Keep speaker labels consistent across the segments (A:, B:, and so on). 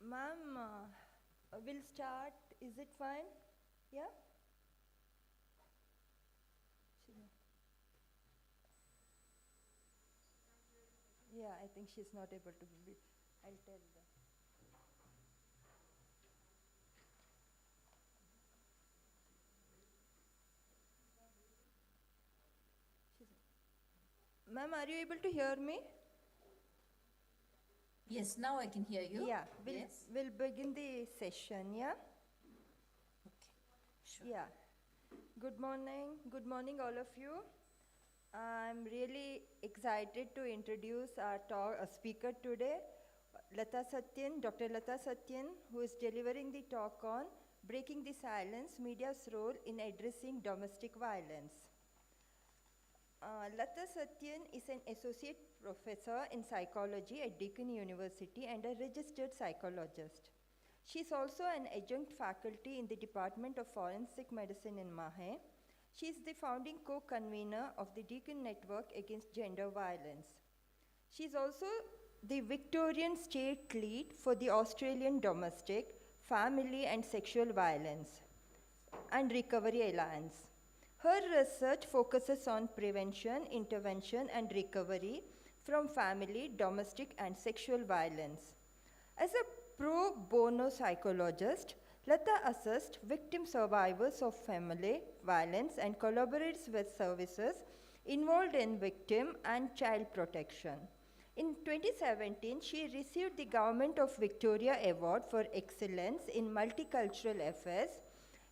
A: Ma'am, we'll start. Is it fine? Yeah? Yeah, I think she's not able to be. I'll tell them. Ma'am, are you able to hear me?
B: Yes, now I can hear you.
A: Yeah,
B: Yes.
A: we'll begin the session, yeah?
B: Okay, sure.
A: Yeah. Good morning, all of you. I'm really excited to introduce our speaker today, Dr. Lata Satyan, who is delivering the talk on Breaking the Silence, Media's Role in Addressing Domestic Violence. Lata Satyan is an associate professor in psychology at Deakin University and a registered psychologist. She is also an adjunct faculty in the Department of Forensic Medicine in Mahe. She is the founding co-convener of the Deakin Network Against Gender Violence. She is also the Victorian State Lead for the Australian Domestic, Family and Sexual Violence and Recovery Alliance. Her research focuses on prevention, intervention, and recovery from family, domestic, and sexual violence. As a pro bono psychologist, Lata assists victim survivors of family violence and collaborates with services involved in victim and child protection. In 2017, she received the Government of Victoria Award for Excellence in Multicultural Affairs.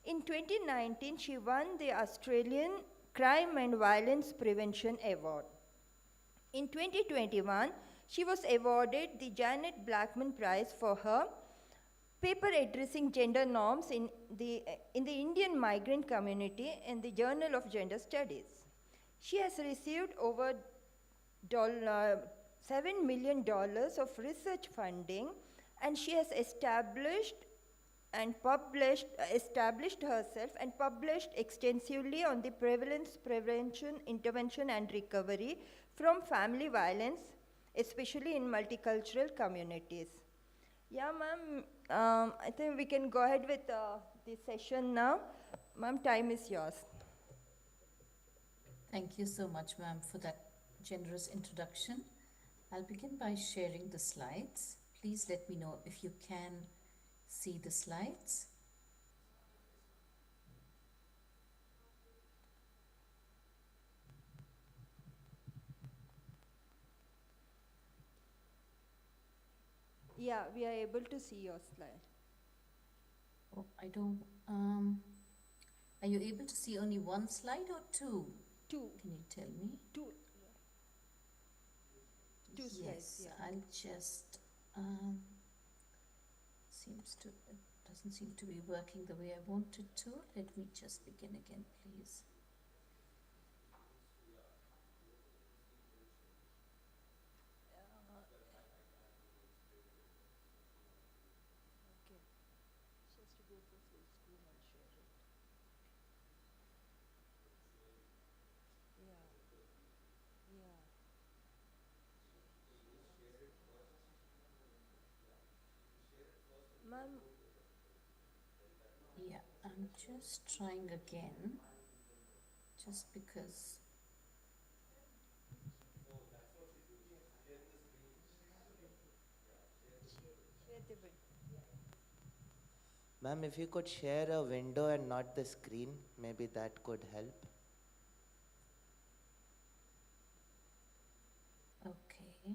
A: In 2019, she won the Australian Crime and Violence Prevention Award. In 2021, she was awarded the Janet Blackman Prize for her paper addressing gender norms in the Indian migrant community in the Journal of Gender Studies. She has received over $7 million of research funding, and she has established herself and published extensively on the prevalence, prevention, intervention, and recovery from family violence, especially in multicultural communities. Yeah, ma'am, I think we can go ahead with the session now. Ma'am, time is yours.
B: Thank you so much, ma'am, for that generous introduction. I'll begin by sharing the slides. Please let me know if you can see the slides.
A: Yeah, we are able to see your slide.
B: Oh, I don't. Are you able to see only one slide or two?
A: Two.
B: Can you tell me?
A: Two. Two
B: yes,
A: slides. Yeah.
B: I'll just. It doesn't seem to be working the way I wanted to. Let me just begin again, please.
A: Ma'am.
B: Yeah, I'm just trying again, just because.
C: Ma'am, if you could share a window and not the screen, maybe that could help.
B: Okay.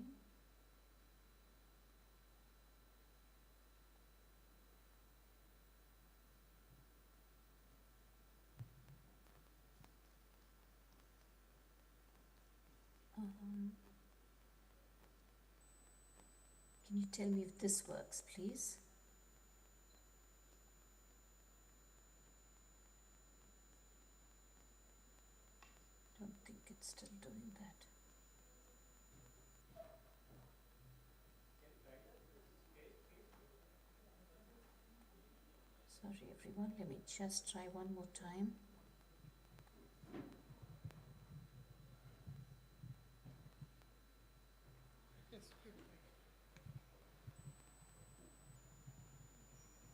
B: Can you tell me if this works, please? Don't think it's still doing that. Sorry everyone, let me just try one more time.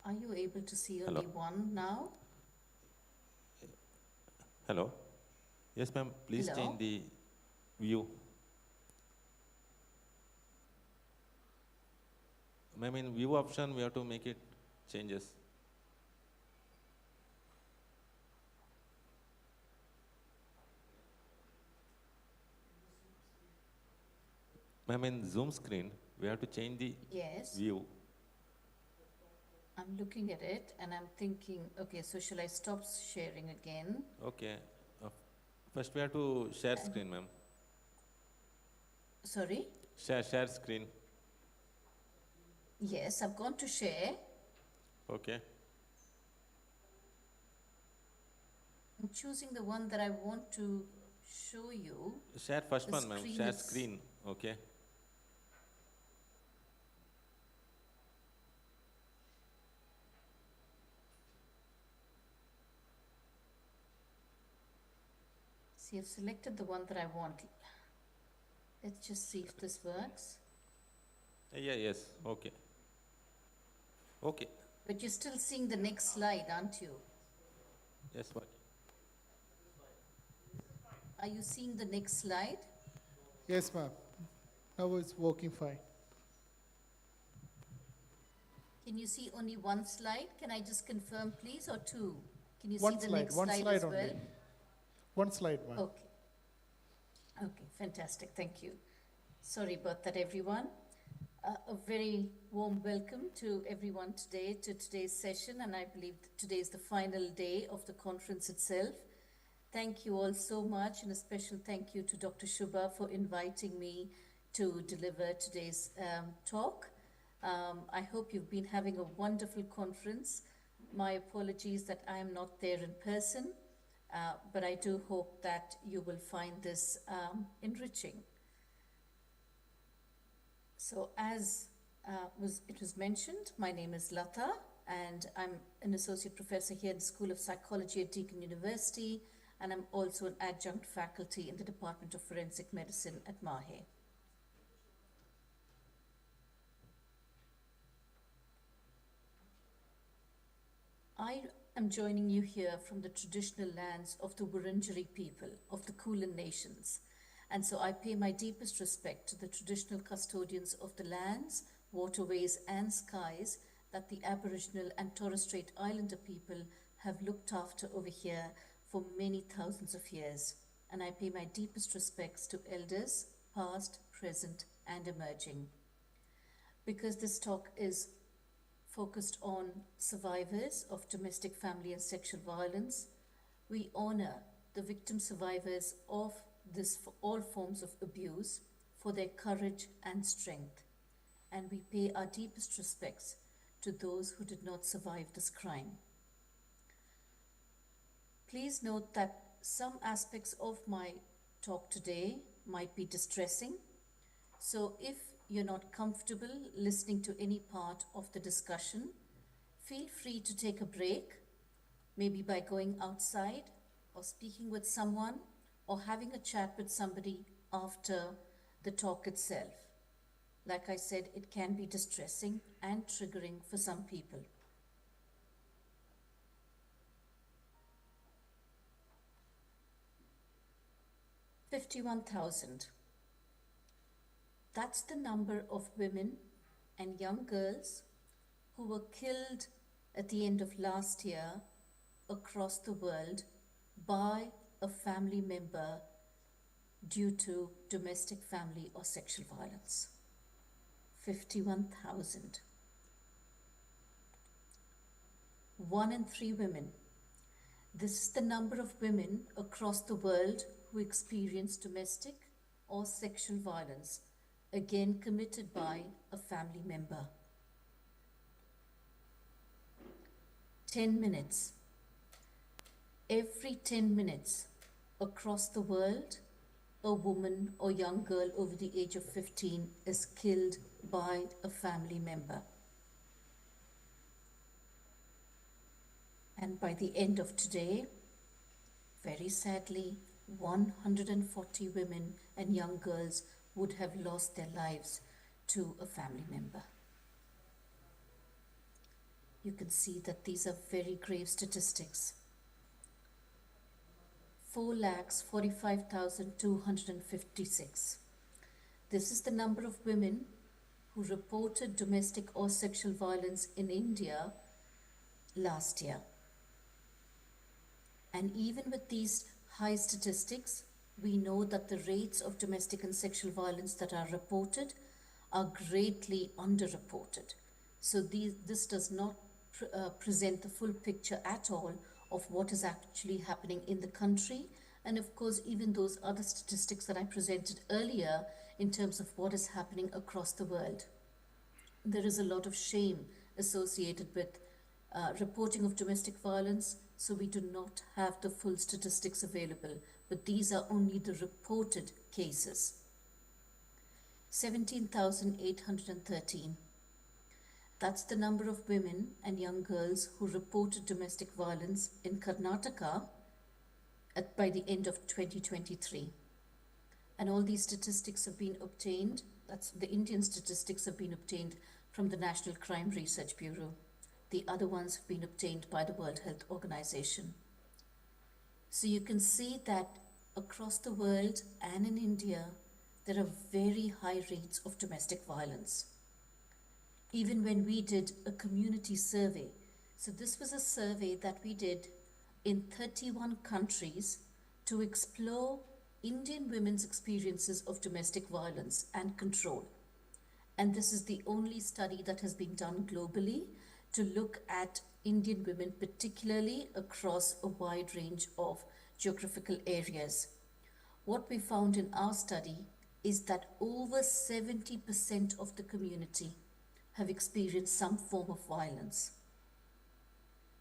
B: Are you able to see
D: Hello.
B: only one now?
D: Hello. Yes, ma'am. Please
B: Hello?
D: change the view. Ma'am, in view option, we have to make it changes. Ma'am, in Zoom screen, we have to change the
B: Yes.
D: view.
B: I'm looking at it and I'm thinking, okay, so shall I stop sharing again?
D: Okay. Uh, First, we have to share screen, ma'am.
B: Sorry?
D: Share screen.
B: Yes, I've gone to share.
D: Okay.
B: I'm choosing the one that I want to show you.
D: Share first
B: The
D: one, ma'am.
B: screen
D: Share
B: is-
D: screen. Okay.
B: See, I've selected the one that I want. Let's just see if this works.
D: Yeah, yes. Okay. Okay.
B: But you're still seeing the next slide, aren't you?
D: Yes, what?
B: Are you seeing the next slide?
E: Yes, ma'am. Now it's working fine.
B: Can you see only one slide? Can I just confirm, please, or two? Can you
E: One
B: see the
E: slide,
B: next
E: one
B: slide
E: slide
B: as
E: only.
B: well?
E: One slide, ma'am.
B: Okay. Okay, fantastic. Thank you. Sorry about that, everyone. A very warm welcome to everyone today to today's session, and I believe that today is the final day of the conference itself. Thank you all so much, and a special thank you to Dr. Shubha for inviting me to deliver today's talk. I hope you've been having a wonderful conference. My apologies that I am not there in person, but I do hope that you will find this enriching. So as it was mentioned, my name is Lata, and I'm an associate professor here in the School of Psychology at Deakin University, and I'm also an adjunct faculty in the Department of Forensic Medicine at Mahe. I am joining you here from the traditional lands of the Wurundjeri people of the Kulin Nations. And so I pay my deepest respect to the traditional custodians of the lands, waterways, and skies that the Aboriginal and Torres Strait Islander people have looked after over here for many thousands of years. And I pay my deepest respects to elders, past, present, and emerging. Because this talk is focused on survivors of domestic, family, and sexual violence, we honor the victim survivors of all forms of abuse for their courage and strength, and we pay our deepest respects to those who did not survive this crime. Please note that some aspects of my talk today might be distressing, so if you're not comfortable listening to any part of the discussion, feel free to take a break, maybe by going outside or speaking with someone or having a chat with somebody after the talk itself. Like I said, it can be distressing and triggering for some people. $51,000. That's the number of women and young girls who were killed at the end of last year across the world by a family member due to domestic, family, or sexual violence. 51,000. 1 in 3 women. This is the number of women across the world who experience domestic or sexual violence, again committed by a family member. 10 minutes. Every 10 minutes across the world, a woman or young girl over the age of 15 is killed by a family member. And by the end of today, very sadly, 140 women and young girls would have lost their lives to a family member. you can see that these are very grave statistics. 4,45,256. This is the number of women who reported domestic or sexual violence in India last year. And even with these high statistics, we know that the rates of domestic and sexual violence that are reported are greatly underreported. So this does not present the full picture at all of what is actually happening in the country. And of course, even those other statistics that I presented earlier in terms of what is happening across the world. There is a lot of shame associated with reporting of domestic violence, so we do not have the full statistics available, but these are only the reported cases. 17,813. That's the number of women and young girls who reported domestic violence in Karnataka by the end of 2023. And all these statistics have been obtained, that's the Indian statistics have been obtained from the National Crime Research Bureau. The other ones have been obtained by the World Health Organization. So you can see that across the world and in India, there are very high rates of domestic violence. Even when we did a community survey, so this was a survey that we did in 31 countries to explore Indian women's experiences of domestic violence and control. And this is the only study that has been done globally to look at Indian women, particularly across a wide range of geographical areas. What we found in our study is that over 70% of the community have experienced some form of violence.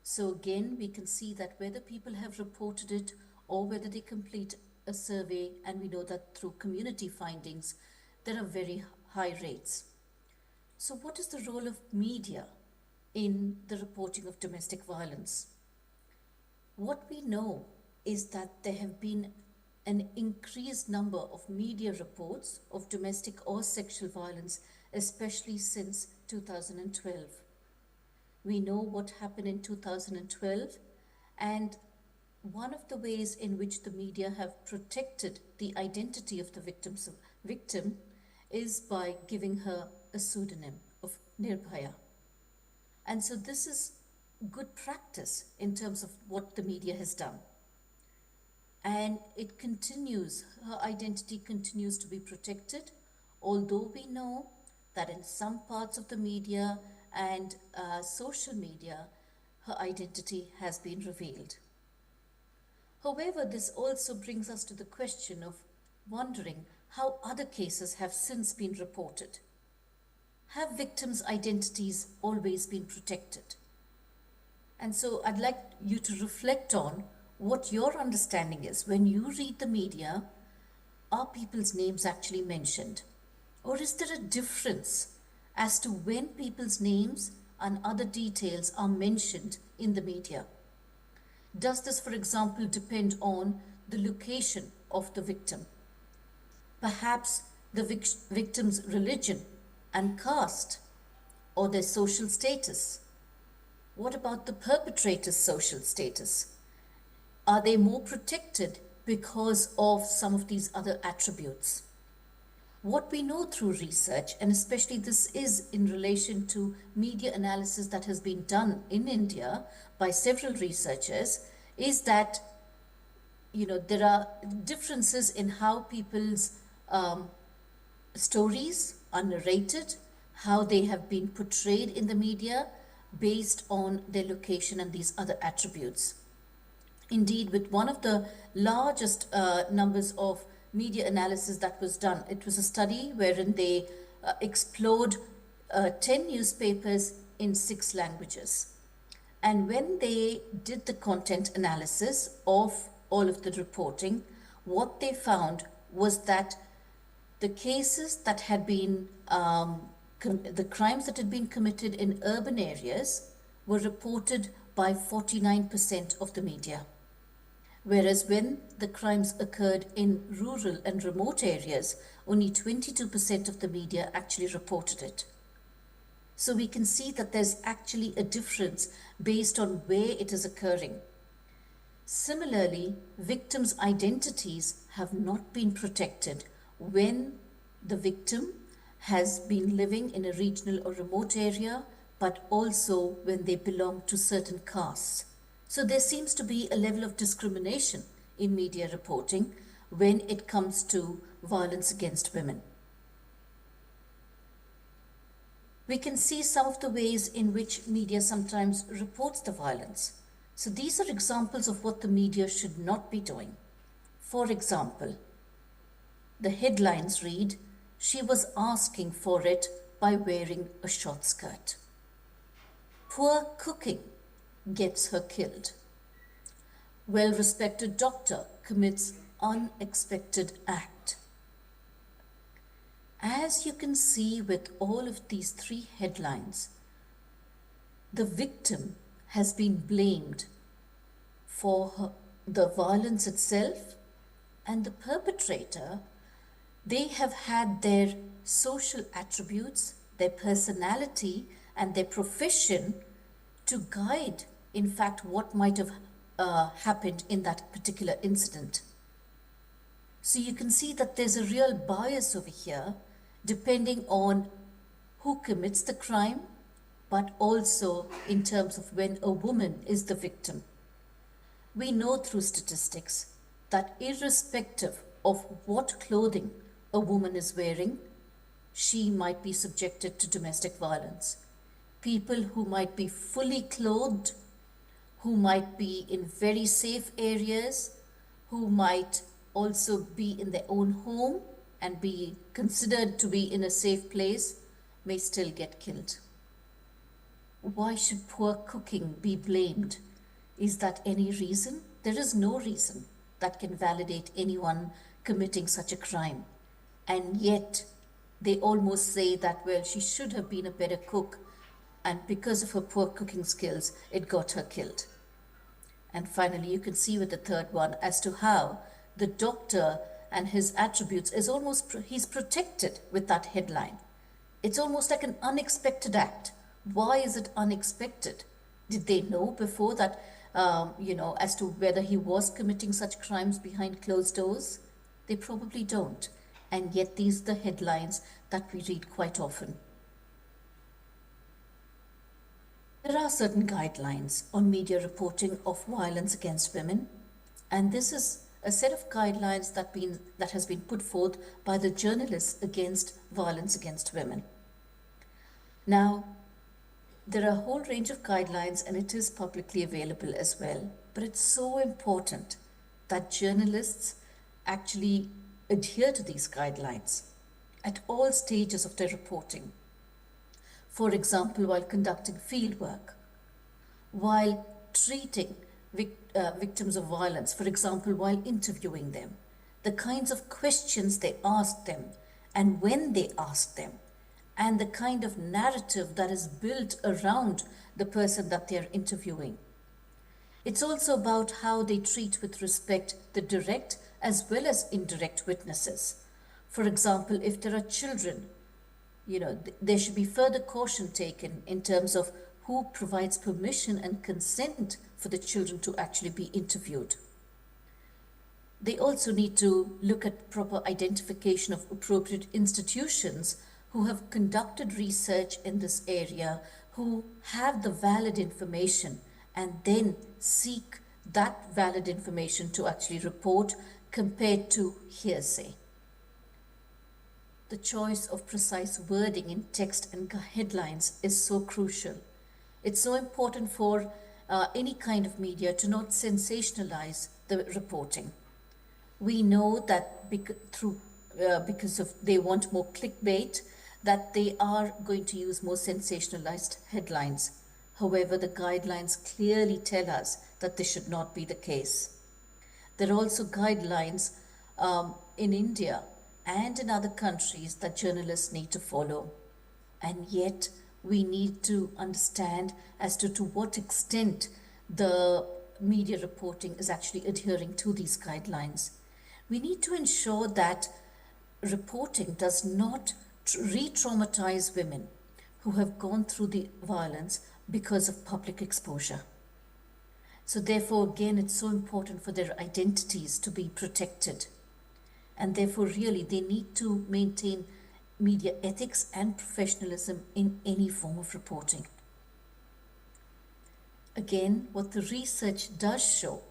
B: So again, we can see that whether people have reported it or whether they complete a survey, and we know that through community findings, there are very high rates. So what is the role of media in the reporting of domestic violence? What we know is that there have been an increased number of media reports of domestic or sexual violence, especially since 2012. We know what happened in 2012, and one of the ways in which the media have protected the identity of the victim is by giving her a pseudonym of Nirbhaya. And so this is good practice in terms of what the media has done. And it continues, her identity continues to be protected, although we know that in some parts of the media and social media, her identity has been revealed. However, this also brings us to the question of wondering how other cases have since been reported. Have victims' identities always been protected? And so I'd like you to reflect on what your understanding is. When you read the media, are people's names actually mentioned? Or is there a difference as to when people's names and other details are mentioned in the media? Does this, for example, depend on the location of the victim? Perhaps the victim's religion and caste, or their social status? What about the perpetrator's social status? Are they more protected because of some of these other attributes? What we know through research, and especially this is in relation to media analysis that has been done in India by several researchers, is that there are differences in how people's stories are narrated, how they have been portrayed in the media based on their location and these other attributes. Indeed, with one of the largest numbers of media analysis that was done, it was a study wherein they explored 10 newspapers in 6 languages. And when they did the content analysis of all of the reporting, what they found was that the cases that had been, the crimes that had been committed in urban areas were reported by 49% of the media. Whereas when the crimes occurred in rural and remote areas, only 22% of the media actually reported it. So we can see that there's actually a difference based on where it is occurring. Similarly, victims' identities have not been protected when the victim has been living in a regional or remote area, but also when they belong to certain castes. So there seems to be a level of discrimination in media reporting when it comes to violence against women. We can see some of the ways in which media sometimes reports the violence. So these are examples of what the media should not be doing. For example, the headlines read, "She was asking for it by wearing a short skirt." "Poor cooking gets her killed." "Well-respected doctor commits unexpected act." As you can see with all of these three headlines, the victim has been blamed for the violence itself, and the perpetrator, they have had their social attributes, their personality, and their profession to guide, in fact, what might have happened in that particular incident. So you can see that there's a real bias over here, depending on who commits the crime, but also in terms of when a woman is the victim. We know through statistics that irrespective of what clothing a woman is wearing, she might be subjected to domestic violence. People who might be fully clothed, who might be in very safe areas, who might also be in their own home and be considered to be in a safe place, may still get killed. Why should poor cooking be blamed? Is that any reason? There is no reason that can validate anyone committing such a crime. And yet, they almost say that, well, she should have been a better cook, and because of her poor cooking skills, it got her killed. And finally, you can see with the third one as to how the doctor and his attributes is almost, he's protected with that headline. It's almost like an unexpected act. Why is it unexpected? Did they know before that, as to whether he was committing such crimes behind closed doors? They probably don't. And yet these are the headlines that we read quite often. There are certain guidelines on media reporting of violence against women, and this is a set of guidelines that has been put forth by the Journalists Against Violence Against Women. Now, there are a whole range of guidelines, and it is publicly available as well, but it's so important that journalists actually adhere to these guidelines at all stages of their reporting. For example, while conducting field work, while treating victims of violence, for example, while interviewing them, the kinds of questions they ask them and when they ask them, and the kind of narrative that is built around the person that they're interviewing. It's also about how they treat with respect the direct as well as indirect witnesses. For example, if there are children, there should be further caution taken in terms of who provides permission and consent for the children to actually be interviewed. They also need to look at proper identification of appropriate institutions who have conducted research in this area, who have the valid information, and then seek that valid information to actually report compared to hearsay. The choice of precise wording in text and headlines is so crucial. It's so important for any kind of media to not sensationalize the reporting. We know that because of they want more clickbait, that they are going to use more sensationalized headlines. However, the guidelines clearly tell us that this should not be the case. There are also guidelines in India and in other countries that journalists need to follow. And yet, we need to understand as to what extent the media reporting is actually adhering to these guidelines. We need to ensure that reporting does not re-traumatize women who have gone through the violence because of public exposure. So therefore, again, it's so important for their identities to be protected. And therefore, really, they need to maintain media ethics and professionalism in any form of reporting. Again, what the research does show,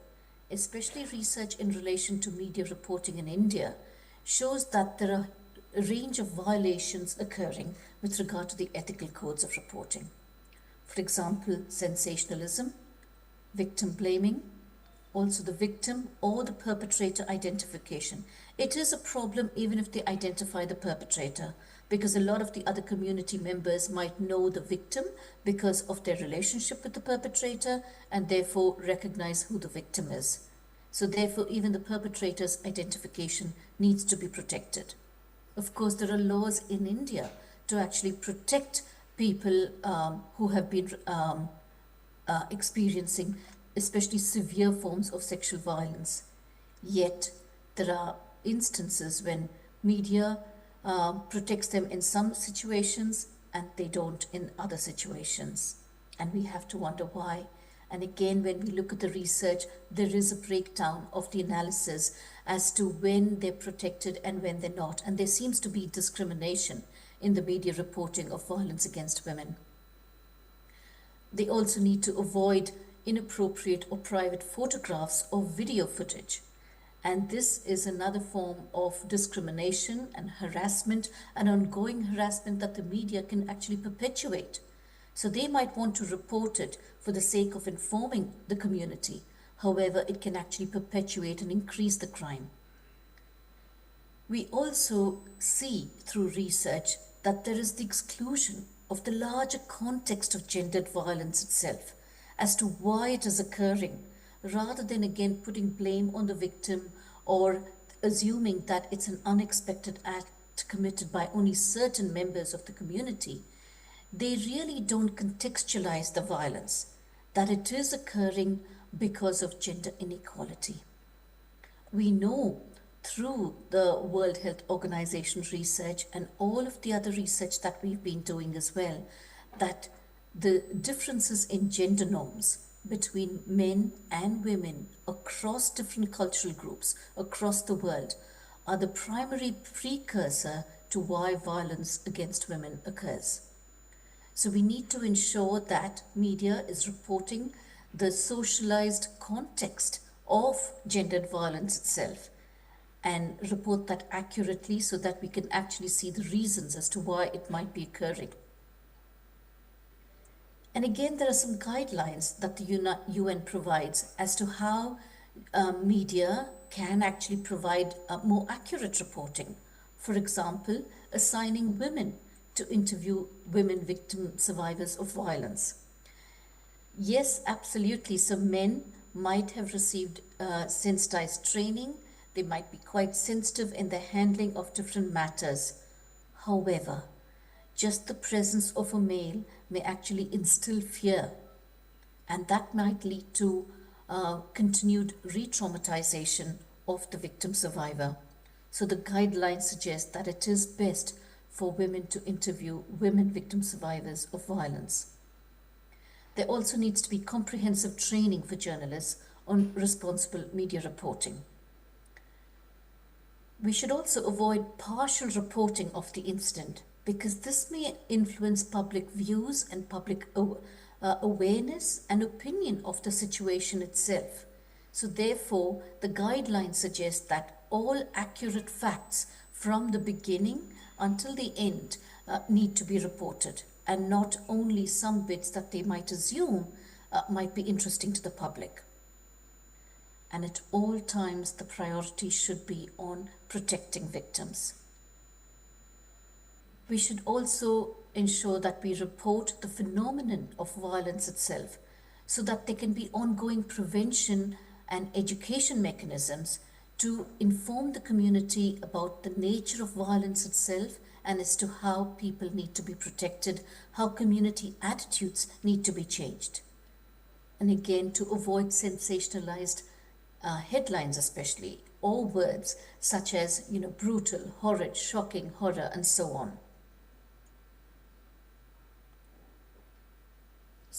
B: especially research in relation to media reporting in India, shows that there are a range of violations occurring with regard to the ethical codes of reporting. For example, sensationalism, victim blaming, also the victim or the perpetrator identification. It is a problem even if they identify the perpetrator, because a lot of the other community members might know the victim because of their relationship with the perpetrator and therefore recognize who the victim is. So therefore, even the perpetrator's identification needs to be protected. Of course, there are laws in India to actually protect people who have been experiencing especially severe forms of sexual violence. Yet, there are instances when media protects them in some situations and they don't in other situations. And we have to wonder why. And again, when we look at the research, there is a breakdown of the analysis as to when they're protected and when they're not. And there seems to be discrimination in the media reporting of violence against women. They also need to avoid inappropriate or private photographs or video footage. And this is another form of discrimination and harassment and ongoing harassment that the media can actually perpetuate. So they might want to report it for the sake of informing the community. However, it can actually perpetuate and increase the crime. We also see through research that there is the exclusion of the larger context of gendered violence itself as to why it is occurring, rather than again putting blame on the victim or assuming that it's an unexpected act committed by only certain members of the community. They really don't contextualize the violence, that it is occurring because of gender inequality. We know through the World Health Organization research and all of the other research that we've been doing as well, that the differences in gender norms between men and women across different cultural groups across the world are the primary precursor to why violence against women occurs. So we need to ensure that media is reporting the socialized context of gendered violence itself and report that accurately so that we can actually see the reasons as to why it might be occurring. And again, there are some guidelines that the UN provides as to how media can actually provide more accurate reporting. For example, assigning women to interview women victim survivors of violence. Yes, absolutely. So men might have received sensitized training. They might be quite sensitive in the handling of different matters. However, just the presence of a male may actually instill fear, and that might lead to continued re-traumatization of the victim survivor. So the guidelines suggest that it is best for women to interview women victim survivors of violence. There also needs to be comprehensive training for journalists on responsible media reporting. We should also avoid partial reporting of the incident, because this may influence public views and public awareness and opinion of the situation itself. So therefore, the guidelines suggest that all accurate facts from the beginning until the end need to be reported, and not only some bits that they might assume might be interesting to the public. And at all times, the priority should be on protecting victims. We should also ensure that we report the phenomenon of violence itself so that there can be ongoing prevention and education mechanisms to inform the community about the nature of violence itself and as to how people need to be protected, how community attitudes need to be changed. And again, to avoid sensationalized headlines especially, or words such as, brutal, horrid, shocking, horror, and so on.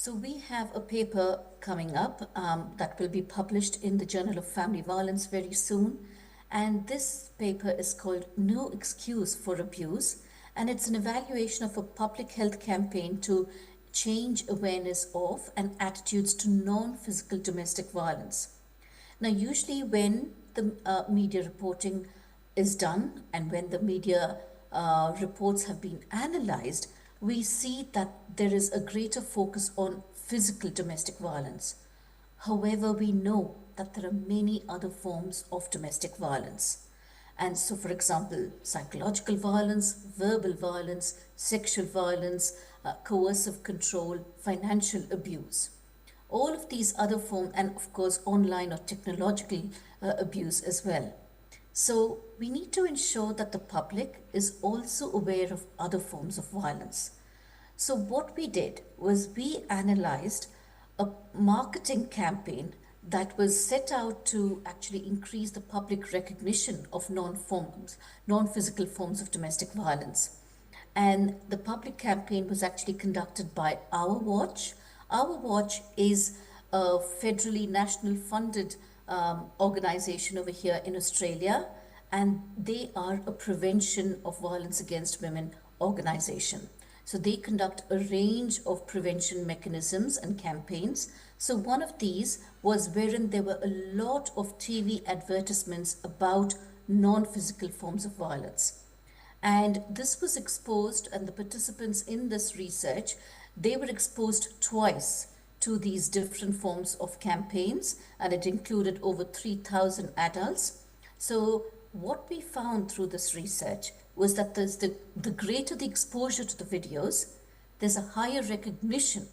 B: So we have a paper coming up that will be published in the Journal of Family Violence very soon. And this paper is called No Excuse for Abuse. And it's an evaluation of a public health campaign to change awareness of and attitudes to non-physical domestic violence. Now, usually when the media reporting is done and when the media reports have been analyzed, we see that there is a greater focus on physical domestic violence. However, we know that there are many other forms of domestic violence. And so, for example, psychological violence, verbal violence, sexual violence, coercive control, financial abuse. All of these other forms, and of course, online or technological abuse as well. So, we need to ensure that the public is also aware of other forms of violence. So, what we did was we analyzed a marketing campaign that was set out to actually increase the public recognition of non-physical forms of domestic violence. And the public campaign was actually conducted by Our Watch. Our Watch is a federally national funded organization over here in Australia, and they are a prevention of violence against women organization. So they conduct a range of prevention mechanisms and campaigns. So one of these was wherein there were a lot of TV advertisements about non-physical forms of violence. And this was exposed, and the participants in this research, they were exposed twice to these different forms of campaigns, and it included over 3,000 adults. So what we found through this research was that the greater the exposure to the videos, there's a higher recognition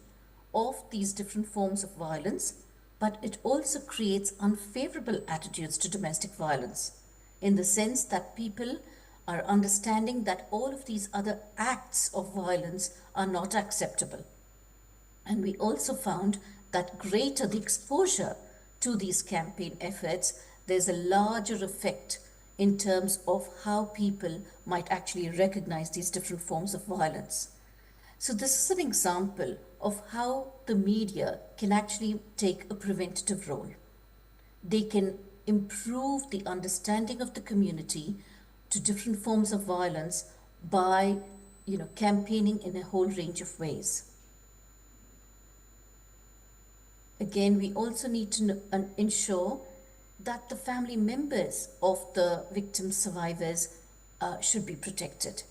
B: of these different forms of violence, but it also creates unfavorable attitudes to domestic violence in the sense that people are understanding that all of these other acts of violence are not acceptable. And we also found that greater the exposure to these campaign efforts, there's a larger effect in terms of how people might actually recognize these different forms of violence. So this is an example of how the media can actually take a preventative role. They can improve the understanding of the community to different forms of violence by, campaigning in a whole range of ways. Again, we also need to ensure that the family members of the victim survivors should be protected,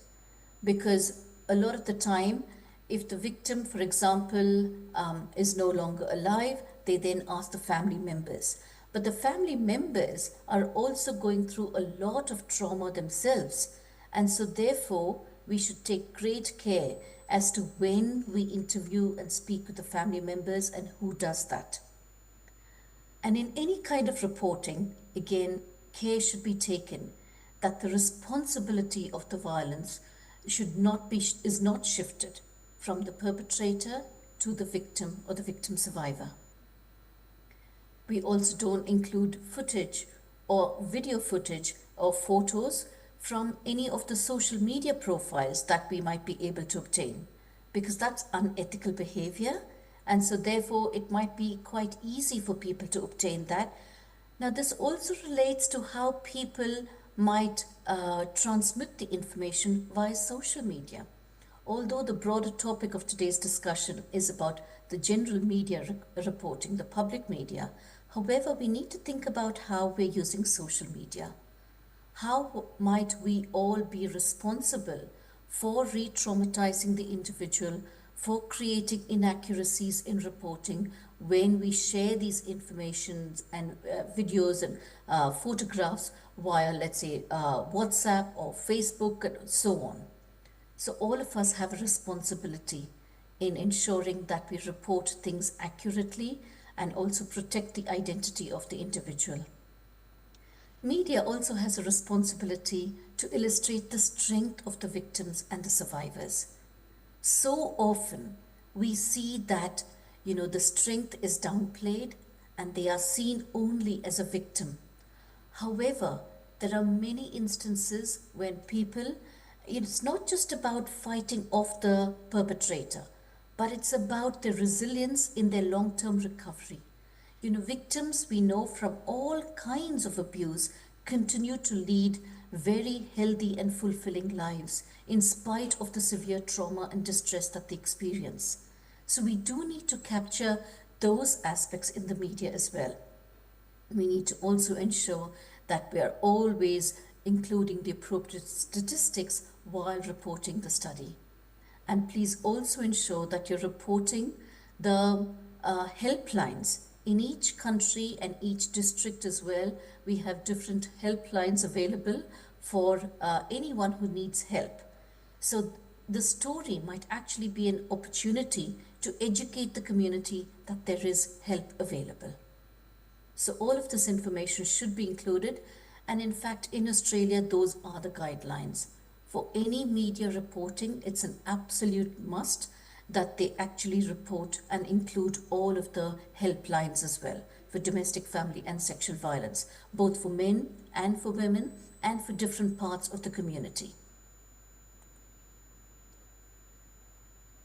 B: because a lot of the time, if the victim, for example, is no longer alive, they then ask the family members. But the family members are also going through a lot of trauma themselves. And so therefore, we should take great care as to when we interview and speak with the family members and who does that. And in any kind of reporting, again, care should be taken that the responsibility of the violence is not shifted from the perpetrator to the victim or the victim survivor. We also don't include footage or video footage or photos from any of the social media profiles that we might be able to obtain, because that's unethical behavior, and so therefore it might be quite easy for people to obtain that. Now this also relates to how people might transmit the information via social media. Although the broader topic of today's discussion is about the general media reporting, the public media, however, we need to think about how we're using social media. How might we all be responsible for re-traumatizing the individual, for creating inaccuracies in reporting when we share these informations and videos and photographs via, let's say, WhatsApp or Facebook and so on. So all of us have a responsibility in ensuring that we report things accurately and also protect the identity of the individual. Media also has a responsibility to illustrate the strength of the victims and the survivors. So often we see that, the strength is downplayed and they are seen only as a victim. However, there are many instances when people, it's not just about fighting off the perpetrator, but it's about their resilience in their long term recovery. Victims we know from all kinds of abuse continue to lead very healthy and fulfilling lives in spite of the severe trauma and distress that they experience. So we do need to capture those aspects in the media as well. We need to also ensure that we are always including the appropriate statistics while reporting the study. And please also ensure that you're reporting the helplines in each country and each district as well. We have different helplines available for anyone who needs help. So the story might actually be an opportunity to educate the community that there is help available. So all of this information should be included, and in fact in Australia those are the guidelines. For any media reporting, it's an absolute must that they actually report and include all of the helplines as well for domestic, family and sexual violence, both for men and for women and for different parts of the community.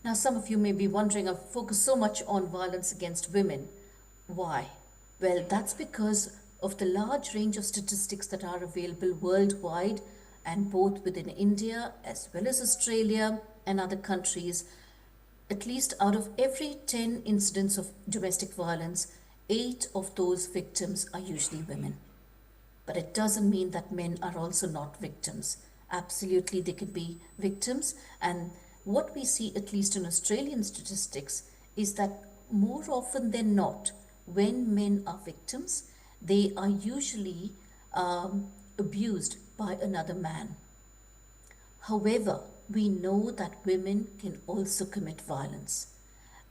B: Now some of you may be wondering, I've focused so much on violence against women. Why? Well, that's because of the large range of statistics that are available worldwide, and both within India as well as Australia and other countries. At least out of every 10 incidents of domestic violence, 8 of those victims are usually women. But it doesn't mean that men are also not victims. Absolutely, they can be victims. And what we see, at least in Australian statistics, is that more often than not, when men are victims, they are usually abused by another man. However, we know that women can also commit violence.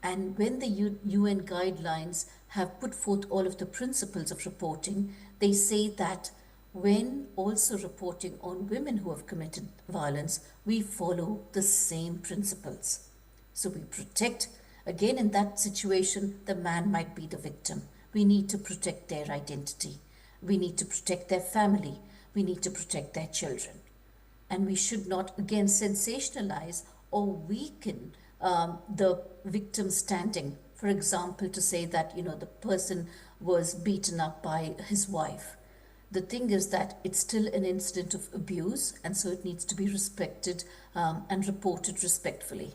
B: And when the UN guidelines have put forth all of the principles of reporting, they say that when also reporting on women who have committed violence, we follow the same principles. So we protect, again in that situation, the man might be the victim. We need to protect their identity. We need to protect their family. We need to protect their children. And we should not, again, sensationalize or weaken the victim's standing. For example, to say that, the person was beaten up by his wife. The thing is that it's still an incident of abuse, and so it needs to be respected and reported respectfully.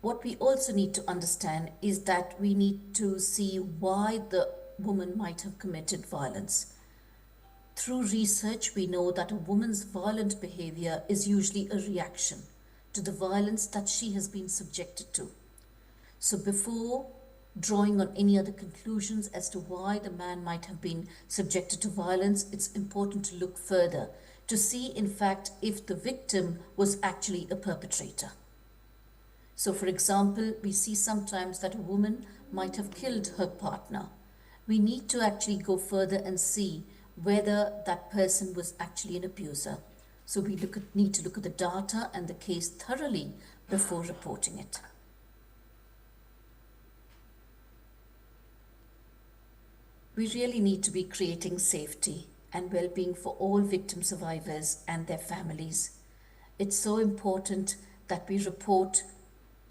B: What we also need to understand is that we need to see why the woman might have committed violence. Through research, we know that a woman's violent behavior is usually a reaction to the violence that she has been subjected to. So before drawing on any other conclusions as to why the man might have been subjected to violence, it's important to look further to see, in fact, if the victim was actually a perpetrator. So, for example, we see sometimes that a woman might have killed her partner. We need to actually go further and see whether that person was actually an abuser. So we need to look at the data and the case thoroughly before reporting it. We really need to be creating safety and well-being for all victim survivors and their families. It's so important that we report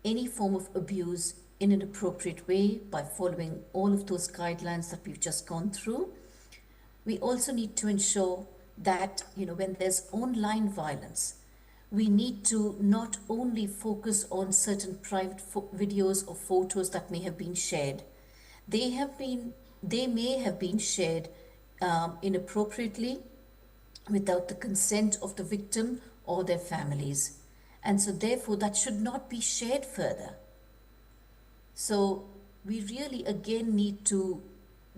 B: any form of abuse in an appropriate way by following all of those guidelines that we've just gone through. We also need to ensure that, when there's online violence, we need to not only focus on certain private videos or photos that may have been shared. They may have been shared inappropriately without the consent of the victim or their families. And so therefore that should not be shared further. So we really again need to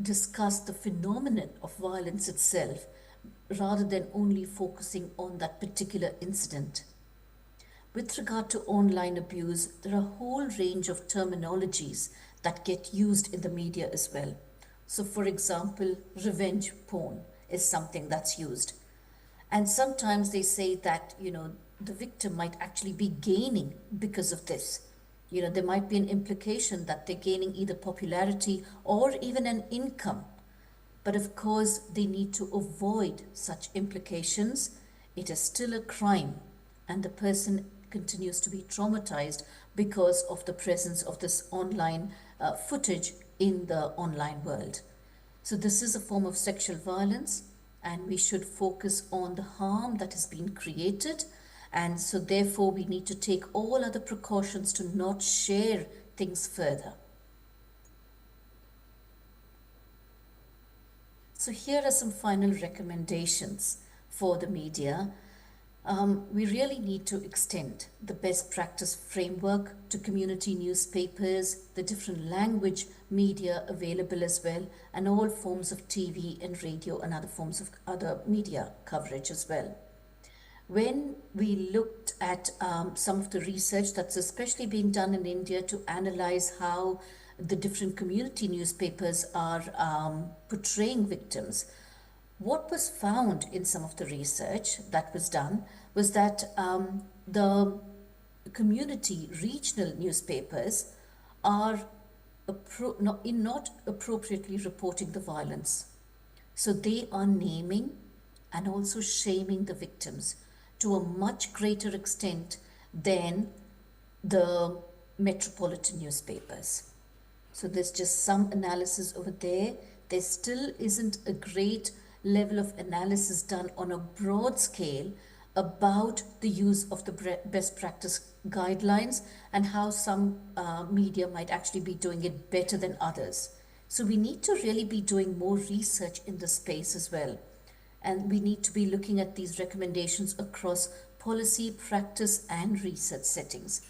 B: discuss the phenomenon of violence itself rather than only focusing on that particular incident. With regard to online abuse, there are a whole range of terminologies that get used in the media as well. So for example, revenge porn is something that's used. And sometimes they say that, the victim might actually be gaining because of this. There might be an implication that they're gaining either popularity or even an income. But of course, they need to avoid such implications. It is still a crime, and the person continues to be traumatized because of the presence of this online footage in the online world. So this is a form of sexual violence, and we should focus on the harm that has been created. And so therefore we need to take all other precautions to not share things further. So here are some final recommendations for the media. We really need to extend the best practice framework to community newspapers, the different language media available as well, and all forms of TV and radio and other forms of other media coverage as well. When we looked at some of the research that's especially being done in India to analyze how the different community newspapers are portraying victims, what was found in some of the research that was done was that the community regional newspapers are not appropriately reporting the violence. So they are naming and also shaming the victims to a much greater extent than the metropolitan newspapers. So there's just some analysis over there. There still isn't a great level of analysis done on a broad scale about the use of the best practice guidelines and how some media might actually be doing it better than others. So we need to really be doing more research in this space as well. And we need to be looking at these recommendations across policy, practice, and research settings.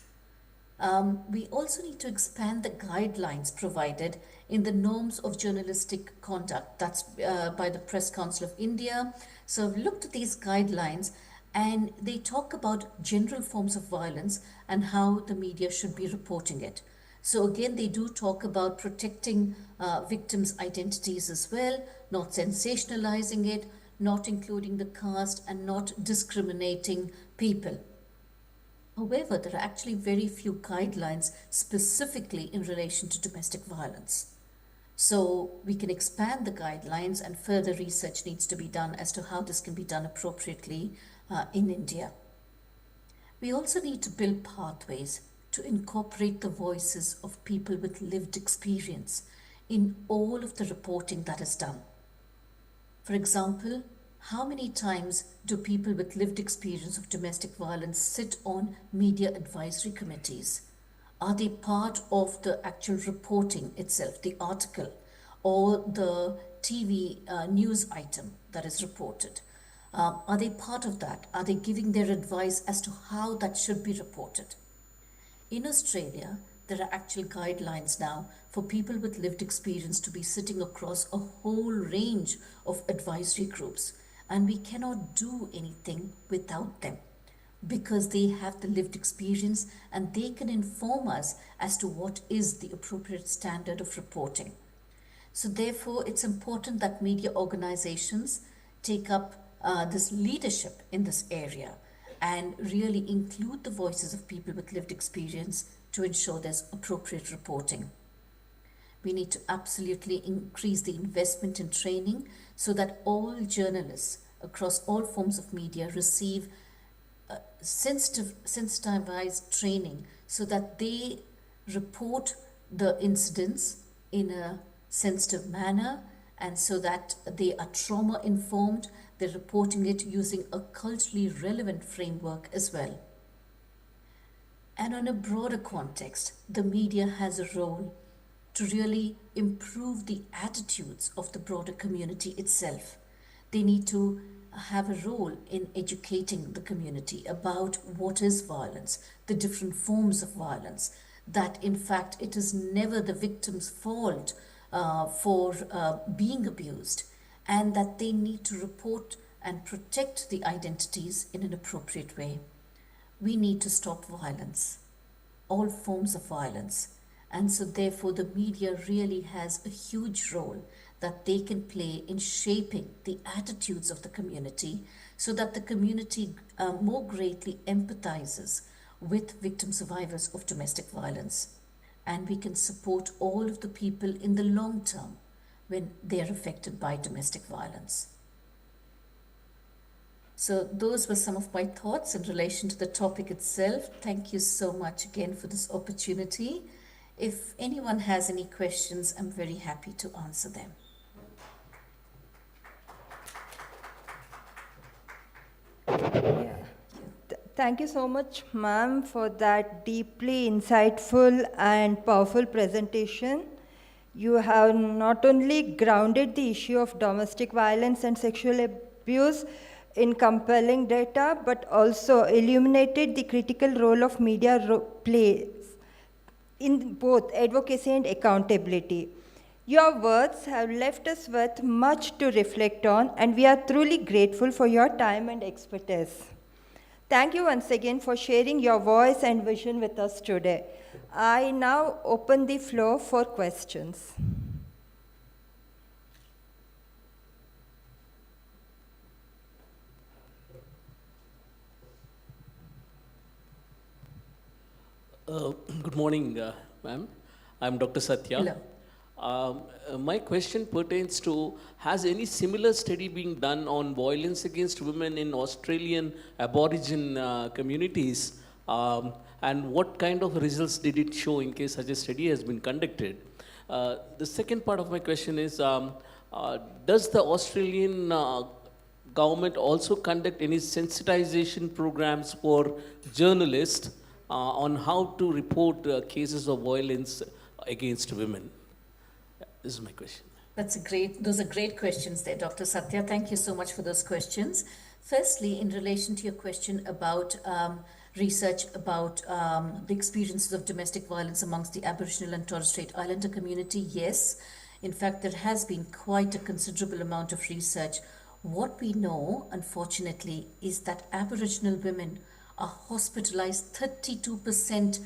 B: We also need to expand the guidelines provided in the norms of journalistic conduct. That's by the Press Council of India. So I've looked at these guidelines, and they talk about general forms of violence and how the media should be reporting it. So again, they do talk about protecting victims' identities as well, not sensationalizing it, not including the caste, and not discriminating people. However, there are actually very few guidelines specifically in relation to domestic violence. So we can expand the guidelines, and further research needs to be done as to how this can be done appropriately in India. We also need to build pathways to incorporate the voices of people with lived experience in all of the reporting that is done. For example, how many times do people with lived experience of domestic violence sit on media advisory committees? Are they part of the actual reporting itself, the article, or the TV news item that is reported? Are they part of that? Are they giving their advice as to how that should be reported? In Australia, there are actual guidelines now for people with lived experience to be sitting across a whole range of advisory groups, and we cannot do anything without them because they have the lived experience and they can inform us as to what is the appropriate standard of reporting. So therefore, it's important that media organizations take up this leadership in this area and really include the voices of people with lived experience to ensure there's appropriate reporting. We need to absolutely increase the investment in training so that all journalists across all forms of media receive sensitized training so that they report the incidents in a sensitive manner, and so that they are trauma informed. They're reporting it using a culturally relevant framework as well. And on a broader context, the media has a role to really improve the attitudes of the broader community itself. They need to have a role in educating the community about what is violence, the different forms of violence, that in fact it is never the victim's fault for being abused, and that they need to report and protect the identities in an appropriate way. We need to stop violence, all forms of violence. And so therefore the media really has a huge role that they can play in shaping the attitudes of the community so that the community more greatly empathizes with victim survivors of domestic violence. And we can support all of the people in the long term when they are affected by domestic violence. So those were some of my thoughts in relation to the topic itself. Thank you so much again for this opportunity. If anyone has any questions, I'm very happy to answer them.
A: Thank you so much, ma'am, for that deeply insightful and powerful presentation. You have not only grounded the issue of domestic violence and sexual abuse in compelling data, but also illuminated the critical role of media plays in both advocacy and accountability. Your words have left us with much to reflect on, and we are truly grateful for your time and expertise. Thank you once again for sharing your voice and vision with us today. I now open the floor for questions.
F: Good morning, ma'am. I'm Dr. Satya.
B: Hello.
F: My question pertains to, has any similar study being done on violence against women in Australian Aborigine communities? And what kind of results did it show in case such a study has been conducted? The second part of my question is, does the Australian government also conduct any sensitization programs for journalists on how to report cases of violence against women? This is my question.
B: Those are great questions there, Dr. Satya. Thank you so much for those questions. Firstly, in relation to your question about research about the experiences of domestic violence amongst the Aboriginal and Torres Strait Islander community, yes. In fact, there has been quite a considerable amount of research. What we know, unfortunately, is that Aboriginal women are hospitalized 32%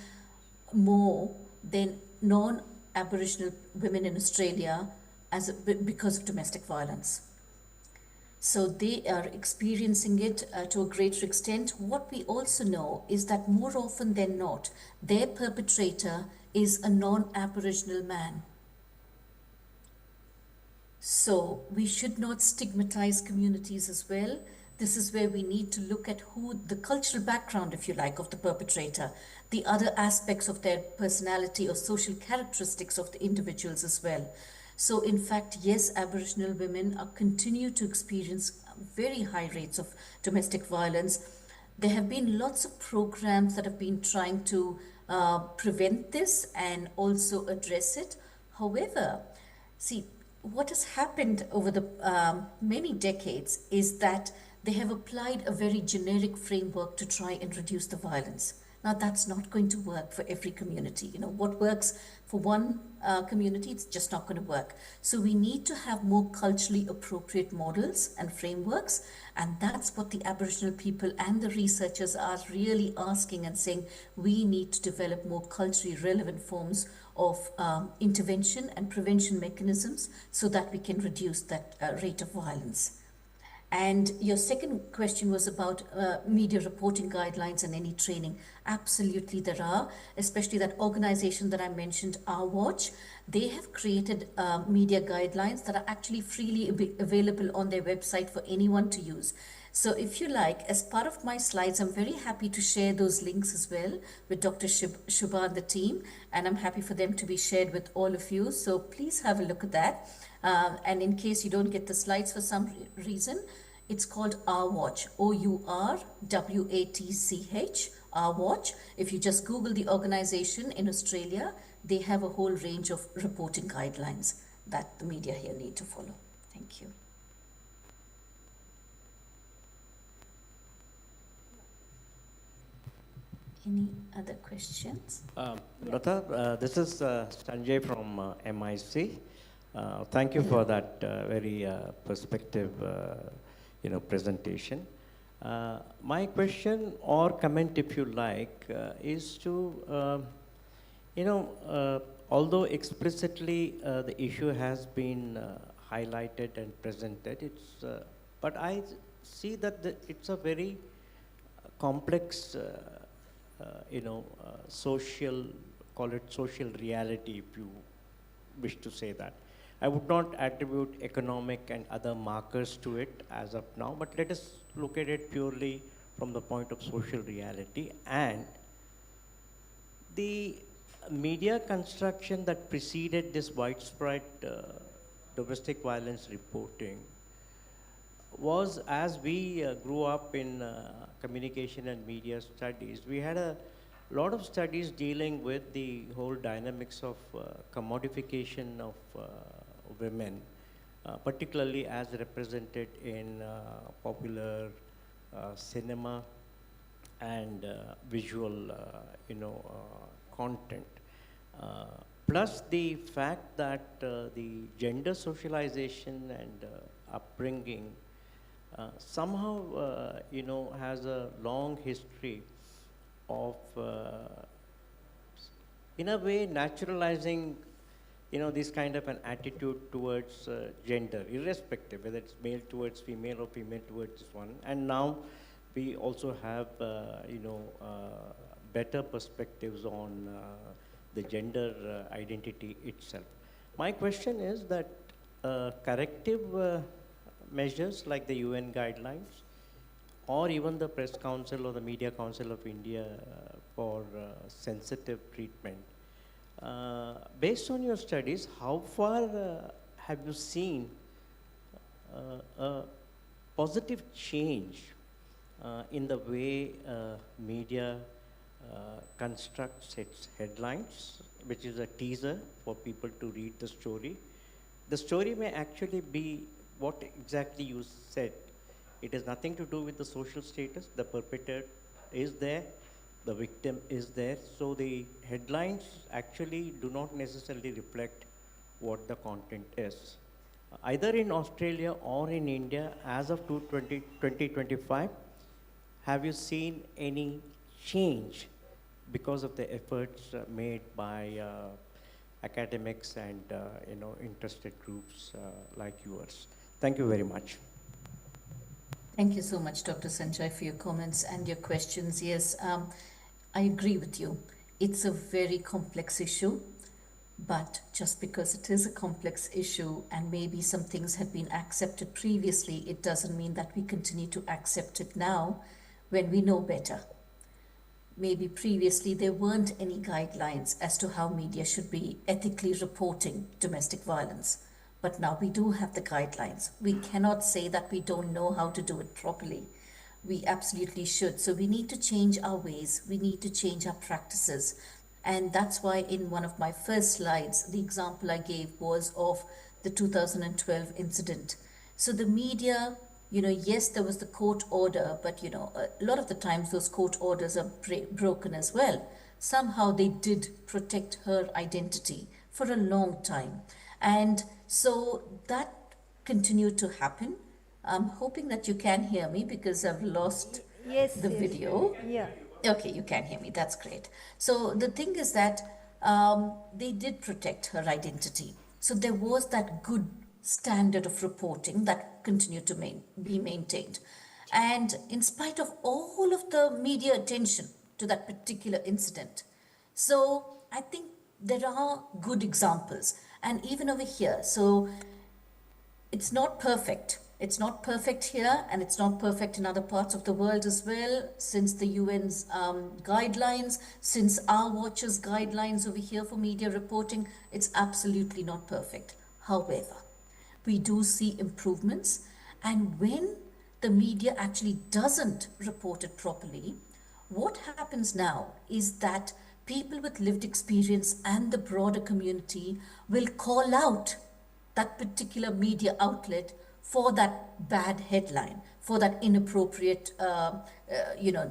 B: more than non-Aboriginal women in Australia because of domestic violence. So they are experiencing it to a greater extent. What we also know is that more often than not, their perpetrator is a non-Aboriginal man. So we should not stigmatize communities as well. This is where we need to look at who the cultural background, if you like, of the perpetrator, the other aspects of their personality or social characteristics of the individuals as well. So in fact, yes, Aboriginal women continue to experience very high rates of domestic violence. There have been lots of programs that have been trying to prevent this and also address it. However, see, what has happened over the many decades is that they have applied a very generic framework to try and reduce the violence. Now, that's not going to work for every community. You know, what works for one community, it's just not going to work. So we need to have more culturally appropriate models and frameworks, and that's what the Aboriginal people and the researchers are really asking and saying, we need to develop more culturally relevant forms of intervention and prevention mechanisms so that we can reduce that rate of violence. And your second question was about media reporting guidelines and any training. Absolutely, there are, especially that organization that I mentioned, Our Watch. They have created media guidelines that are actually freely available on their website for anyone to use. So if you like, as part of my slides, I'm very happy to share those links as well with Dr. Shubha and the team, and I'm happy for them to be shared with all of you. So please have a look at that. And in case you don't get the slides for some reason, it's called Our Watch, OURWATCH, Our Watch. If you just Google the organization in Australia, they have a whole range of reporting guidelines that the media here need to follow. Thank you. Any other questions?
G: Lata, this is Sanjay from MIC. Thank you for that very perspective presentation. My question or comment, if you like, is to, although explicitly the issue has been highlighted and presented, but I see that it's a very complex, social, call it social reality, if you wish to say that. I would not attribute economic and other markers to it as of now, but let us look at it purely from the point of social reality, and the media construction that preceded this widespread domestic violence reporting was, as we grew up in communication and media studies, we had a lot of studies dealing with the whole dynamics of commodification of women, particularly as represented in popular cinema and visual, content. Plus the fact that the gender socialization and upbringing somehow, has a long history of, in a way, naturalizing, this kind of an attitude towards gender, irrespective whether it's male towards female or female towards one. And now we also have, better perspectives on the gender identity itself. My question is that corrective measures like the UN guidelines or even the Press Council or the Media Council of India for sensitive treatment, based on your studies, how far have you seen a positive change in the way media constructs its headlines, which is a teaser for people to read the story? The story may actually be what exactly you said. It has nothing to do with the social status. The perpetrator is there, the victim is there. So the headlines actually do not necessarily reflect what the content is. Either in Australia or in India, as of 2025, have you seen any change because of the efforts made by academics and interested groups like yours? Thank you very much.
B: Thank you so much, Dr. Sanjay, for your comments and your questions. Yes, I agree with you. It's a very complex issue, but just because it is a complex issue and maybe some things have been accepted previously, it doesn't mean that we continue to accept it now when we know better. Maybe previously there weren't any guidelines as to how media should be ethically reporting domestic violence. But now we do have the guidelines. We cannot say that we don't know how to do it properly. We absolutely should. So we need to change our ways. We need to change our practices. And that's why in one of my first slides, the example I gave was of the 2012 incident. So the media, yes, there was the court order, but, a lot of the times those court orders are broken as well. Somehow they did protect her identity for a long time. And so that continued to happen. I'm hoping that you can hear me because I've lost the video.
A: Yeah.
B: Okay, you can hear me. That's great. So the thing is that they did protect her identity. So there was that good standard of reporting that continued to be maintained. And in spite of all of the media attention to that particular incident, so I think there are good examples. And even over here, so it's not perfect. It's not perfect here, and it's not perfect in other parts of the world as well, since the UN's guidelines, since our Watch's guidelines over here for media reporting, it's absolutely not perfect. However, we do see improvements, and when the media actually doesn't report it properly, what happens now is that people with lived experience and the broader community will call out that particular media outlet for that bad headline, for that inappropriate,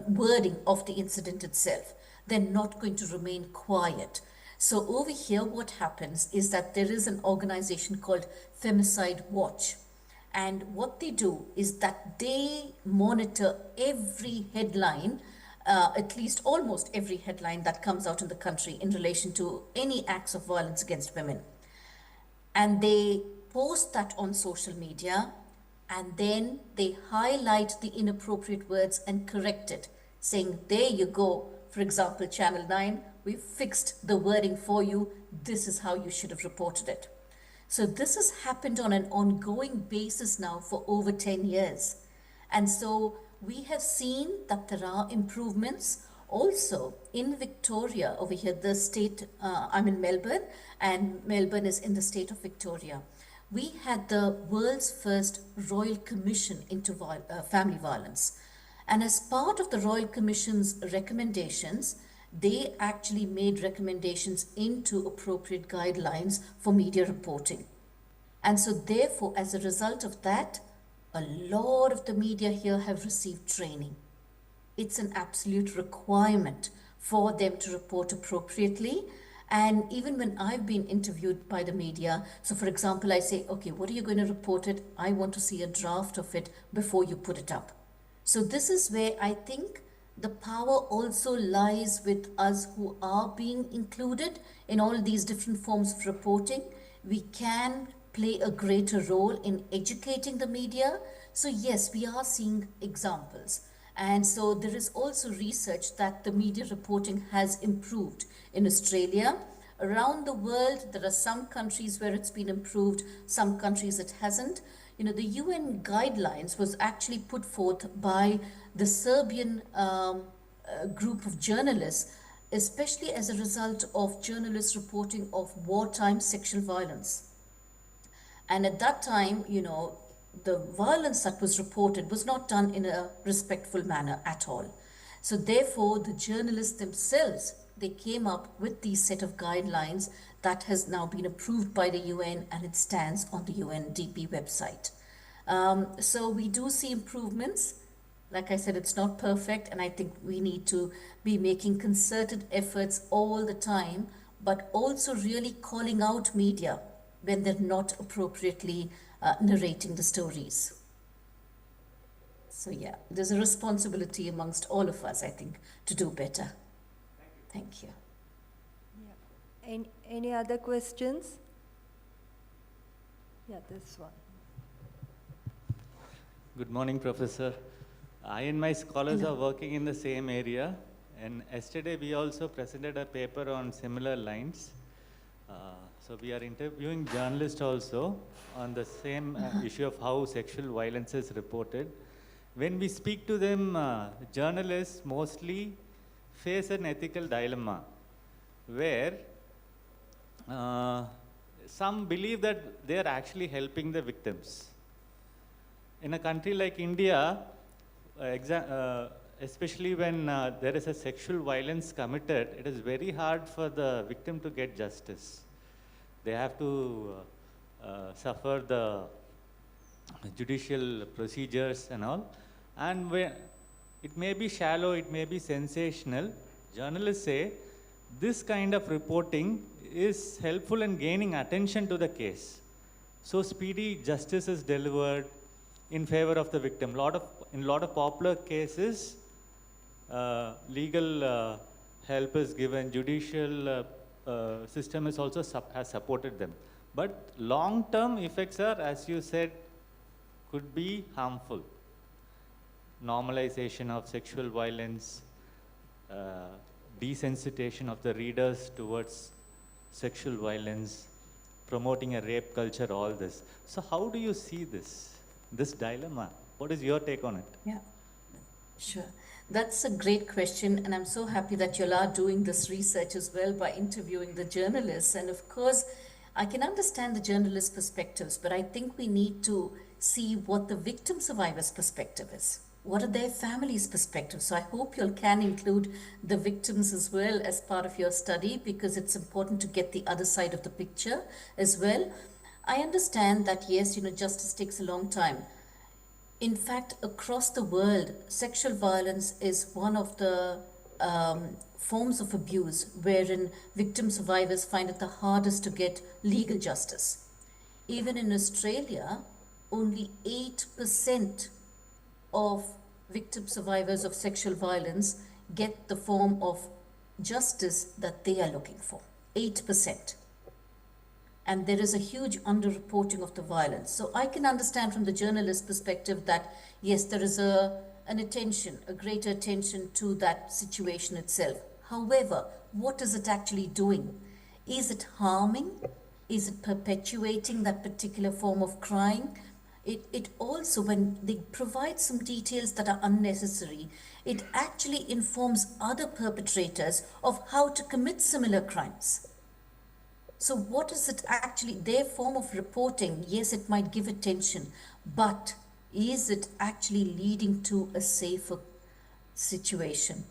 B: wording of the incident itself. They're not going to remain quiet. So over here, what happens is that there is an organization called Femicide Watch. And what they do is that they monitor every headline, at least almost every headline that comes out in the country in relation to any acts of violence against women. And they post that on social media, and then they highlight the inappropriate words and correct it, saying, there you go. For example, Channel 9, we fixed the wording for you. This is how you should have reported it. So this has happened on an ongoing basis now for over 10 years. And so we have seen that there are improvements also in Victoria over here, the state, I'm in Melbourne, and Melbourne is in the state of Victoria. We had the world's first Royal Commission into family violence. And as part of the Royal Commission's recommendations, they actually made recommendations into appropriate guidelines for media reporting. And so therefore, as a result of that, a lot of the media here have received training. It's an absolute requirement for them to report appropriately. And even when I've been interviewed by the media, so for example, I say, okay, what are you going to report it? I want to see a draft of it before you put it up. So this is where I think the power also lies with us who are being included in all these different forms of reporting. We can play a greater role in educating the media. So yes, we are seeing examples. And so there is also research that the media reporting has improved in Australia. Around the world, there are some countries where it's been improved, some countries it hasn't. You know, the UN guidelines was actually put forth by the Serbian group of journalists, especially as a result of journalists reporting of wartime sexual violence. And at that time, you know, the violence that was reported was not done in a respectful manner at all. So therefore, the journalists themselves, they came up with these set of guidelines that has now been approved by the UN, and it stands on the UNDP website. So we do see improvements. Like I said, it's not perfect, and I think we need to be making concerted efforts all the time, but also really calling out media when they're not appropriately narrating the stories. So yeah, there's a responsibility amongst all of us, I think, to do better. Thank you.
A: Yeah. Any other questions? Yeah, this one.
H: Good morning, Professor. I and my scholars are working in the same area, and yesterday we also presented a paper on similar lines. So we are interviewing journalists also on the same issue of how sexual violence is reported. When we speak to them, journalists mostly face an ethical dilemma where some believe that they are actually helping the victims. In a country like India, especially when there is a sexual violence committed, it is very hard for the victim to get justice. They have to suffer the judicial procedures and all. And it may be shallow, it may be sensational. Journalists say this kind of reporting is helpful in gaining attention to the case. So speedy justice is delivered in favor of the victim. In a lot of popular cases, legal help is given, judicial system is also has supported them. But long-term effects are, as you said, could be harmful. Normalization of sexual violence, desensitization of the readers towards sexual violence, promoting a rape culture, all this. So how do you see this dilemma? What is your take on it?
B: Yeah, sure. That's a great question, and I'm so happy that you all are doing this research as well by interviewing the journalists. And of course, I can understand the journalist perspectives, but I think we need to see what the victim survivor's perspective is. What are their families' perspectives? So I hope you all can include the victims as well as part of your study, because it's important to get the other side of the picture as well. I understand that, yes, justice takes a long time. In fact, across the world, sexual violence is one of the forms of abuse wherein victim survivors find it the hardest to get legal justice. Even in Australia, only 8% of victim survivors of sexual violence get the form of justice that they are looking for. 8%. And there is a huge underreporting of the violence. So I can understand from the journalist perspective that, yes, there is a greater attention to that situation itself. However, what is it actually doing? Is it harming? Is it perpetuating that particular form of crime? It also, when they provide some details that are unnecessary, it actually informs other perpetrators of how to commit similar crimes. So, what is it actually? Their form of reporting, yes, it might give attention, but is it actually leading to a safer situation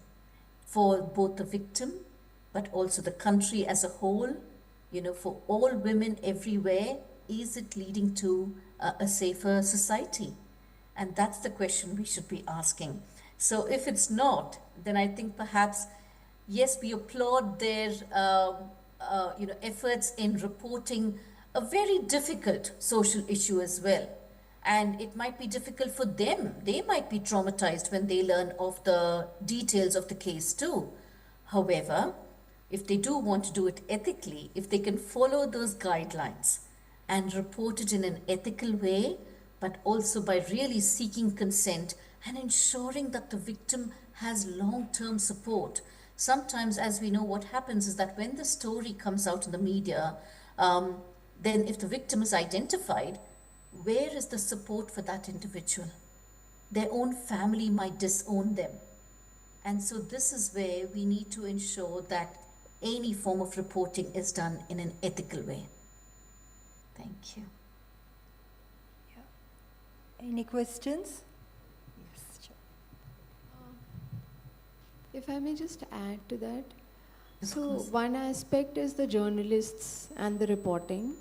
B: for both the victim but also the country as a whole? You know, for all women everywhere, is it leading to a safer society? And that's the question we should be asking. So, if it's not, then I think perhaps, yes, we applaud their efforts in reporting a very difficult social issue as well. And it might be difficult for them. They might be traumatized when they learn of the details of the case too. However, if they do want to do it ethically, if they can follow those guidelines and report it in an ethical way, but also by really seeking consent and ensuring that the victim has long term support. Sometimes, as we know, what happens is that when the story comes out in the media, then if the victim is identified, where is the support for that individual? Their own family might disown them. And so, this is where we need to ensure that any form of reporting is done in an ethical way. Thank you.
A: Any questions? Yes, sure.
I: If I may just add to that.
B: Of
I: So,
B: course.
I: one aspect is the journalists and the reporting.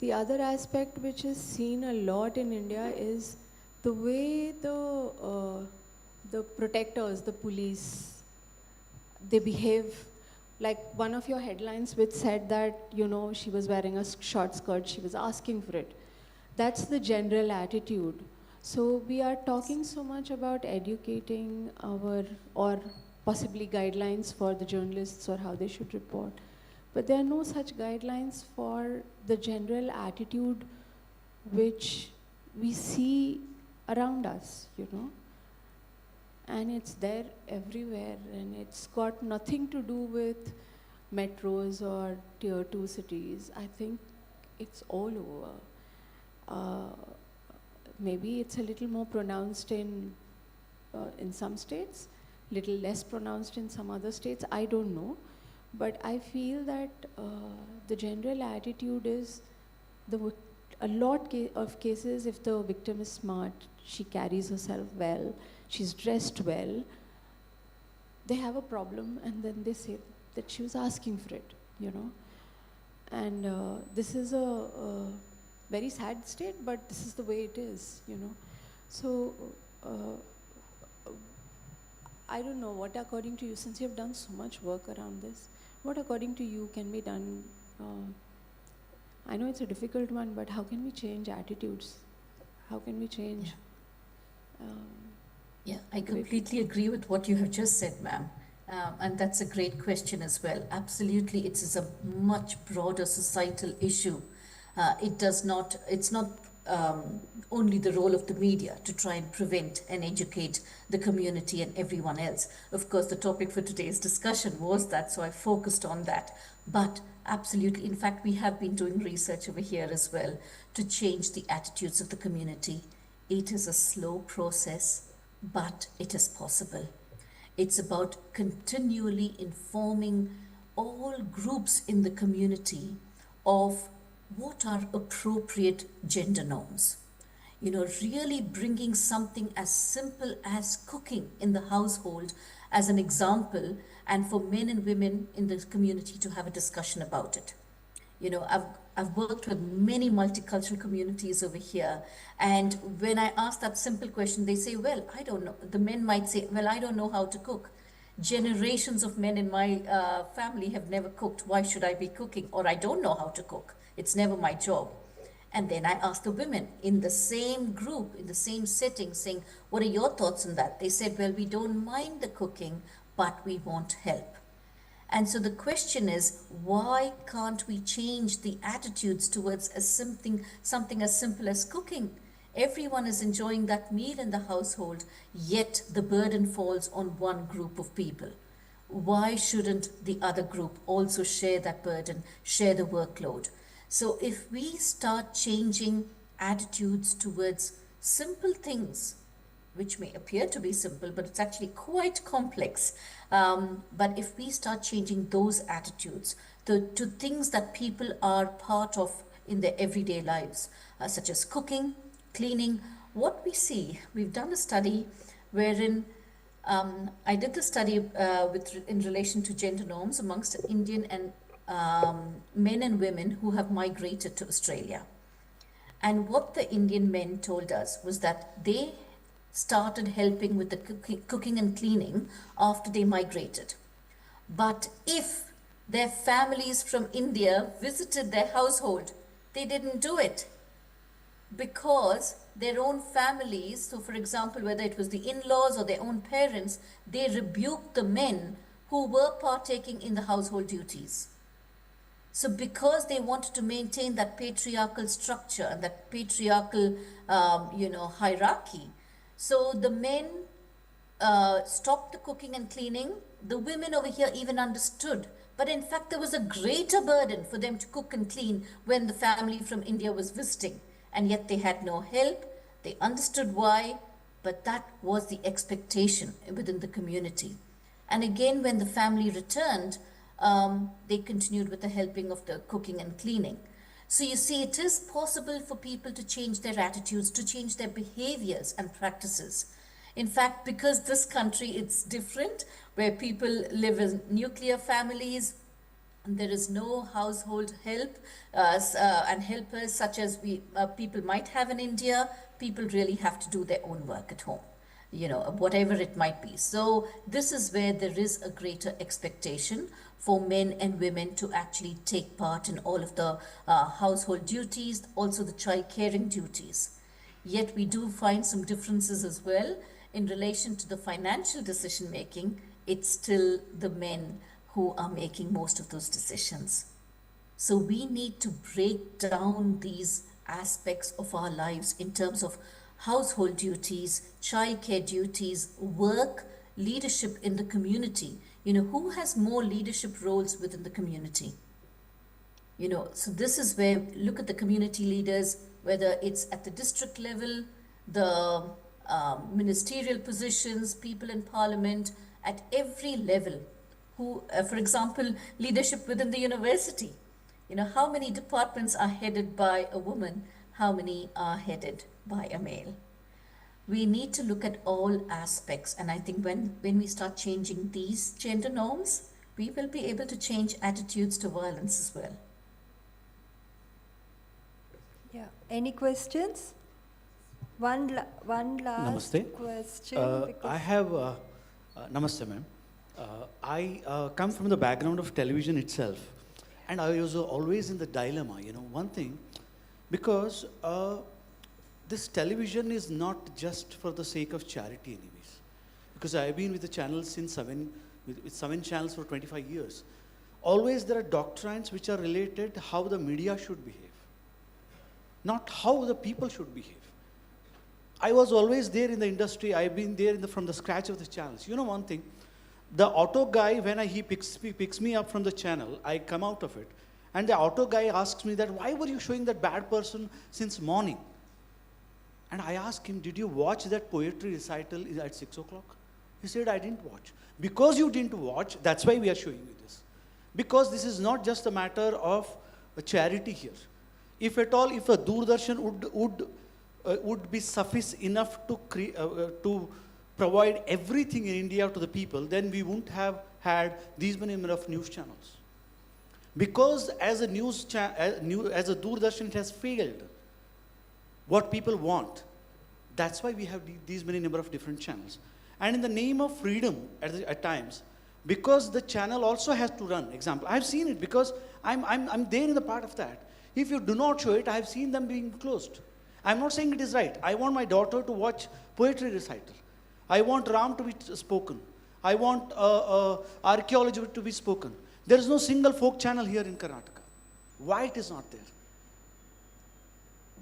I: The other aspect, which is seen a lot in India, is the way the protectors, the police, they behave. Like one of your headlines which said that, you know, she was wearing a short skirt, she was asking for it. That's the general attitude. So we are talking so much about educating or possibly guidelines for the journalists or how they should report. But there are no such guidelines for the general attitude which we see around us, you know. And it's there everywhere, and it's got nothing to do with metros or tier 2 cities. I think it's all over. Maybe it's a little more pronounced in some states, little less pronounced in some other states. I don't know, but I feel that the general attitude is a lot of cases, if the victim is smart, she carries herself well, she's dressed well, they have a problem and then they say that she was asking for it, you know. And this is a very sad state, but this is the way it is, you know. So I don't know what, according to you, since you have done so much work around this, what according to you can be done? I know it's a difficult one, but how can we change attitudes? How can we change?
B: Yeah, I completely agree with what you have just said, ma'am. And that's a great question as well. Absolutely, it is a much broader societal issue. It's not only the role of the media to try and prevent and educate the community and everyone else. Of course, the topic for today's discussion was that, so I focused on that. But absolutely, in fact, we have been doing research over here as well to change the attitudes of the community. It is a slow process, but it is possible. It's about continually informing all groups in the community of what are appropriate gender norms. You know, really bringing something as simple as cooking in the household as an example, and for men and women in the community to have a discussion about it. You know, I've worked with many multicultural communities over here, and when I ask that simple question, they say, well, I don't know. The men might say, well, I don't know how to cook. Generations of men in my family have never cooked. Why should I be cooking? Or I don't know how to cook. It's never my job. And then I ask the women in the same group, in the same setting, saying, what are your thoughts on that? They said, well, we don't mind the cooking, but we want help. And so the question is, why can't we change the attitudes towards something as simple as cooking? Everyone is enjoying that meal in the household, yet the burden falls on one group of people. Why shouldn't the other group also share that burden, share the workload? So if we start changing attitudes towards simple things, which may appear to be simple, but it's actually quite complex. But if we start changing those attitudes to things that people are part of in their everyday lives, such as cooking, cleaning, what we see, we've done a study wherein I did the study in relation to gender norms amongst Indian and men and women who have migrated to Australia. And what the Indian men told us was that they started helping with the cooking and cleaning after they migrated. But if their families from India visited their household, they didn't do it because their own families, so for example, whether it was the in-laws or their own parents, they rebuked the men who were partaking in the household duties. So because they wanted to maintain that patriarchal structure and that patriarchal, hierarchy, so the men stopped the cooking and cleaning. The women over here even understood. But in fact, there was a greater burden for them to cook and clean when the family from India was visiting. And yet they had no help. They understood why, but that was the expectation within the community. And again, when the family returned, they continued with the helping of the cooking and cleaning. So you see, it is possible for people to change their attitudes, to change their behaviors and practices. In fact, because this country, it's different, where people live in nuclear families, and there is no household help and helpers such as people might have in India. People really have to do their own work at home, whatever it might be. So this is where there is a greater expectation for men and women to actually take part in all of the household duties, also the child caring duties. Yet we do find some differences as well in relation to the financial decision making. It's still the men who are making most of those decisions. So we need to break down these aspects of our lives in terms of household duties, childcare duties, work, leadership in the community. Who has more leadership roles within the community? So this is where, look at the community leaders, whether it's at the district level, the ministerial positions, people in parliament, at every level. Who, for example, leadership within the university. How many departments are headed by a woman? How many are headed by a male? We need to look at all aspects, and I think when we start changing these gender norms, we will be able to change attitudes to violence as well.
A: Yeah. Any questions? One last
J: Namaste.
A: question.
J: I have, namaste ma'am. I come from the background of television itself, and I was always in the dilemma, one thing, because this television is not just for the sake of charity anyways, because I've been with the channel since with 7 channels for 25 years. Always there are doctrines which are related how the media should behave, not how the people should behave. I was always there in the industry. I've been there from the scratch of the channels. One thing, the auto guy, when he picks me up from the channel, I come out of it, and the auto guy asks me that, why were you showing that bad person since morning? And I asked him, did you watch that poetry recital at 6 o'clock? He said, I didn't watch. Because you didn't watch, that's why we are showing you this. Because this is not just a matter of a charity here. If at all, if a Doordarshan would be suffice enough to provide everything in India to the people, then we wouldn't have had these many number of news channels. Because as a Doordarshan, it has failed what people want. That's why we have these many number of different channels. And in the name of freedom at times, because the channel also has to run. Example, I've seen it because I'm there in the part of that. If you do not show it, I've seen them being closed. I'm not saying it is right. I want my daughter to watch poetry recital. I want Ram to be spoken. I want archaeology to be spoken. There is no single folk channel here in Karnataka. Why it is not there?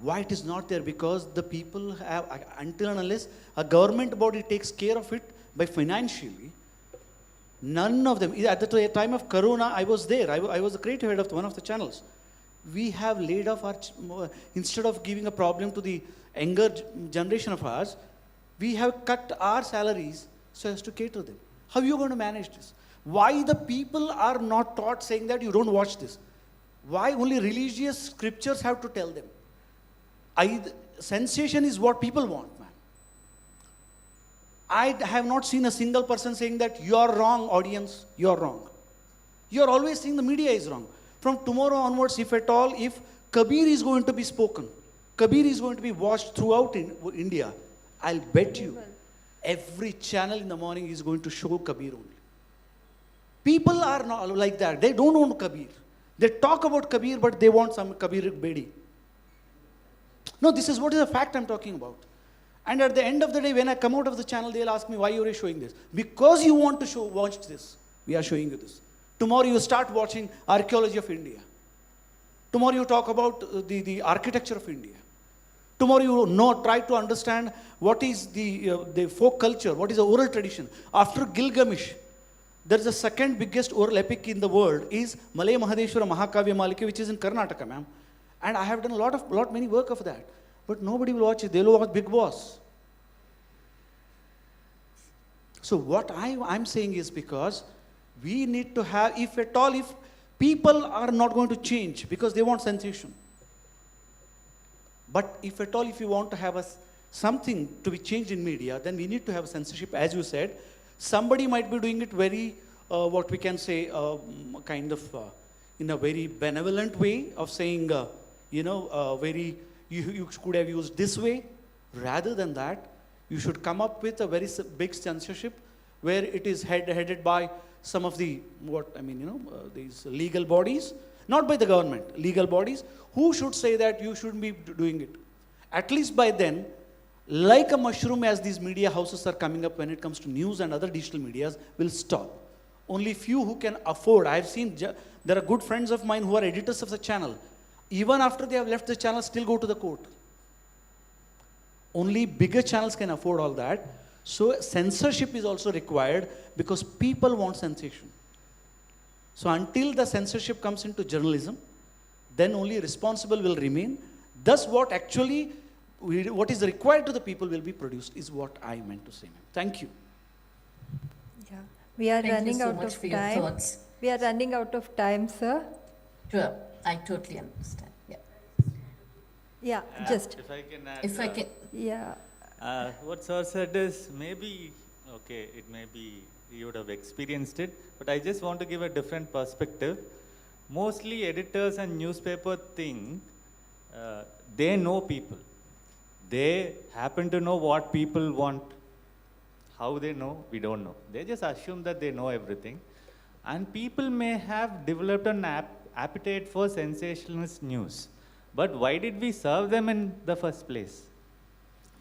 J: Why it is not there? Because the people have, until and unless a government body takes care of it by financially, none of them, at the time of Corona, I was there. I was the creative head of one of the channels. we have laid off instead of giving a problem to the younger generation of ours, we have cut our salaries so as to cater them. How are you going to manage this? Why the people are not taught saying that you don't watch this? Why only religious scriptures have to tell them? Sensation is what people want, man. I have not seen a single person saying that you are wrong, audience, you are wrong. You are always saying the media is wrong. From tomorrow onwards, if at all, if Kabir is going to be spoken, Kabir is going to be watched throughout India, I'll bet you every channel in the morning is going to show Kabir only. People are not like that. They don't want Kabir. They talk about Kabir, but they want some Kabir Bedi. No, this is what is a fact I'm talking about. And at the end of the day, when I come out of the channel, they'll ask me, why are you showing this? Because you want to watch this, we are showing you this. Tomorrow you start watching archaeology of India. Tomorrow you talk about the architecture of India. Tomorrow you try to understand what is the folk culture, what is the oral tradition. After Gilgamesh, there is the second biggest oral epic in the world is Malay Mahadeshwara Mahakavya Malike, which is in Karnataka, ma'am. And I have done many work of that. But nobody will watch it. They will watch Big Boss. So what I'm saying is, because we need to have, if at all, if people are not going to change because they want sensation. But if at all, if you want to have something to be changed in media, then we need to have censorship, as you said. Somebody might be doing it very, what we can say, kind of in a very benevolent way of saying, you could have used this way. Rather than that, you should come up with a very big censorship where it is headed by some of the, these legal bodies, not by the government, legal bodies, who should say that you shouldn't be doing it. At least by then, like a mushroom, as these media houses are coming up when it comes to news and other digital medias, will stop. Only few who can afford. I've seen, there are good friends of mine who are editors of the channel. Even after they have left the channel, still go to the court. Only bigger channels can afford all that. So censorship is also required because people want sensation. So until the censorship comes into journalism, then only responsible will remain. Thus what is required to the people will be produced, is what I meant to say. Thank you.
A: Yeah, we are
B: Thank
A: running
B: you so
A: out
B: much
A: of
B: for your
A: time.
B: thoughts.
A: We are running out of time, sir.
B: Sure, I totally understand. Yeah.
A: Yeah, just.
H: If I can add.
B: If I can.
A: Yeah.
H: What sir said is maybe, okay, it may be you would have experienced it, but I just want to give a different perspective. Mostly editors and newspaper think they know people. They happen to know what people want. How they know, we don't know. They just assume that they know everything. And people may have developed an appetite for sensationalist news. But why did we serve them in the first place?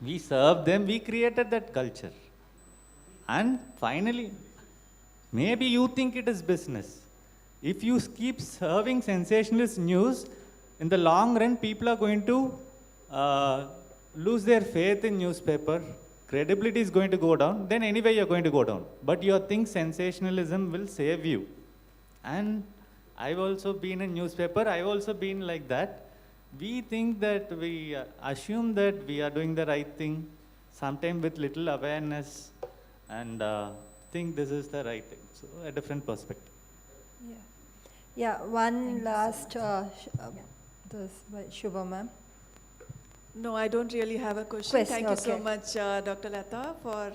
H: We served them, we created that culture. And finally, maybe you think it is business. If you keep serving sensationalist news, in the long run, people are going to lose their faith in newspaper. Credibility is going to go down. Then anyway, you're going to go down. But you think sensationalism will save you. And I've also been in newspaper. I've also been like that. We think that we assume that we are doing the right thing, sometimes with little awareness, and think this is the right thing. So a different perspective.
A: Yeah. Yeah, one last, Shubha ma'am.
K: No, I don't really have a question. Thank you so
A: okay.
K: much, Dr. Lata, for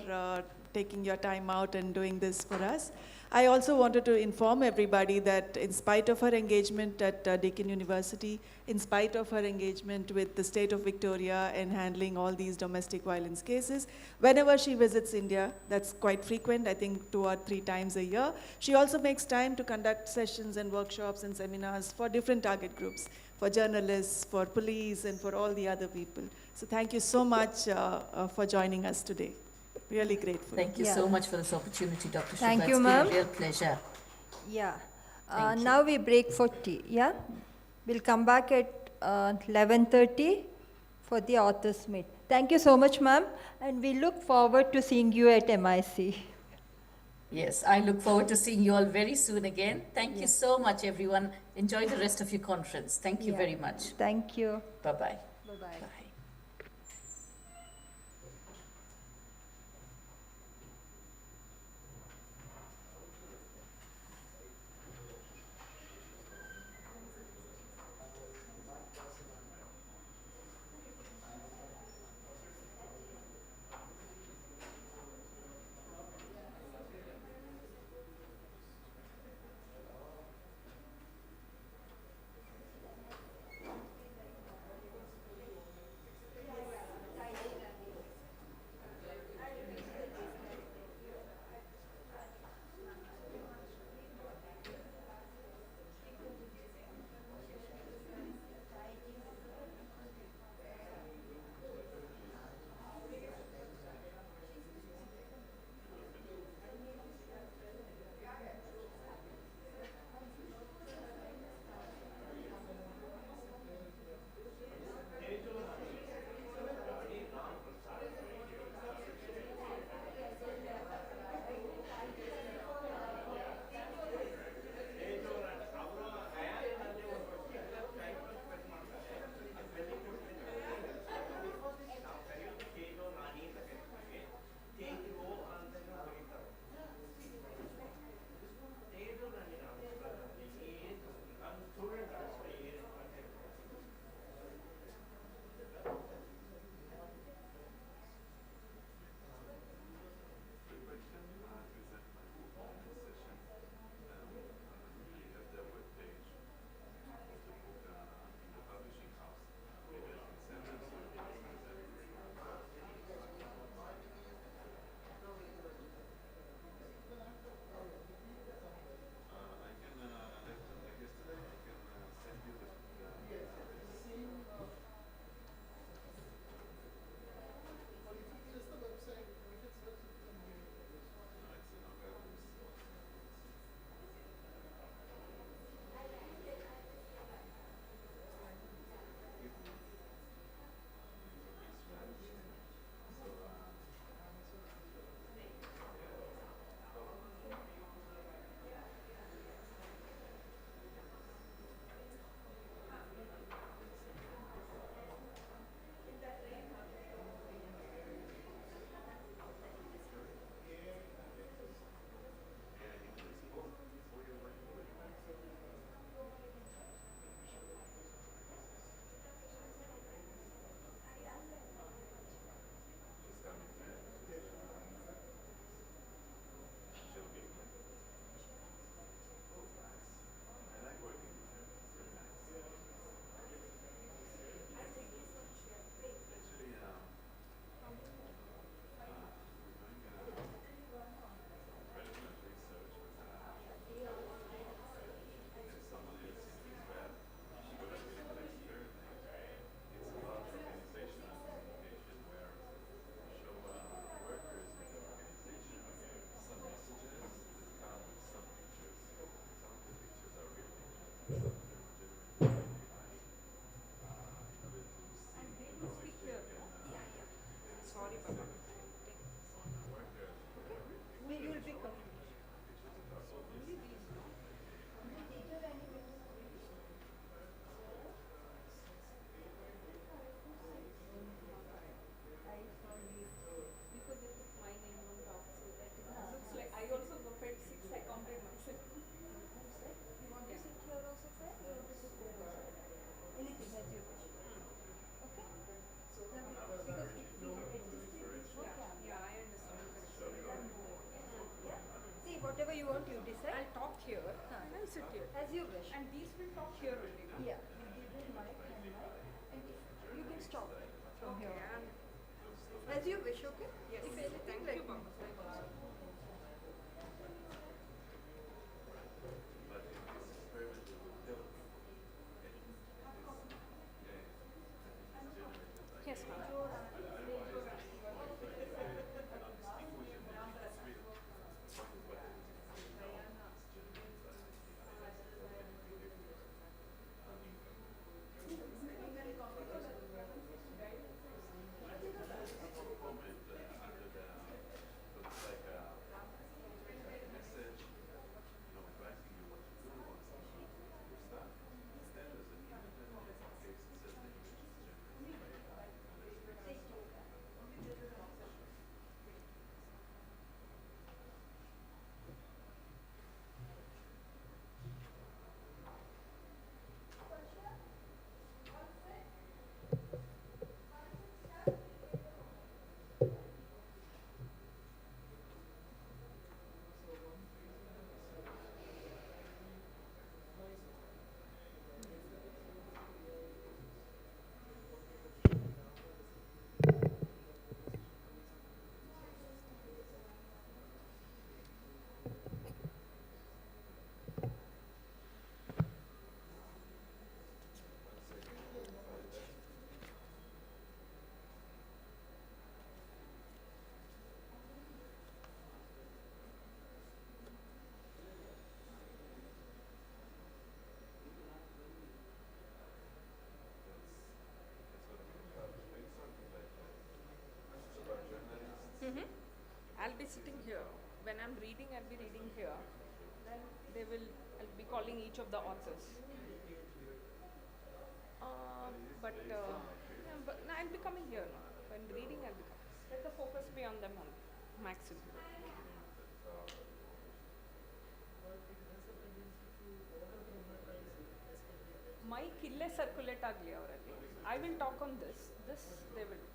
K: taking your time out and doing this for us. I also wanted to inform everybody that in spite of her engagement at Deakin University, in spite of her engagement with the state of Victoria in handling all these domestic violence cases, whenever she visits India, that's quite frequent, I think 2 or 3 times a year, she also makes time to conduct sessions and workshops and seminars for different target groups, for journalists, for police, and for all the other people. So thank you so much for joining us today. Really grateful.
B: Thank you so much for this opportunity, Dr. Shubha.
A: Thank you,
B: It's been
A: ma'am.
B: a real pleasure.
A: Yeah.
B: Thank you.
A: Now we break for tea. Yeah. We'll come back at 11:30 for the authors meet. Thank you so much, ma'am. And we look forward to seeing you at MIC.
B: Yes, I look forward to seeing you all very soon again. Thank you
A: Yes.
B: so much, everyone. Enjoy the rest of your conference. Thank you
A: Yeah.
B: very much.
A: Thank you.
B: Bye-bye.
A: Bye-bye.
B: Bye.
A: Whatever you want, you decide. I'll talk here. And I'll sit here. As you wish. And these will talk here only. Yeah. Give them mic and mic. And you can stop from here. As you wish, okay? Yes. If anything, let me know.
L: Yes, ma'am. sitting here. When I'm reading, I'll be reading here. Then I'll be calling each of the authors. But no, I'll be coming here now. When reading, I'll be coming. Let the focus be on them only, maximum. Mic ಇಲ್ಲೇ circulate ಆಗಲಿ ಅವರಲ್ಲಿ. I will talk on this. This they will.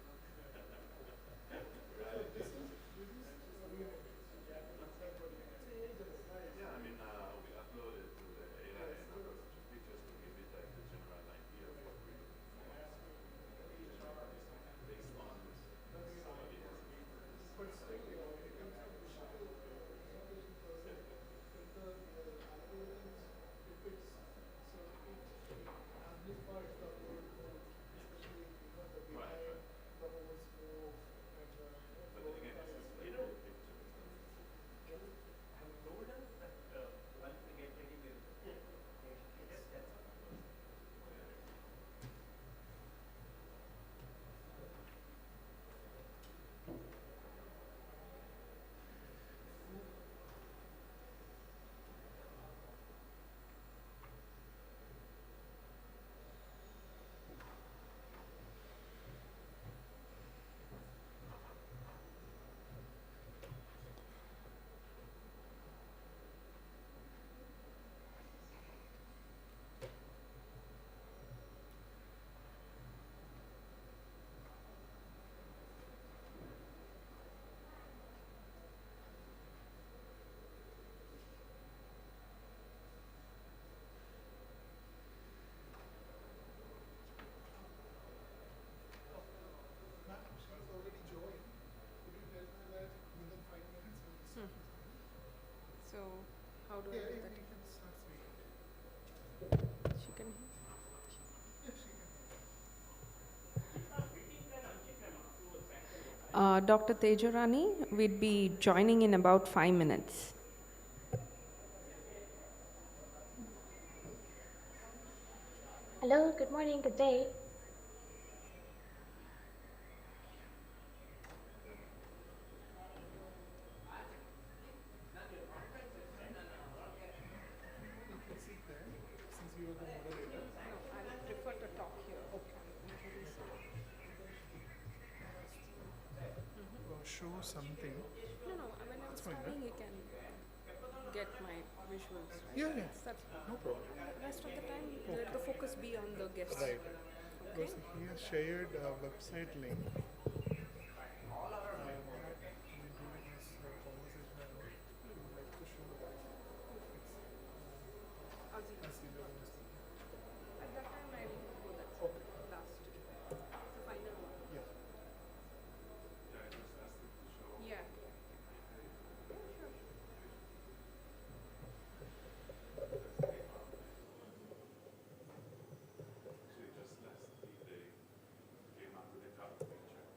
L: So, how do I do that? She can hear? Dr. Tejurani, we'd be joining in about 5 minutes.
M: Hello, good morning, good day.
E: Show something.
L: No, when I'm starting, you can get my visuals. Right?
E: Yeah.
L: That's
E: No problem.
L: Rest of the time, let the focus be on the guests.
E: Right.
L: Okay?
E: Because he has shared a website link.
L: At that time, I will go that last. The final one. Yeah.
N: Just last week they came up with a cover picture.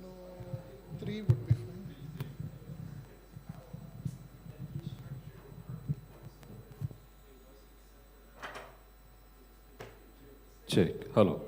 E: No, 3 would be fine.
N: Check. Hello.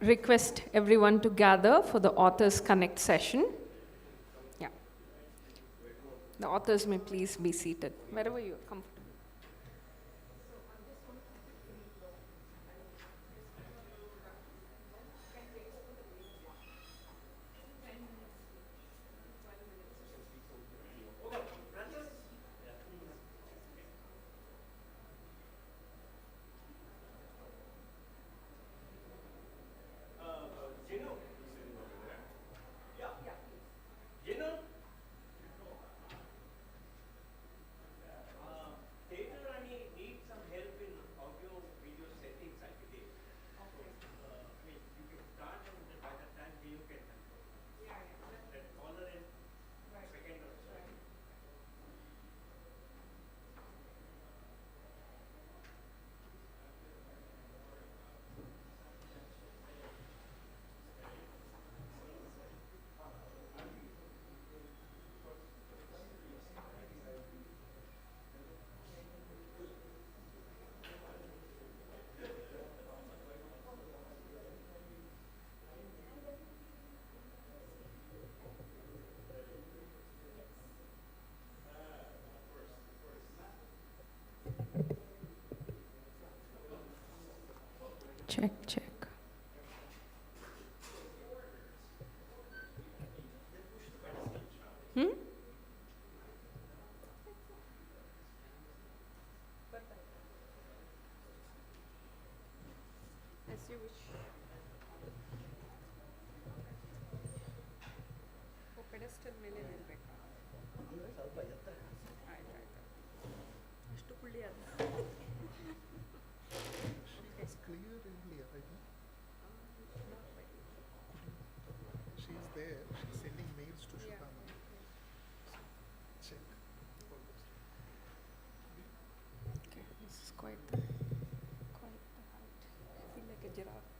L: Request everyone to gather for the Authors Connect session. Yeah. The authors may please be seated, wherever you are comfortable. Check, check. As you wish. Oh, pedestal ಮೇಲೆ ನಿಲ್ಬೇಕಾ? ಸ್ವಲ್ಪ ಎತ್ತ. ಆಯ್ತು ಆಯ್ತು. ಅಷ್ಟು ಕುಳ್ಳಿ ಅಲ್ಲ.
E: It's clear earlier, right? She's there. She's sending mails to Shubhama. Check.
L: Okay, this is quite the height. I feel like a giraffe.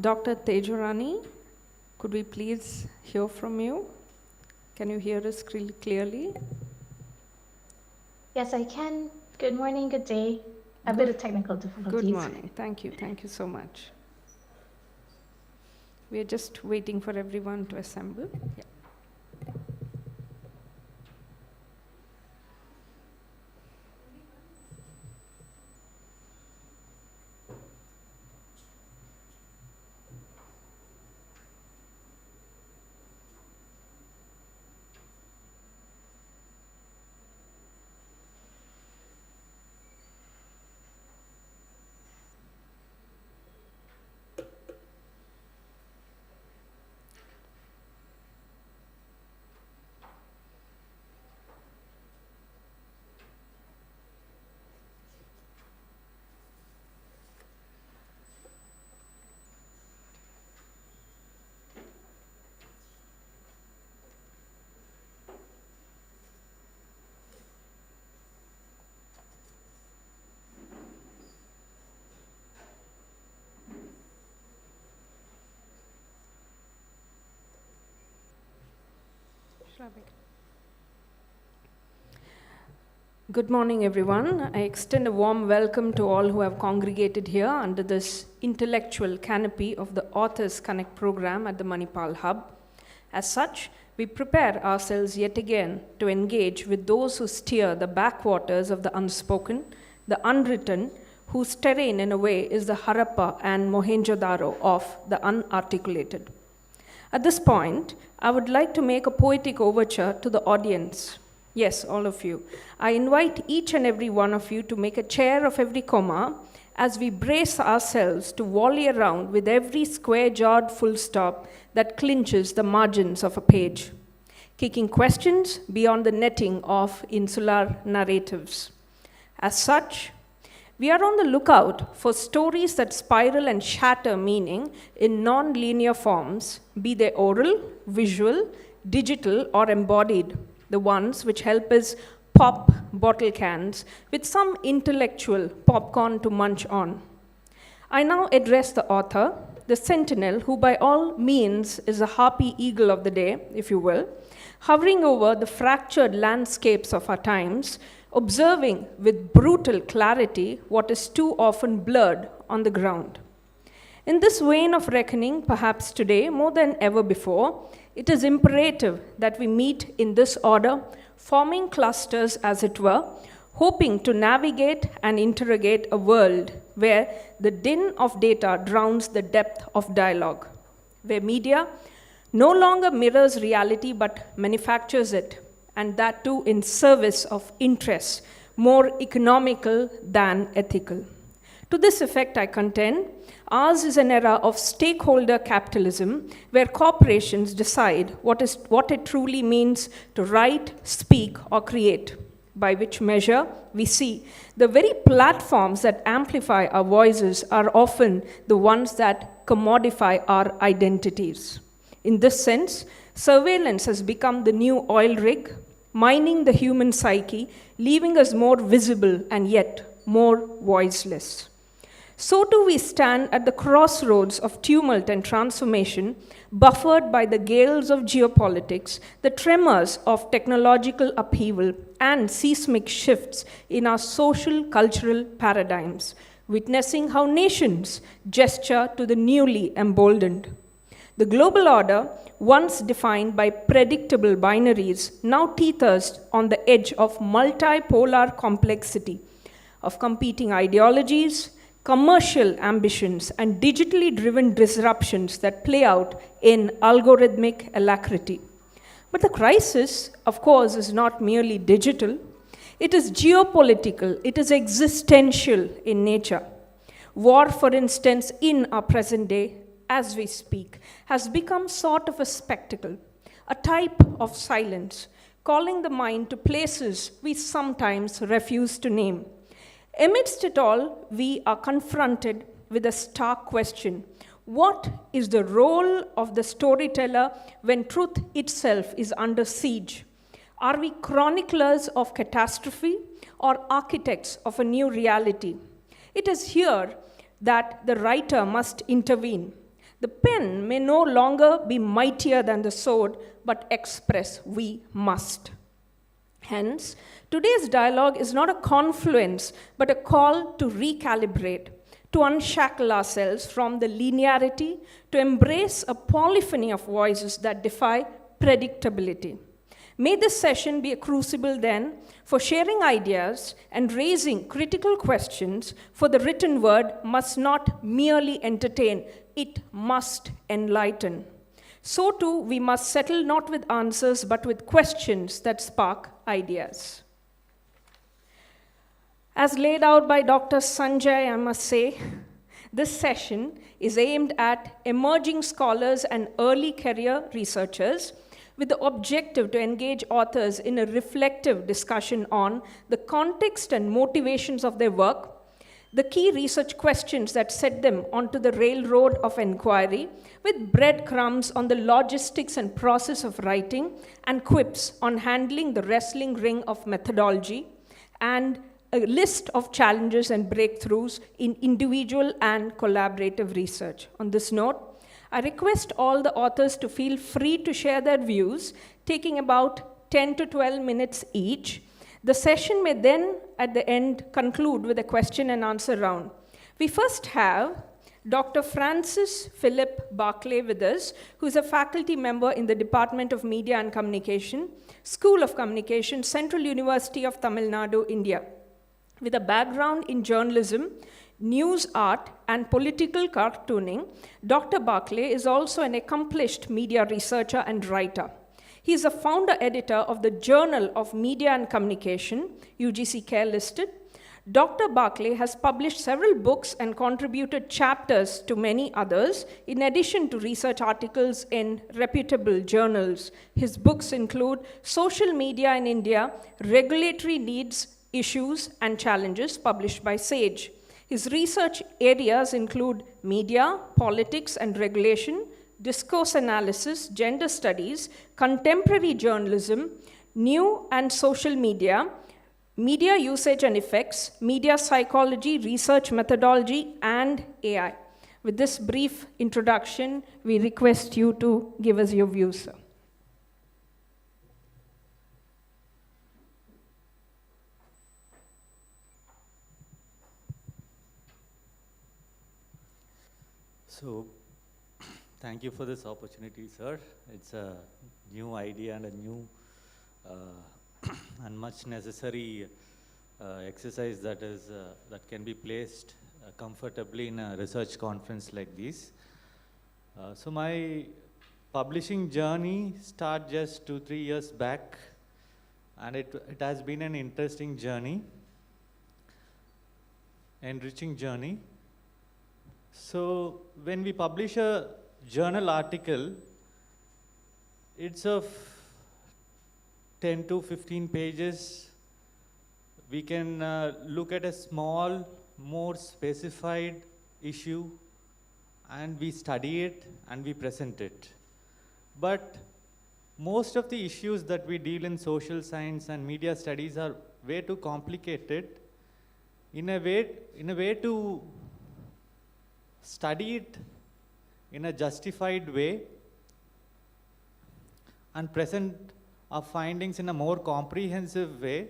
L: Dr. Tejurani, could we please hear from you? Can you hear us clearly?
M: Yes, I can. Good morning, good day. A bit of technical difficulties.
L: Good morning. Thank you. Thank you so much. We are just waiting for everyone to assemble. Yeah. Good morning, everyone. I extend a warm welcome to all who have congregated here under this intellectual canopy of the Authors Connect program at the Manipal Hub. As such, we prepare ourselves yet again to engage with those who steer the backwaters of the unspoken, the unwritten, whose terrain in a way is the Harappa and Mohenjo-daro of the unarticulated. At this point, I would like to make a poetic overture to the audience. Yes, all of you. I invite each and every one of you to make a chair of every comma as we brace ourselves to volley around with every square-jawed full stop that clinches the margins of a page, kicking questions beyond the netting of insular narratives. As such, we are on the lookout for stories that spiral and shatter meaning in non-linear forms, be they oral, visual, digital, or embodied, the ones which help us pop bottle cans with some intellectual popcorn to munch on. I now address the author, the sentinel, who by all means is the harpy eagle of the day, if you will, hovering over the fractured landscapes of our times, observing with brutal clarity what is too often blurred on the ground. In this vein of reckoning, perhaps today, more than ever before, it is imperative that we meet in this order, forming clusters as it were, hoping to navigate and interrogate a world where the din of data drowns the depth of dialogue, where media no longer mirrors reality but manufactures it, and that too in service of interests more economical than ethical. To this effect, I contend, ours is an era of stakeholder capitalism where corporations decide what it truly means to write, speak, or create, by which measure we see the very platforms that amplify our voices are often the ones that commodify our identities. In this sense, surveillance has become the new oil rig, mining the human psyche, leaving us more visible and yet more voiceless. So too we stand at the crossroads of tumult and transformation, buffered by the gales of geopolitics, the tremors of technological upheaval, and seismic shifts in our social cultural paradigms, witnessing how nations gesture to the newly emboldened. The global order, once defined by predictable binaries, now teeters on the edge of multipolar complexity, of competing ideologies, commercial ambitions, and digitally driven disruptions that play out in algorithmic alacrity. But the crisis, of course, is not merely digital. It is geopolitical, it is existential in nature. War, for instance, in our present day, as we speak, has become sort of a spectacle, a type of silence, calling the mind to places we sometimes refuse to name. Amidst it all, we are confronted with a stark question. What is the role of the storyteller when truth itself is under siege? Are we chroniclers of catastrophe or architects of a new reality? It is here that the writer must intervene. The pen may no longer be mightier than the sword, but express we must. Hence, today's dialogue is not a confluence, but a call to recalibrate, to unshackle ourselves from the linearity, to embrace a polyphony of voices that defy predictability. May this session be a crucible then for sharing ideas and raising critical questions, for the written word must not merely entertain, it must enlighten. So too, we must settle not with answers, but with questions that spark ideas. As laid out by Dr. Sanjay, I must say, this session is aimed at emerging scholars and early career researchers with the objective to engage authors in a reflective discussion on the context and motivations of their work, the key research questions that set them onto the railroad of inquiry, with breadcrumbs on the logistics and process of writing, and quips on handling the wrestling ring of methodology, and a list of challenges and breakthroughs in individual and collaborative research. On this note, I request all the authors to feel free to share their views, taking about 10 to 12 minutes each. The session may then, at the end, conclude with a question and answer round. We first have Dr. Francis Philip Barclay with us, who is a faculty member in the Department of Media and Communication, School of Communication, Central University of Tamil Nadu, India. With a background in journalism, news art, and political cartooning, Dr. Barclay is also an accomplished media researcher and writer. He is a founder editor of the Journal of Media and Communication, UGC Care listed. Dr. Barclay has published several books and contributed chapters to many others, in addition to research articles in reputable journals. His books include Social Media in India, Regulatory Needs, Issues and Challenges, published by SAGE. His research areas include media, politics and regulation, discourse analysis, gender studies, contemporary journalism, new and social media, media usage and effects, media psychology, research methodology, and AI. With this brief introduction, we request you to give us your views, sir.
H: So, thank you for this opportunity, sir. It's a new idea and a new and much necessary exercise that can be placed comfortably in a research conference like this. So my publishing journey started just 2-3 years back, and it has been an interesting journey, enriching journey. So when we publish a journal article, it's of 10 to 15 pages. We can look at a small, more specified issue, and we study it and we present it. But most of the issues that we deal in social science and media studies are way too complicated in a way to study it in a justified way and present our findings in a more comprehensive way.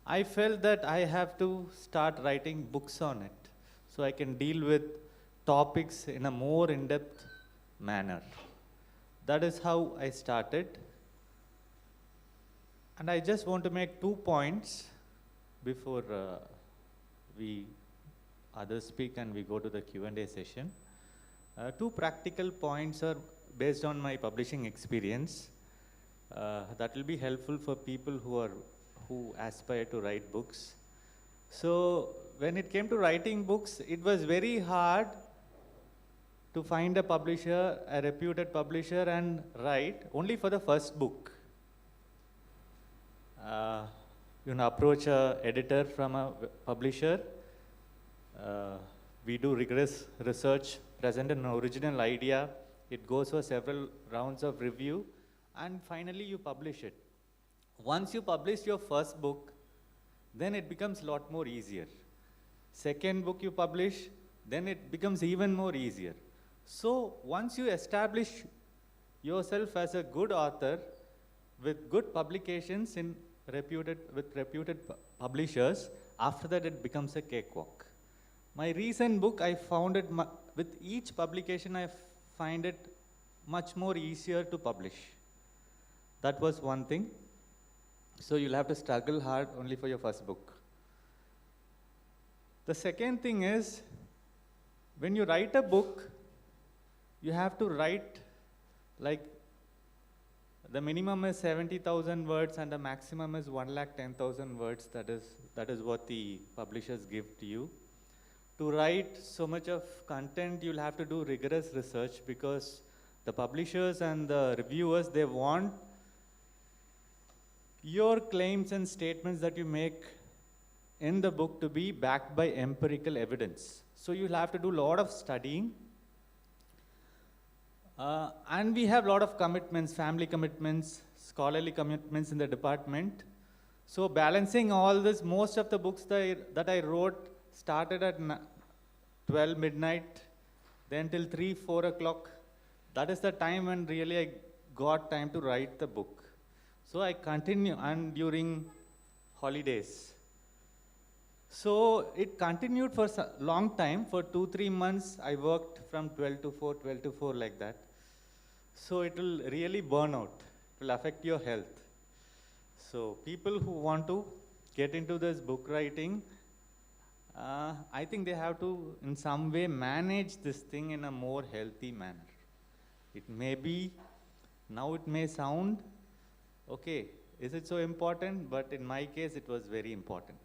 H: I felt that I have to start writing books on it so I can deal with topics in a more in-depth manner. That is how I started. And I just want to make 2 points before others speak and we go to the Q&A session. 2 practical points are based on my publishing experience. That will be helpful for people who aspire to write books. So when it came to writing books, it was very hard to find a publisher, a reputed publisher, and write only for the first book. Approach an editor from a publisher. We do rigorous research, present an original idea. It goes for several rounds of review, and finally you publish it. Once you publish your first book, then it becomes a lot more easier. Second book you publish, then it becomes even more easier. So once you establish yourself as a good author with good publications with reputed publishers, after that it becomes a cakewalk. My recent book, I found it, with each publication I find it much more easier to publish. That was one thing. So you'll have to struggle hard only for your first book. The second thing is, when you write a book, you have to write like the minimum is 70,000 words and the maximum is 110,000 words. That is what the publishers give to you. To write so much of content, you'll have to do rigorous research, because the publishers and the reviewers, they want your claims and statements that you make in the book to be backed by empirical evidence. So you'll have to do a lot of studying. And we have a lot of commitments, family commitments, scholarly commitments in the department. So balancing all this, most of the books that I wrote started at 12 midnight, then till 3, 4 o'clock that is the time when really I got time to write the book. So I continue, and during holidays. So it continued for a long time. For 2-3 months, I worked from 12 to 4, 12 to 4 like that. So it will really burn out. It will affect your health. So people who want to get into this book writing, I think they have to in some way manage this thing in a more healthy manner. It may be, now it may sound, okay, is it so important? But in my case, it was very important.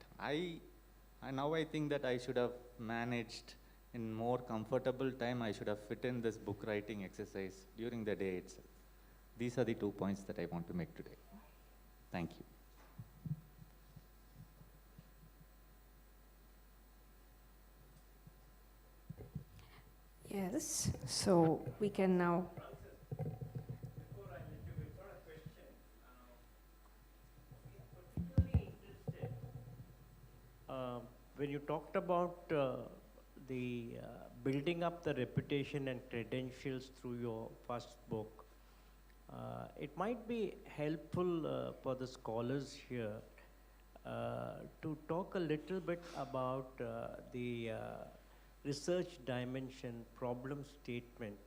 H: Now I think that I should have managed in more comfortable time. I should have fit in this book writing exercise during the day itself. These are the 2 points that I want to make today. Thank you.
L: Yes, so we can now.
G: When you talked about the building up the reputation and credentials through your first book, it might be helpful for the scholars here to talk a little bit about the research dimension, problem statement,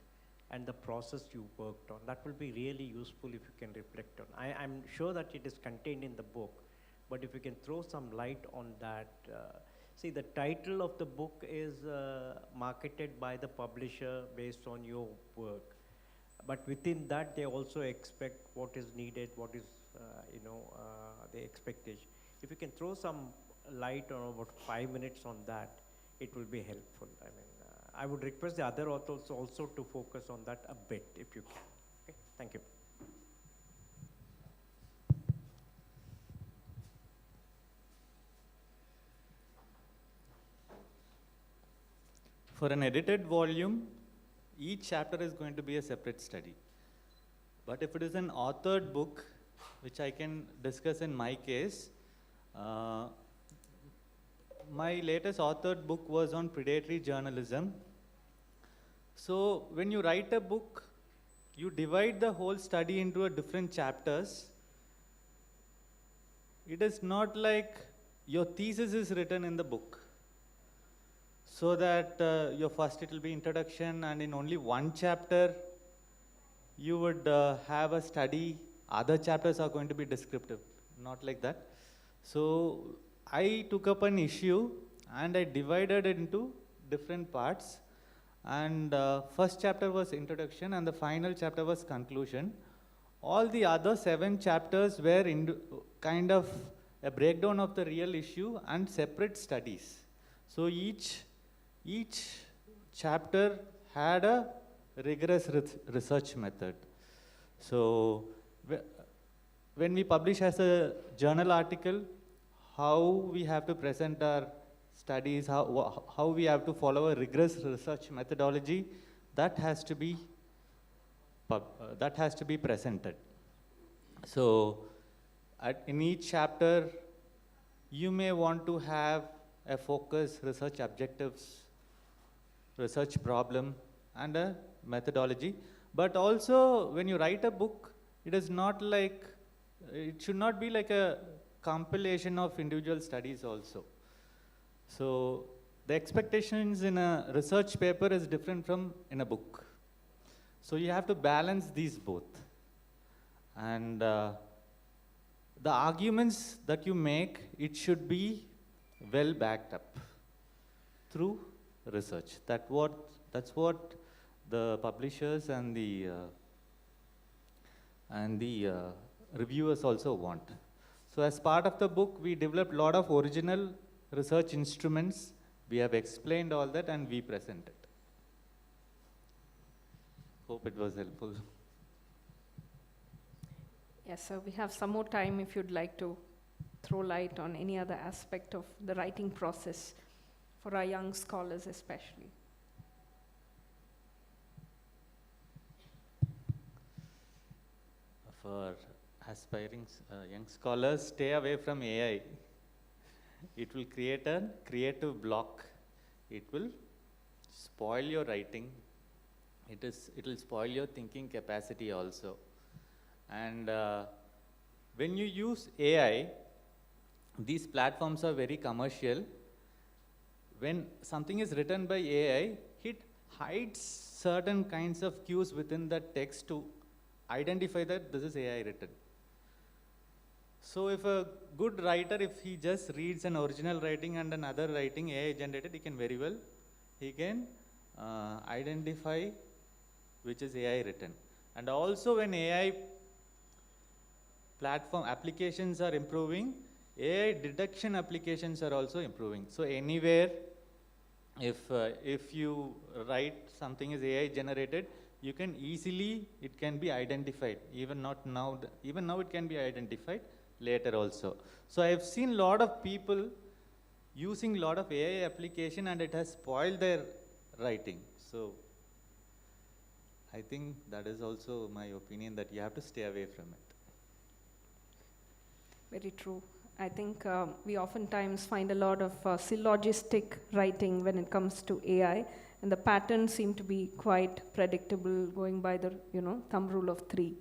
G: and the process you worked on. That will be really useful if you can reflect on. I'm sure that it is contained in the book, but if you can throw some light on that. See, the title of the book is marketed by the publisher based on your work. But within that, they also expect what is needed, what is, the expectation. If you can throw some light on about 5 minutes on that, it will be helpful. I mean, I would request the other authors also to focus on that a bit, if you can. Okay, thank you.
H: For an edited volume, each chapter is going to be a separate study. But if it is an authored book, which I can discuss in my case, my latest authored book was on predatory journalism. So when you write a book, you divide the whole study into a different chapters. It is not like your thesis is written in the book. So that your first it will be introduction, and in only one chapter you would have a study. Other chapters are going to be descriptive, not like that. So I took up an issue and I divided it into different parts. And first chapter was introduction and the final chapter was conclusion. All the other 7 chapters were kind of a breakdown of the real issue and separate studies. So each chapter had a rigorous research method. So when we publish as a journal article, how we have to present our studies, how we have to follow a rigorous research methodology, that has to be presented. So in each chapter, you may want to have a focus, research objectives, research problem, and a methodology. But also, when you write a book, it should not be like a compilation of individual studies also. So the expectations in a research paper is different from in a book. So you have to balance these both. And the arguments that you make, it should be well backed up through research. That's what the publishers and the reviewers also want. So as part of the book, we developed a lot of original research instruments. We have explained all that and we presented. Hope it was helpful.
L: Yes, so we have some more time if you'd like to throw light on any other aspect of the writing process for our young scholars especially.
H: For aspiring young scholars, stay away from AI. It will create a creative block. It will spoil your writing. it will spoil your thinking capacity also. And when you use AI, these platforms are very commercial. When something is written by AI, it hides certain kinds of cues within the text to identify that this is AI written. So if a good writer, if he just reads an original writing and another writing AI generated, he can identify which is AI written. And also when AI platform applications are improving, AI detection applications are also improving. So anywhere, if you write something is AI generated, you can easily, it can be identified. Even now it can be identified later also. So I've seen a lot of people using a lot of AI application and it has spoiled their writing. So I think that is also my opinion, that you have to stay away from it.
L: Very true. I think we oftentimes find a lot of syllogistic writing when it comes to AI, and the patterns seem to be quite predictable, going by the thumb rule of 3.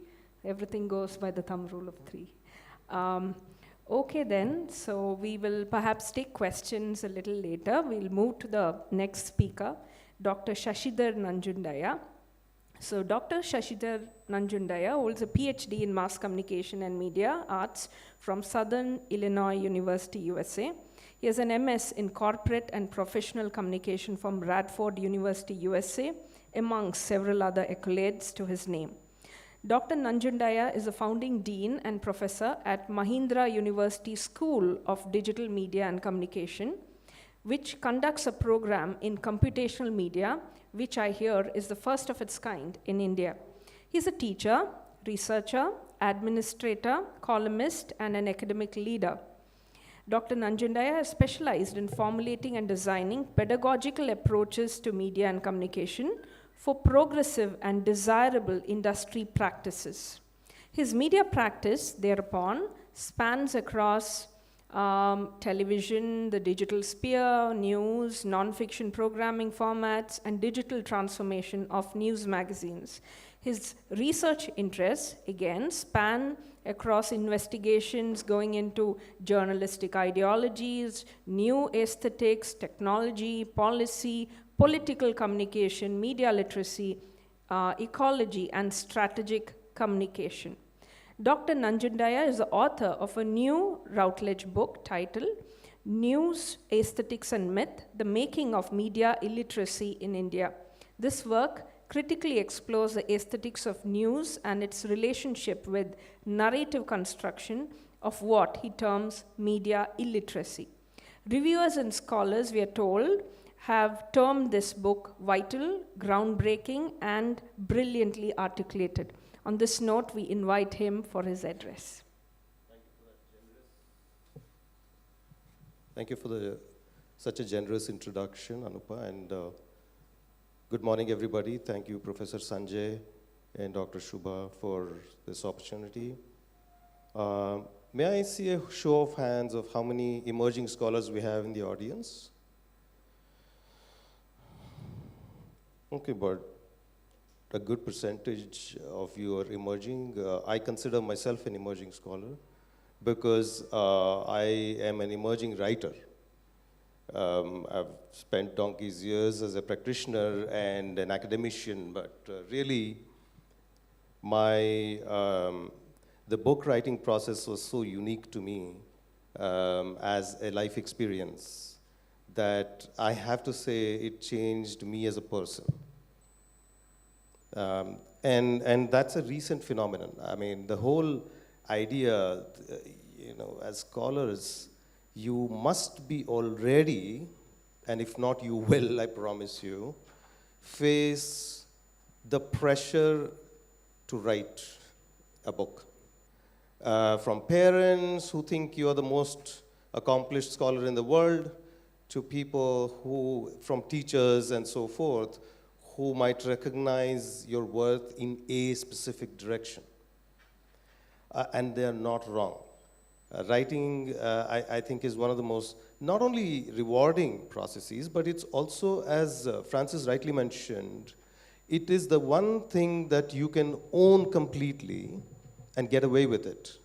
L: Everything goes by the thumb rule of 3. Okay then, so we will perhaps take questions a little later. We'll move to the next speaker, Dr. Shashidhar Nanjundaya. So Dr. Shashidhar Nanjundaya holds a PhD in Mass Communication and Media Arts from Southern Illinois University, USA. He has an MS in Corporate and Professional Communication from Radford University, USA, among several other accolades to his name. Dr. Nanjundaya is a founding dean and professor at Mahindra University School of Digital Media and Communication, which conducts a program in computational media, which I hear is the first of its kind in India. He's a teacher, researcher, administrator, columnist, and an academic leader. Dr. Nanjundaya has specialized in formulating and designing pedagogical approaches to media and communication for progressive and desirable industry practices. His media practice, thereupon, spans across television, the digital sphere, news, non-fiction programming formats, and digital transformation of news magazines. His research interests, again, span across investigations going into journalistic ideologies, new aesthetics, technology, policy, political communication, media literacy, ecology, and strategic communication. Dr. Nanjundaya is the author of a new Routledge book titled News, Aesthetics and Myth, The Making of Media Illiteracy in India. This work critically explores the aesthetics of news and its relationship with narrative construction of what he terms media illiteracy. Reviewers and scholars, we are told, have termed this book vital, groundbreaking, and brilliantly articulated. On this note, we invite him for his address.
O: Thank you for such a generous introduction, Anupa, and good morning, everybody. Thank you, Professor Sanjay and Dr. Shubha, for this opportunity. May I see a show of hands of how many emerging scholars we have in the audience? Okay, but a good percentage of you are emerging. I consider myself an emerging scholar because I am an emerging writer. I've spent donkey's years as a practitioner and an academician, but really the book writing process was so unique to me as a life experience that I have to say it changed me as a person. And that's a recent phenomenon. I mean, the whole idea, as scholars, you must be already, and if not, you will, I promise you, face the pressure to write a book. From parents who think you are the most accomplished scholar in the world, to people from teachers and so forth, who might recognize your worth in a specific direction. And they are not wrong. Writing, I think, is one of the most, not only rewarding processes, but it's also, as Francis rightly mentioned, it is the one thing that you can own completely and get away with it,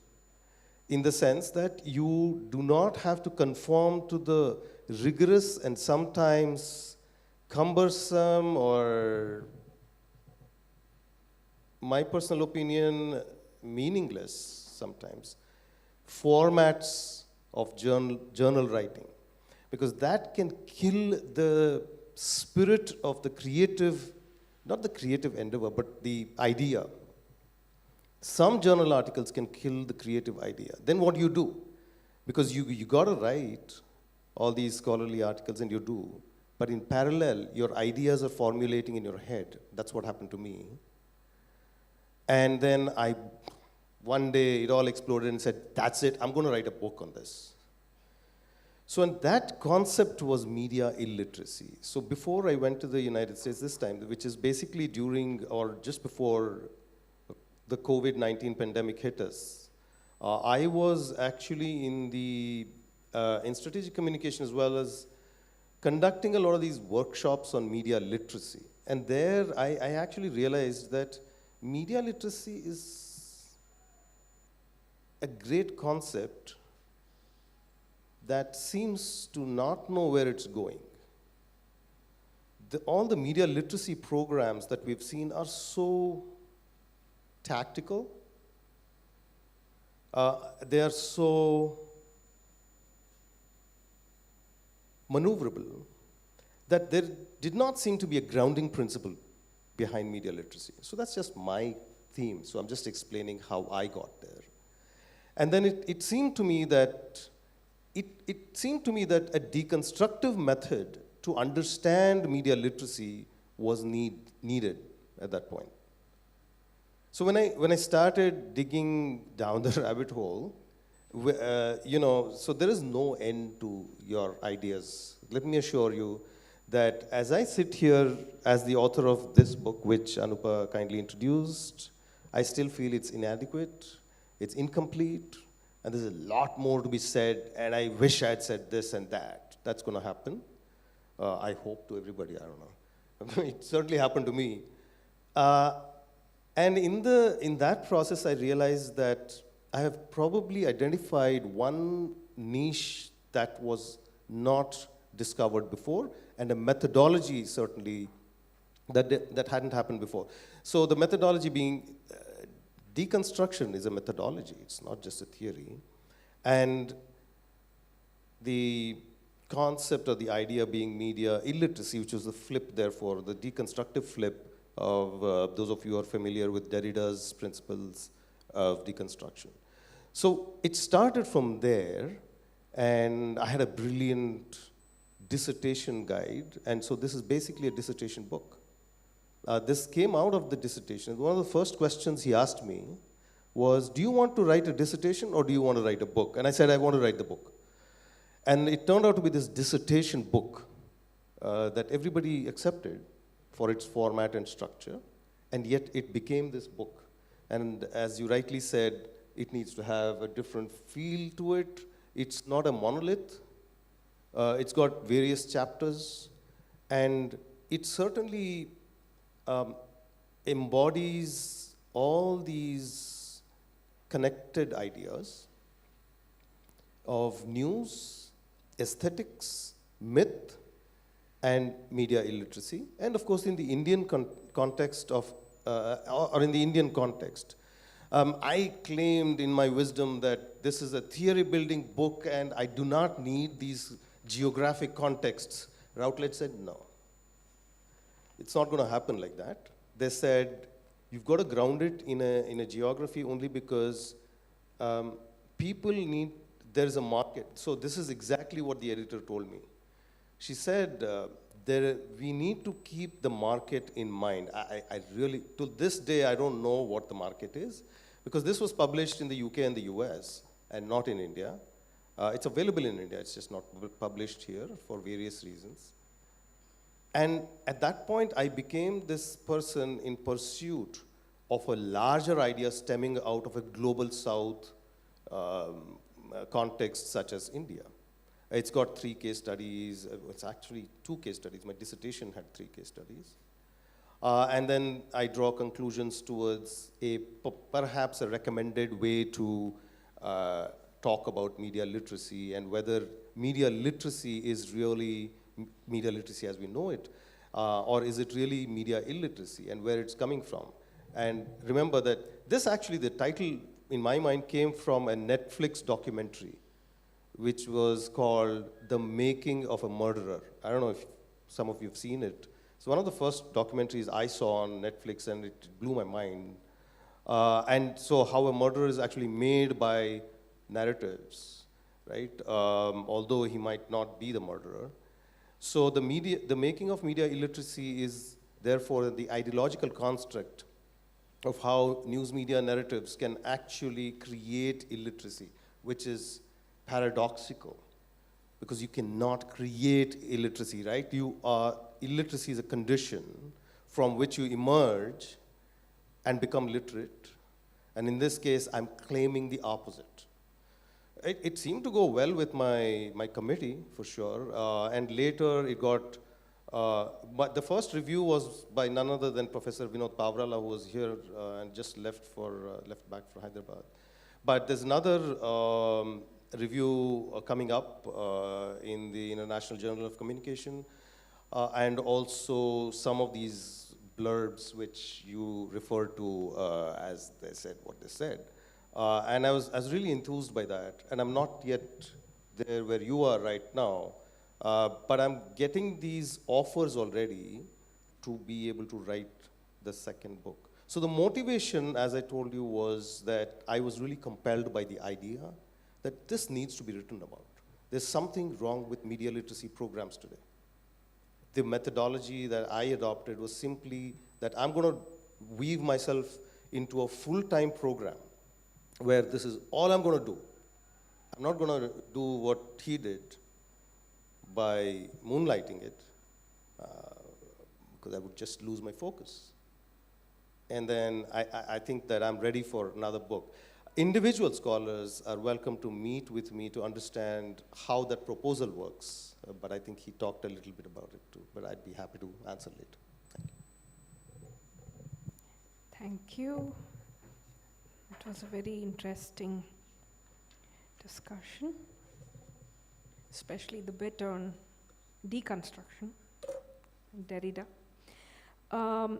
O: in the sense that you do not have to conform to the rigorous and sometimes cumbersome, or, my personal opinion, meaningless sometimes, formats of journal writing. Because that can kill the spirit of the creative, not the creative endeavor, but the idea. Some journal articles can kill the creative idea. Then what do you do? Because you got to write all these scholarly articles, and you do. But in parallel, your ideas are formulating in your head. That's what happened to me. And then one day it all exploded and said, that's it, I'm going to write a book on this. So, and that concept was media illiteracy. So before I went to the United States this time, which is basically during or just before the COVID-19 pandemic hit us, I was actually in strategic communication, as well as conducting a lot of these workshops on media literacy. And there I actually realized that media literacy is a great concept that seems to not know where it's going. All the media literacy programs that we've seen are so tactical. They are so maneuverable that there did not seem to be a grounding principle behind media literacy. So that's just my theme. So I'm just explaining how I got there. And then it seemed to me that a deconstructive method to understand media literacy was needed at that point. So when I started digging down the rabbit hole, so there is no end to your ideas. Let me assure you that as I sit here as the author of this book, which Anupa kindly introduced, I still feel it's inadequate, it's incomplete, and there's a lot more to be said, and I wish I had said this and that. That's going to happen. I hope to everybody, I don't know. It certainly happened to me. And in that process, I realized that I have probably identified one niche that was not discovered before, and a methodology certainly that hadn't happened before. So the methodology being, deconstruction is a methodology, it's not just a theory. And the concept or the idea being media illiteracy, which was the flip, therefore, the deconstructive flip of those of you who are familiar with Derrida's principles of deconstruction. So it started from there, and I had a brilliant dissertation guide, and so this is basically a dissertation book. This came out of the dissertation. One of the first questions he asked me was, do you want to write a dissertation or do you want to write a book? And I said, I want to write the book. And it turned out to be this dissertation book that everybody accepted for its format and structure, and yet it became this book. And as you rightly said, it needs to have a different feel to it. It's not a monolith. It's got various chapters, and it certainly embodies all these connected ideas of news, aesthetics, myth, and media illiteracy. And of course, in the Indian context or in the Indian context, I claimed in my wisdom that this is a theory-building book and I do not need these geographic contexts. Routledge said, no. It's not going to happen like that. They said, you've got to ground it in a geography only because people need, there's a market. So this is exactly what the editor told me. She said, we need to keep the market in mind. I really, to this day, I don't know what the market is, because this was published in the UK and the US, and not in India. It's available in India, it's just not published here for various reasons. And at that point, I became this person in pursuit of a larger idea stemming out of a global south context such as India. It's got 3 case studies. It's actually 2 case studies. My dissertation had 3 case studies. And then I draw conclusions towards perhaps a recommended way to talk about media literacy and whether media literacy is really media literacy as we know it, or is it really media illiteracy and where it's coming from. And remember that this actually, the title in my mind came from a Netflix documentary which was called The Making of a Murderer. I don't know if some of you have seen it. It's one of the first documentaries I saw on Netflix, and it blew my mind. And so how a murderer is actually made by narratives, right? Although he might not be the murderer. So the making of media illiteracy is therefore the ideological construct of how news media narratives can actually create illiteracy, which is paradoxical, because you cannot create illiteracy, right? Illiteracy is a condition from which you emerge and become literate. And in this case, I'm claiming the opposite. It seemed to go well with my committee, for sure. And later it got, but the first review was by none other than Professor Vinod Pavrala, who was here and just left back for Hyderabad. But there's another review coming up in the International Journal of Communication, and also some of these blurbs which you refer to as they said what they said. And I was really enthused by that, and I'm not yet there where you are right now, but I'm getting these offers already to be able to write the second book. So the motivation, as I told you, was that I was really compelled by the idea that this needs to be written about. There's something wrong with media literacy programs today. The methodology that I adopted was simply that I'm going to weave myself into a full-time program where this is all I'm going to do. I'm not going to do what he did by moonlighting it, because I would just lose my focus. And then I think that I'm ready for another book. Individual scholars are welcome to meet with me to understand how that proposal works, but I think he talked a little bit about it too, but I'd be happy to answer later.
L: Thank you. It was a very interesting discussion, especially the bit on deconstruction, Derrida.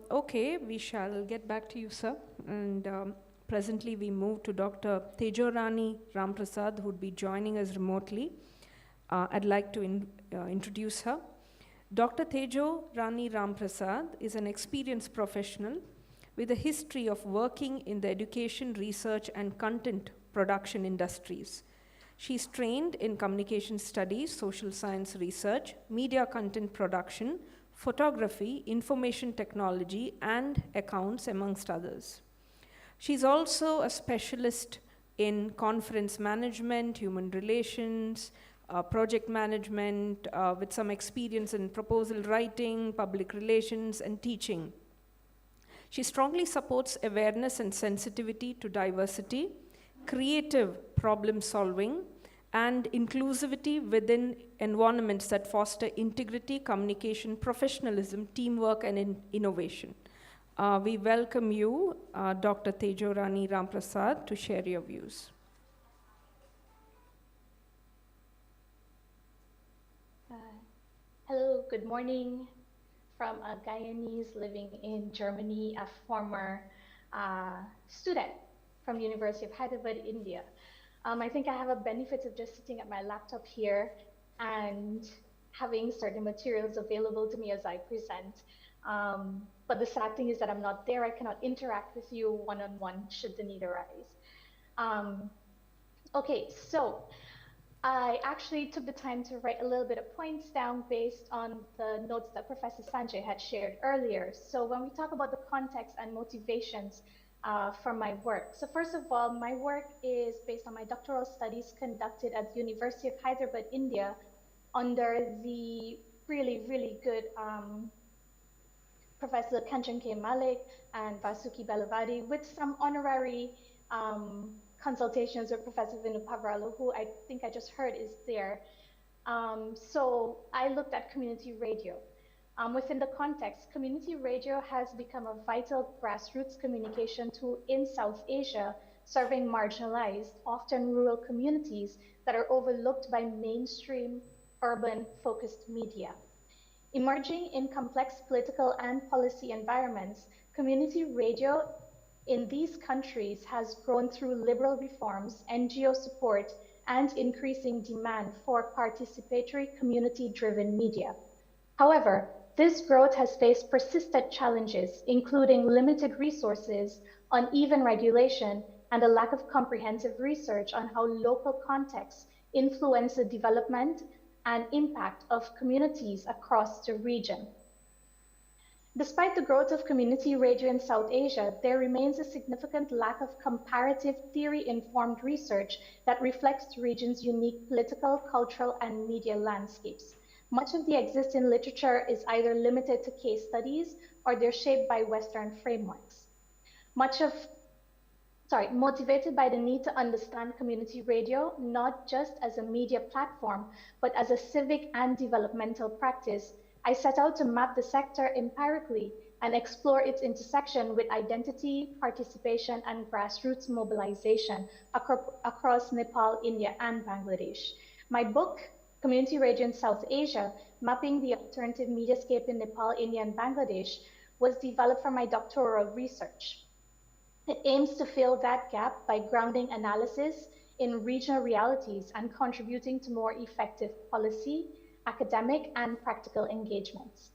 L: Okay, we shall get back to you, sir. And presently we move to Dr. Tejorani Ramprasad, who would be joining us remotely. I'd like to introduce her. Dr. Tejorani Ramprasad is an experienced professional with a history of working in the education, research, and content production industries. She's trained in communication studies, social science research, media content production, photography, information technology, and accounts, amongst others. She's also a specialist in conference management, human relations, project management, with some experience in proposal writing, public relations, and teaching. She strongly supports awareness and sensitivity to diversity, creative problem solving, and inclusivity within environments that foster integrity, communication, professionalism, teamwork, and innovation. We welcome you, Dr. Tejorani Ramprasad, to share your views.
M: Hello, good morning. From a Guyanese living in Germany, a former student from the University of Hyderabad, India. I think I have a benefit of just sitting at my laptop here and having certain materials available to me as I present. But the sad thing is that I'm not there. I cannot interact with you one-on-one should the need arise. Okay, so I actually took the time to write a little bit of points down based on the notes that Professor Sanjay had shared earlier. So when we talk about the context and motivations for my work. So first of all, my work is based on my doctoral studies conducted at the University of Hyderabad, India, under the really, really good Professor Kanchan K. Malik and Vasuki Balavadi, with some honorary consultations with Professor Vinod Pavrala, who I think I just heard is there. So I looked at community radio. Within the context, community radio has become a vital grassroots communication tool in South Asia, serving marginalized, often rural communities that are overlooked by mainstream urban-focused media. Emerging in complex political and policy environments, community radio in these countries has grown through liberal reforms, NGO support, and increasing demand for participatory community-driven media. However, this growth has faced persistent challenges, including limited resources, uneven regulation, and a lack of comprehensive research on how local contexts influence the development and impact of communities across the region. Despite the growth of community radio in South Asia, there remains a significant lack of comparative theory-informed research that reflects the region's unique political, cultural, and media landscapes. Much of the existing literature is either limited to case studies or they're shaped by Western frameworks. Motivated by the need to understand community radio, not just as a media platform, but as a civic and developmental practice, I set out to map the sector empirically and explore its intersection with identity, participation, and grassroots mobilization across Nepal, India, and Bangladesh. My book, Community Radio in South Asia, Mapping the Alternative Mediascape in Nepal, India, and Bangladesh, was developed for my doctoral research. It aims to fill that gap by grounding analysis in regional realities and contributing to more effective policy, academic, and practical engagements.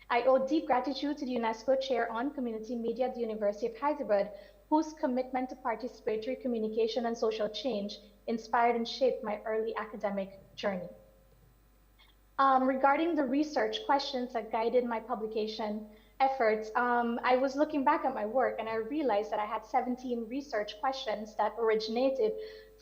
M: I owe deep gratitude to the UNESCO Chair on Community Media at the University of Hyderabad, whose commitment to participatory communication and social change inspired and shaped my early academic journey. Regarding the research questions that guided my publication efforts, I was looking back at my work and I realized that I had 17 research questions that originated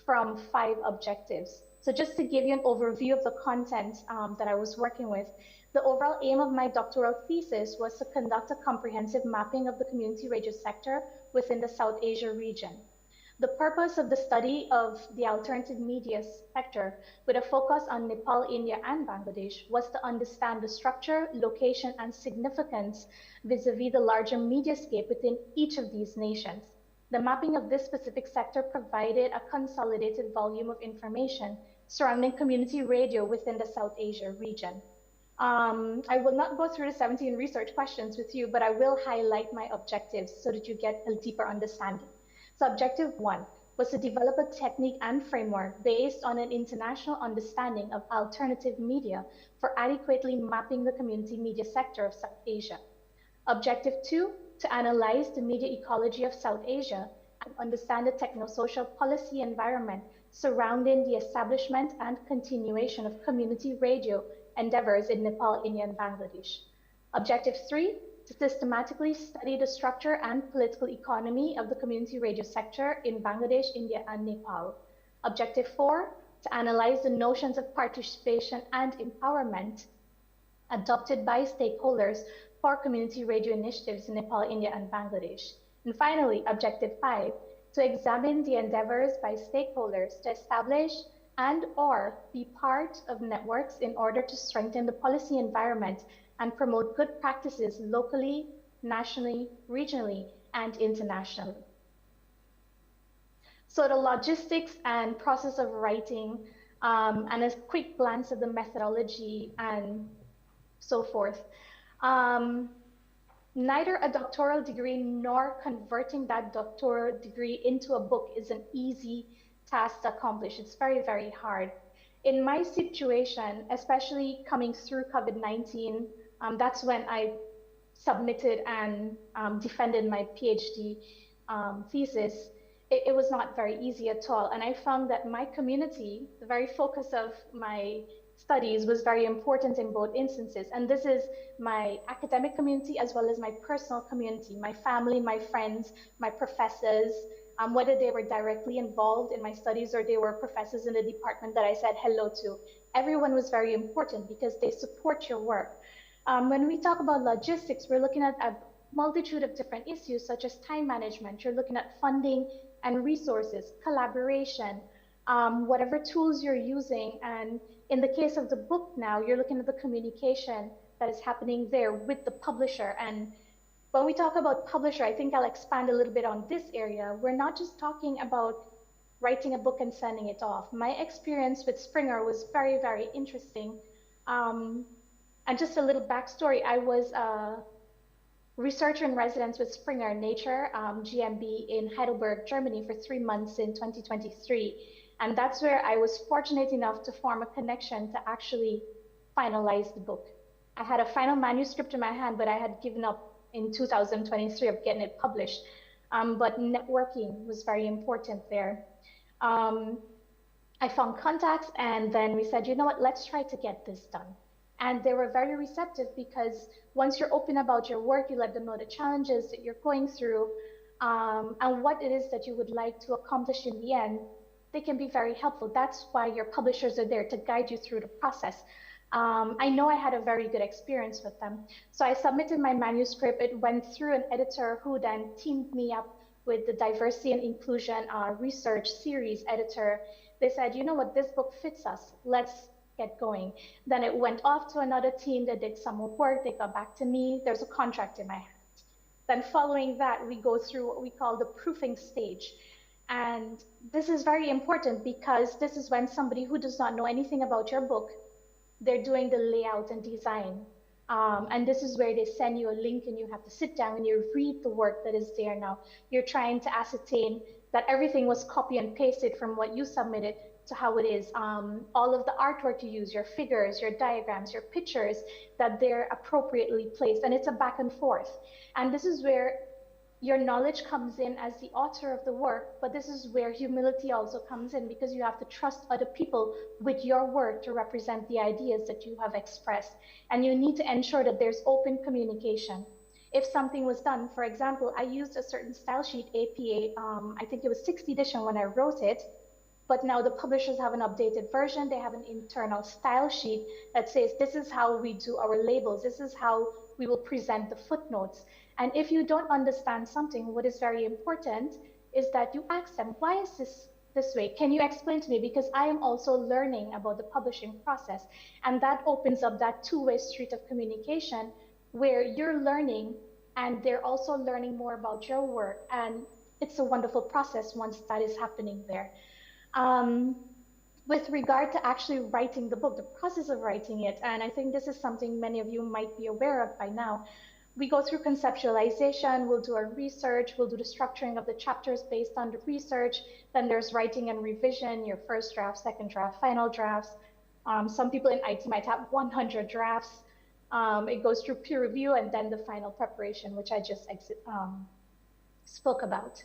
M: from 5 objectives. So just to give you an overview of the content that I was working with, the overall aim of my doctoral thesis was to conduct a comprehensive mapping of the community radio sector within the South Asia region. The purpose of the study of the alternative media sector, with a focus on Nepal, India, and Bangladesh, was to understand the structure, location, and significance vis-a-vis the larger mediascape within each of these nations. The mapping of this specific sector provided a consolidated volume of information surrounding community radio within the South Asia region. I will not go through the 17 research questions with you, but I will highlight my objectives so that you get a deeper understanding. So objective 1 was to develop a technique and framework based on an international understanding of alternative media for adequately mapping the community media sector of South Asia. Objective 2, to analyze the media ecology of South Asia and understand the techno-social policy environment surrounding the establishment and continuation of community radio endeavors in Nepal, India, and Bangladesh. Objective 3, to systematically study the structure and political economy of the community radio sector in Bangladesh, India, and Nepal. Objective 4, to analyze the notions of participation and empowerment adopted by stakeholders for community radio initiatives in Nepal, India, and Bangladesh. And finally, Objective 5, to examine the endeavors by stakeholders to establish and/or be part of networks in order to strengthen the policy environment and promote good practices locally, nationally, regionally, and internationally. So the logistics and process of writing, and a quick glance at the methodology and so forth. Neither a doctoral degree nor converting that doctoral degree into a book is an easy task to accomplish. It's very, very hard. In my situation, especially coming through COVID-19, that's when I submitted and defended my PhD thesis. It was not very easy at all. And I found that my community, the very focus of my studies, was very important in both instances. And this is my academic community as well as my personal community, my family, my friends, my professors, whether they were directly involved in my studies or they were professors in the department that I said hello to. Everyone was very important because they support your work. When we talk about logistics, we're looking at a multitude of different issues such as time management. You're looking at funding and resources, collaboration, whatever tools you're using. And in the case of the book now, you're looking at the communication that is happening there with the publisher. And when we talk about publisher, I think I'll expand a little bit on this area. We're not just talking about writing a book and sending it off. My experience with Springer was very, very interesting. And just a little backstory, I was a researcher in residence with Springer Nature, GmbH in Heidelberg, Germany for 3 months in 2023. And that's where I was fortunate enough to form a connection to actually finalize the book. I had a final manuscript in my hand, but I had given up in 2023 of getting it published. But networking was very important there. I found contacts, and then we said, you know what, let's try to get this done. And they were very receptive, because once you're open about your work, you let them know the challenges that you're going through, and what it is that you would like to accomplish in the end. They can be very helpful. That's why your publishers are there, to guide you through the process. I know I had a very good experience with them. So I submitted my manuscript. It went through an editor who then teamed me up with the diversity and inclusion research series editor. They said, you know what, this book fits us. Let's get going. Then it went off to another team that did some more work. They got back to me. There's a contract in my hand. Then following that, we go through what we call the proofing stage. And this is very important, because this is when somebody who does not know anything about your book, they're doing the layout and design. And this is where they send you a link, and you have to sit down and you read the work that is there now. You're trying to ascertain that everything was copy and pasted from what you submitted to how it is. All of the artwork you use, your figures, your diagrams, your pictures, that they're appropriately placed. And it's a back and forth. And this is where your knowledge comes in as the author of the work, but this is where humility also comes in, because you have to trust other people with your work to represent the ideas that you have expressed. And you need to ensure that there's open communication. If something was done, for example, I used a certain style sheet, APA, I think it was 6th edition when I wrote it, but now the publishers have an updated version. They have an internal style sheet that says, this is how we do our labels. This is how we will present the footnotes. And if you don't understand something, what is very important is that you ask them, why is this way? Can you explain to me? Because I am also learning about the publishing process. And that opens up that two-way street of communication, where you're learning and they're also learning more about your work. And it's a wonderful process once that is happening there. With regard to actually writing the book, the process of writing it, and I think this is something many of you might be aware of by now, we go through conceptualization, we'll do our research, we'll do the structuring of the chapters based on the research, then there's writing and revision, your first draft, second draft, final drafts. Some people in IT might have 100 drafts. It goes through peer review, and then the final preparation, which I just spoke about.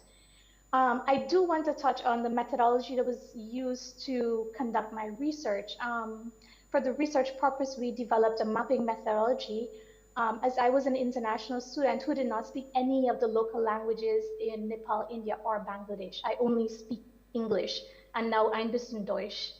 M: I do want to touch on the methodology that was used to conduct my research. For the research purpose, we developed a mapping methodology. As I was an international student who did not speak any of the local languages in Nepal, India, or Bangladesh. I only speak English, and now ein bisschen Deutsch.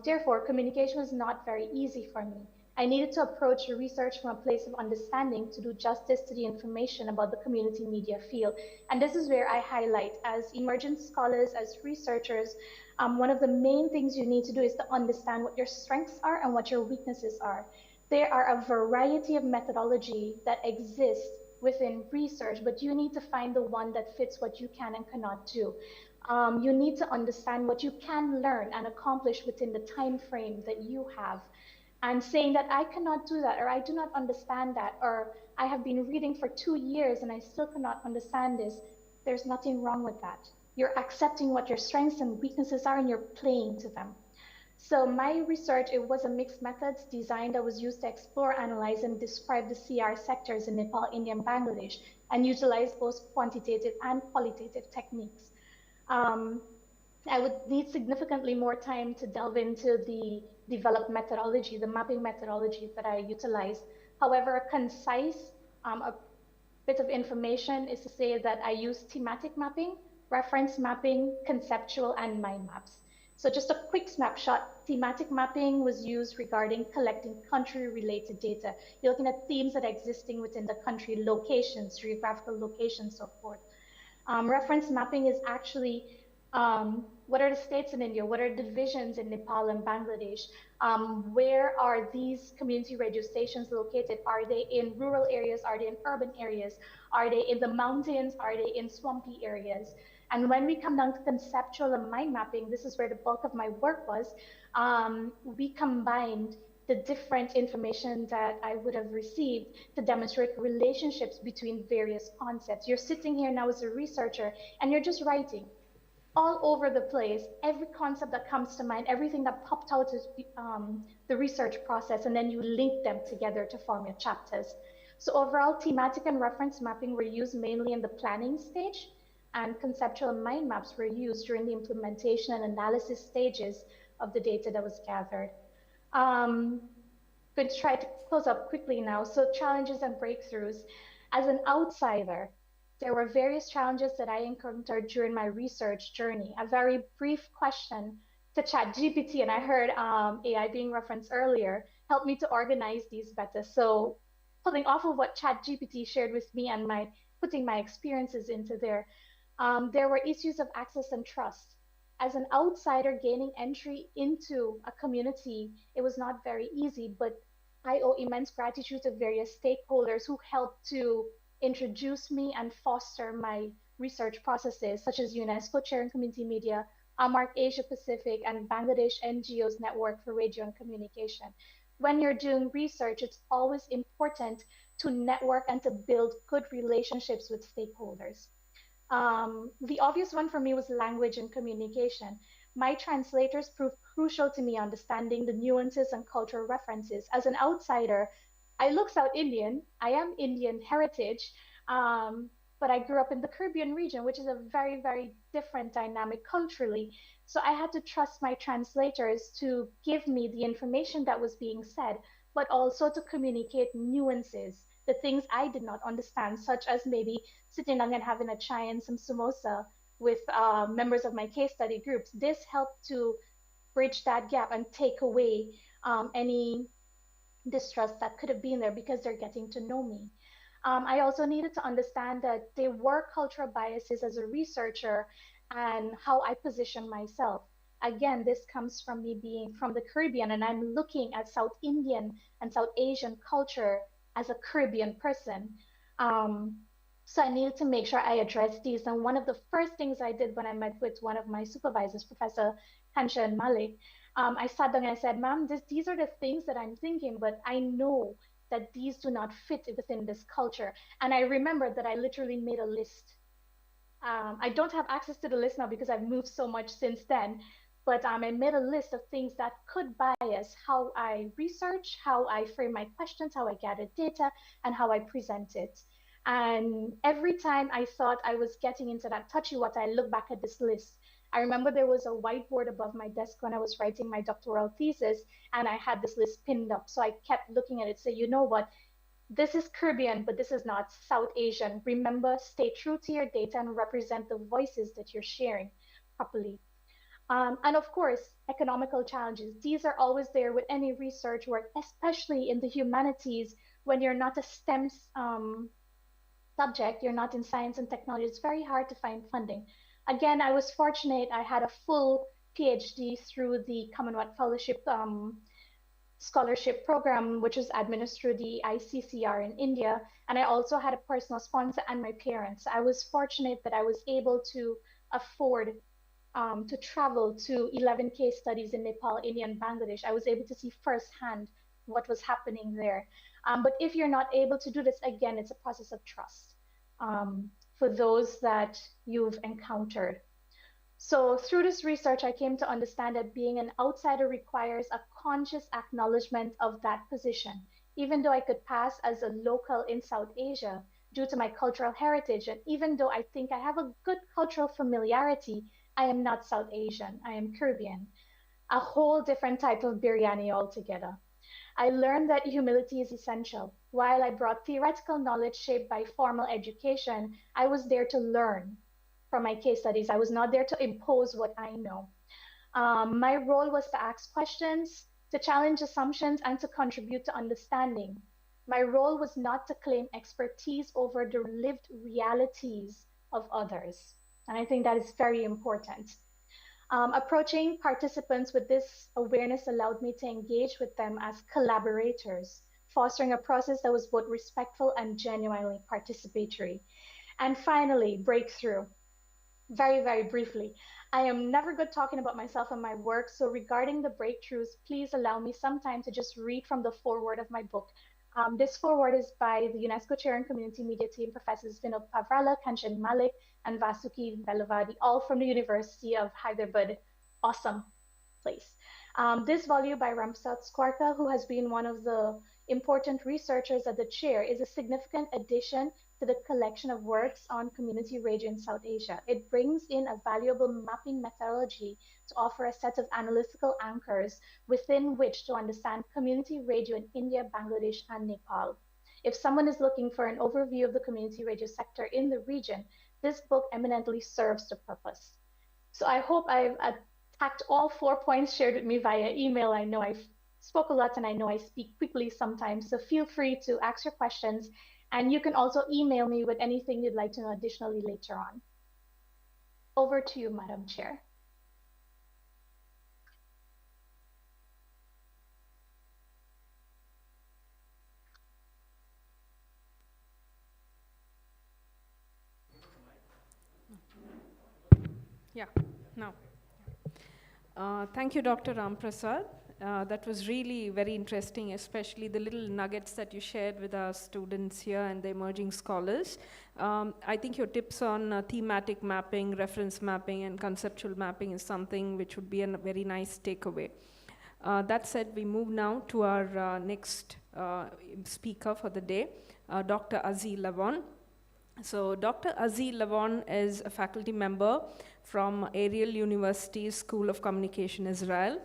M: Therefore, communication was not very easy for me. I needed to approach the research from a place of understanding to do justice to the information about the community media field. And this is where I highlight, as emergent scholars, as researchers, one of the main things you need to do is to understand what your strengths are and what your weaknesses are. There are a variety of methodology that exists within research, but you need to find the one that fits what you can and cannot do. You need to understand what you can learn and accomplish within the time frame that you have. And saying that I cannot do that, or I do not understand that, or I have been reading for 2 years and I still cannot understand this, there's nothing wrong with that. You're accepting what your strengths and weaknesses are, and you're playing to them. So my research, it was a mixed methods design that was used to explore, analyze, and describe the CR sectors in Nepal, India, and Bangladesh, and utilize both quantitative and qualitative techniques. I would need significantly more time to delve into the developed methodology, the mapping methodology that I utilized. However, a concise a bit of information is to say that I use thematic mapping, reference mapping, conceptual, and mind maps. So just a quick snapshot, thematic mapping was used regarding collecting country-related data. You're looking at themes that are existing within the country, locations, geographical locations, so forth. Reference mapping is actually What are the states in India? What are the divisions in Nepal and Bangladesh? Where are these community radio stations located? Are they in rural areas? Are they in urban areas? Are they in the mountains? Are they in swampy areas? And when we come down to conceptual and mind mapping, this is where the bulk of my work was. We combined the different information that I would have received to demonstrate relationships between various concepts. You're sitting here now as a researcher and you're just writing all over the place, every concept that comes to mind, everything that popped out is the research process, and then you link them together to form your chapters. So overall, thematic and reference mapping were used mainly in the planning stage, and conceptual mind maps were used during the implementation and analysis stages of the data that was gathered. Going to try to close up quickly now. So challenges and breakthroughs. As an outsider, there were various challenges that I encountered during my research journey. A very brief question to ChatGPT, and I heard AI being referenced earlier, helped me to organize these better. So pulling off of what ChatGPT shared with me and putting my experiences into there were issues of access and trust. As an outsider gaining entry into a community, it was not very easy, but I owe immense gratitude to various stakeholders who helped to introduce me and foster my research processes, such as UNESCO Chair in Community Media, AMARC Asia Pacific, and Bangladesh NGOs Network for Radio and Communication. When you're doing research, it's always important to network and to build good relationships with stakeholders. The obvious one for me was language and communication. My translators proved crucial to me understanding the nuances and cultural references. As an outsider, I look South Indian. I am Indian heritage, but I grew up in the Caribbean region, which is a very, very different dynamic culturally. So I had to trust my translators to give me the information that was being said, but also to communicate nuances, the things I did not understand, such as maybe sitting down and having a chai and some samosa with members of my case study groups. This helped to bridge that gap and take away any distrust that could have been there because they're getting to know me. I also needed to understand that there were cultural biases as a researcher and how I position myself. Again, this comes from me being from the Caribbean, and I'm looking at South Indian and South Asian culture as a Caribbean person. So I needed to make sure I addressed these. And one of the first things I did when I met with one of my supervisors, Professor Hansha and Malik, I sat down and I said, ma'am, these are the things that I'm thinking, but I know that these do not fit within this culture. And I remember that I literally made a list. I don't have access to the list now because I've moved so much since then, but I made a list of things that could bias how I research, how I frame my questions, how I gather data, and how I present it. And every time I thought I was getting into that touchy water, I look back at this list. I remember there was a whiteboard above my desk when I was writing my doctoral thesis, and I had this list pinned up. So I kept looking at it, say, you know what? This is Caribbean, but this is not South Asian. Remember, stay true to your data and represent the voices that you're sharing properly. And of course, economical challenges. These are always there with any research work, especially in the humanities when you're not a STEM subject, you're not in science and technology. It's very hard to find funding. Again, I was fortunate. I had a full PhD through the Commonwealth Fellowship scholarship program, which was administered through the ICCR in India. And I also had a personal sponsor and my parents. I was fortunate that I was able to afford to travel to 11 case studies in Nepal, India, and Bangladesh. I was able to see firsthand what was happening there. But if you're not able to do this, again, it's a process of trust for those that you've encountered. So through this research, I came to understand that being an outsider requires a conscious acknowledgement of that position. Even though I could pass as a local in South Asia due to my cultural heritage, and even though I think I have a good cultural familiarity, I am not South Asian, I am Caribbean. A whole different type of biryani altogether. I learned that humility is essential. While I brought theoretical knowledge shaped by formal education, I was there to learn from my case studies. I was not there to impose what I know. My role was to ask questions, to challenge assumptions, and to contribute to understanding. My role was not to claim expertise over the lived realities of others. And I think that is very important. Approaching participants with this awareness allowed me to engage with them as collaborators, fostering a process that was both respectful and genuinely participatory. And finally, breakthrough. Very, very briefly. I am never good talking about myself and my work, so regarding the breakthroughs, please allow me some time to just read from the foreword of my book. This foreword is by the UNESCO Chair and Community Media Team, Professors Vinod Pavrala, Kanchan Malik, and Vasuki Velavadi, all from the University of Hyderabad. Awesome place. This volume by Ramsat Skwarka, who has been one of the important researchers at the chair, is a significant addition to the collection of works on community radio in South Asia. It brings in a valuable mapping methodology to offer a set of analytical anchors within which to understand community radio in India, Bangladesh, and Nepal. If someone is looking for an overview of the community radio sector in the region, this book eminently serves the purpose. So I hope I've attacked all 4 points shared with me via email. I know I spoke a lot and I know I speak quickly sometimes, so feel free to ask your questions. And you can also email me with anything you'd like to know additionally later on. Over to you, Madam Chair.
L: Yeah, now. Thank you, Dr. Ramprasad. That was really very interesting, especially the little nuggets that you shared with our students here and the emerging scholars. I think your tips on thematic mapping, reference mapping, and conceptual mapping is something which would be a very nice takeaway. That said, we move now to our next speaker for the day, Dr. Aziz Lavon. So Dr. Aziz Lavon is a faculty member from Ariel University's School of Communication, Israel.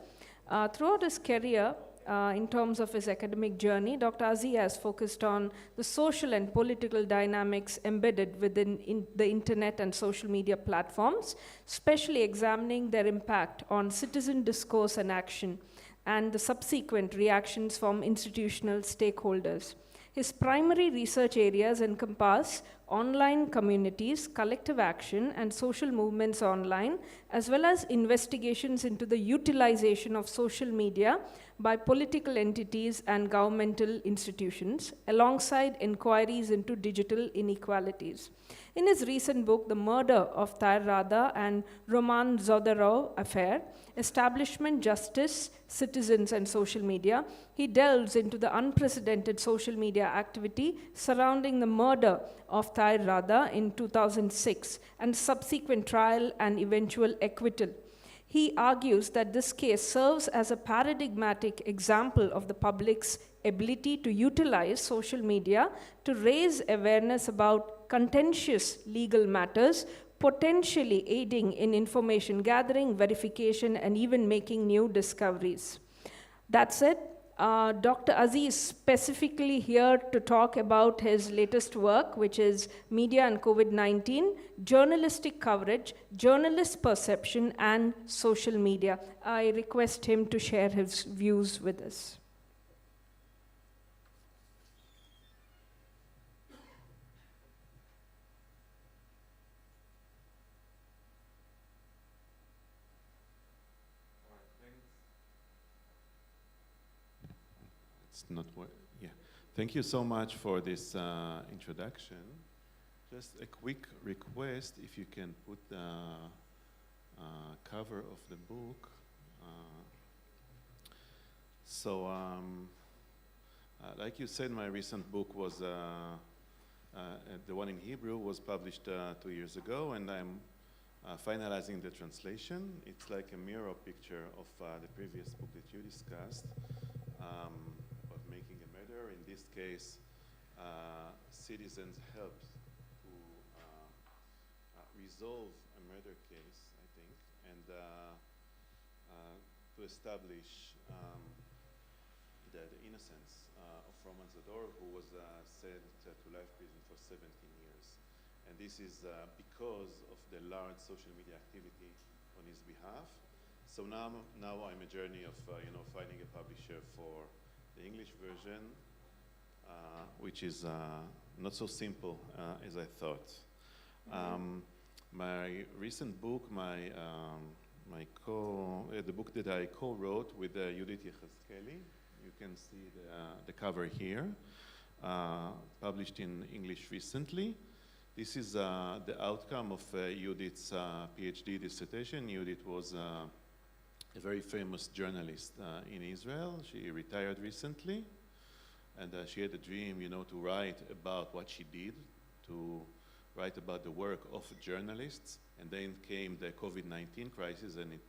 L: Throughout his career, in terms of his academic journey, Dr. Aziz has focused on the social and political dynamics embedded within the internet and social media platforms, especially examining their impact on citizen discourse and action, and the subsequent reactions from institutional stakeholders. His primary research areas encompass online communities, collective action, and social movements online, as well as investigations into the utilization of social media by political entities and governmental institutions, alongside inquiries into digital inequalities. In his recent book, The Murder of Tahir Rada and Roman Zodarov Affair, Establishment, Justice, Citizens, and Social Media, he delves into the unprecedented social media activity surrounding the murder of Tahir Rada in 2006 and subsequent trial and eventual acquittal. He argues that this case serves as a paradigmatic example of the public's ability to utilize social media to raise awareness about contentious legal matters, potentially aiding in information gathering, verification, and even making new discoveries. That said, Dr. Aziz is specifically here to talk about his latest work, which is Media and COVID-19, Journalistic Coverage, Journalist Perception, and Social Media. I request him to share his views with us.
N: Not what, yeah. Thank you so much for this introduction. Just a quick request, if you can put the cover of the book. Like you said, my recent book was, the one in Hebrew was published 2 years ago, and I'm finalizing the translation. It's like a mirror picture of the previous book that you discussed. Making a murder. In this case, citizens helped to resolve a murder case, I think, and to establish the innocence of Roman Zadorov, who was sentenced to life prison for 17 years. And this is because of the large social media activity on his behalf. So now I'm a journey of finding a publisher for the English version, which is not so simple as I thought. My recent book, the book that I co-wrote with Judith Yechezkeli, you can see the cover here, published in English recently. This is the outcome of Judith's PhD dissertation. Judith was a very famous journalist in Israel. She retired recently, and she had a dream, to write about what she did, to write about the work of journalists. And then came the COVID-19 crisis, and it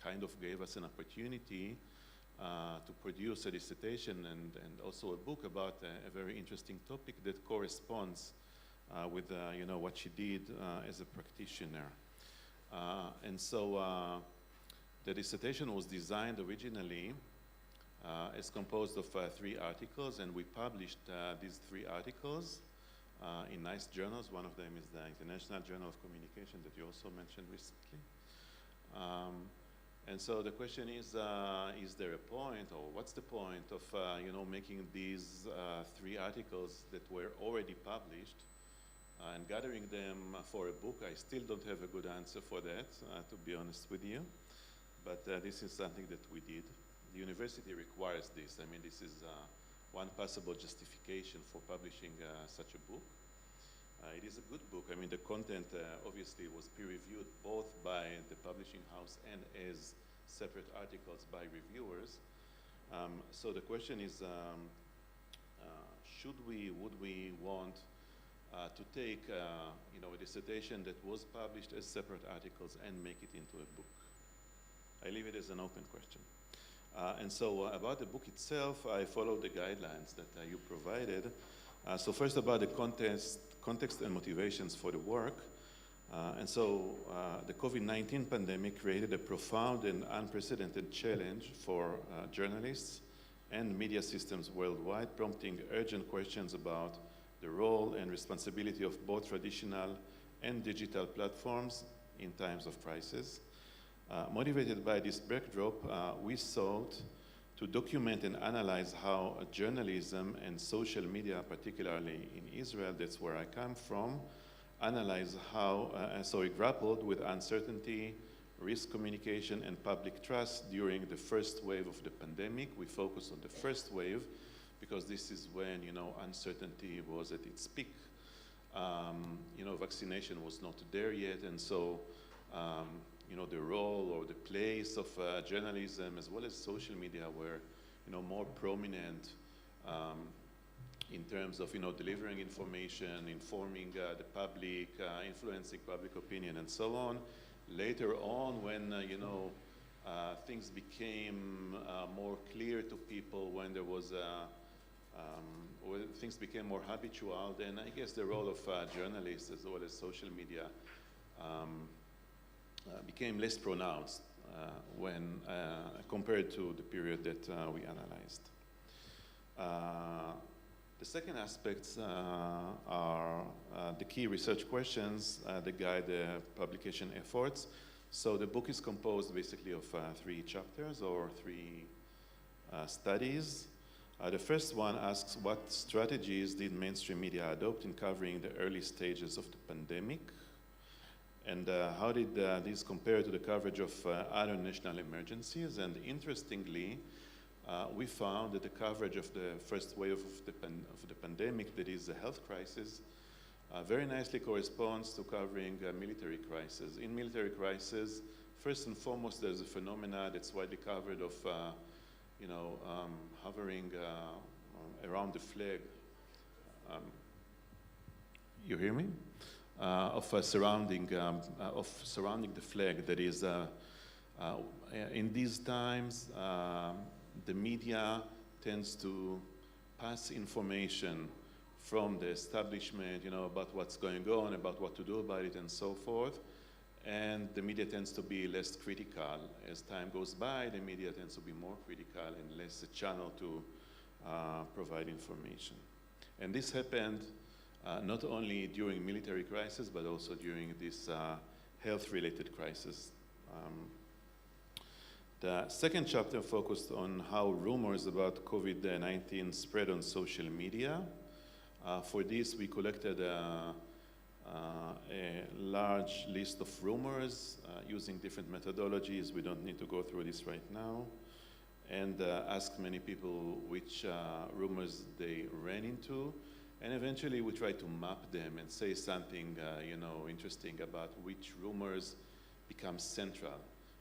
N: kind of gave us an opportunity to produce a dissertation and also a book about a very interesting topic that corresponds with what she did as a practitioner. And so the dissertation was designed originally as composed of 3 articles, and we published these 3 articles in nice journals. One of them is the International Journal of Communication that you also mentioned recently. And so the question is there a point, or what's the point of making these 3 articles that were already published and gathering them for a book? I still don't have a good answer for that, to be honest with you. But this is something that we did. The university requires this. I mean, this is one possible justification for publishing such a book. It is a good book. I mean, the content obviously was peer-reviewed both by the publishing house and as separate articles by reviewers. So the question is, would we want to take a dissertation that was published as separate articles and make it into a book? I leave it as an open question. And so about the book itself, I followed the guidelines that you provided. So first about the context and motivations for the work. And so the COVID-19 pandemic created a profound and unprecedented challenge for journalists and media systems worldwide, prompting urgent questions about the role and responsibility of both traditional and digital platforms in times of crisis. Motivated by this backdrop, we sought to document and analyze how journalism and social media, particularly in Israel, that's where I come from, analyze how, so we grappled with uncertainty, risk communication, and public trust during the first wave of the pandemic. We focused on the first wave because this is when, uncertainty was at its peak. Vaccination was not there yet, and so the role or the place of journalism as well as social media were, more prominent in terms of, delivering information, informing the public, influencing public opinion, and so on. Later on, when, things became more clear to people, when there was when things became more habitual, then I guess the role of journalists as well as social media became less pronounced when compared to the period that we analyzed. The second aspects are the key research questions that guide the publication efforts. So the book is composed basically of 3 chapters or 3 studies. The first one asks, what strategies did mainstream media adopt in covering the early stages of the pandemic? And how did these compare to the coverage of other national emergencies? And interestingly, we found that the coverage of the first wave of the pandemic, that is the health crisis, very nicely corresponds to covering military crisis. In military crisis, first and foremost, there's a phenomena that's widely covered of, hovering around the flag. You hear me? Of surrounding the flag. That is, in these times, the media tends to pass information from the establishment, about what's going on, about what to do about it, and so forth. And the media tends to be less critical. As time goes by, the media tends to be more critical and less a channel to provide information. And this happened not only during military crisis, but also during this health-related crisis. The second chapter focused on how rumors about COVID-19 spread on social media. For this, we collected a large list of rumors using different methodologies. We don't need to go through this right now. And ask many people which rumors they ran into. And eventually we try to map them and say something interesting about which rumors become central.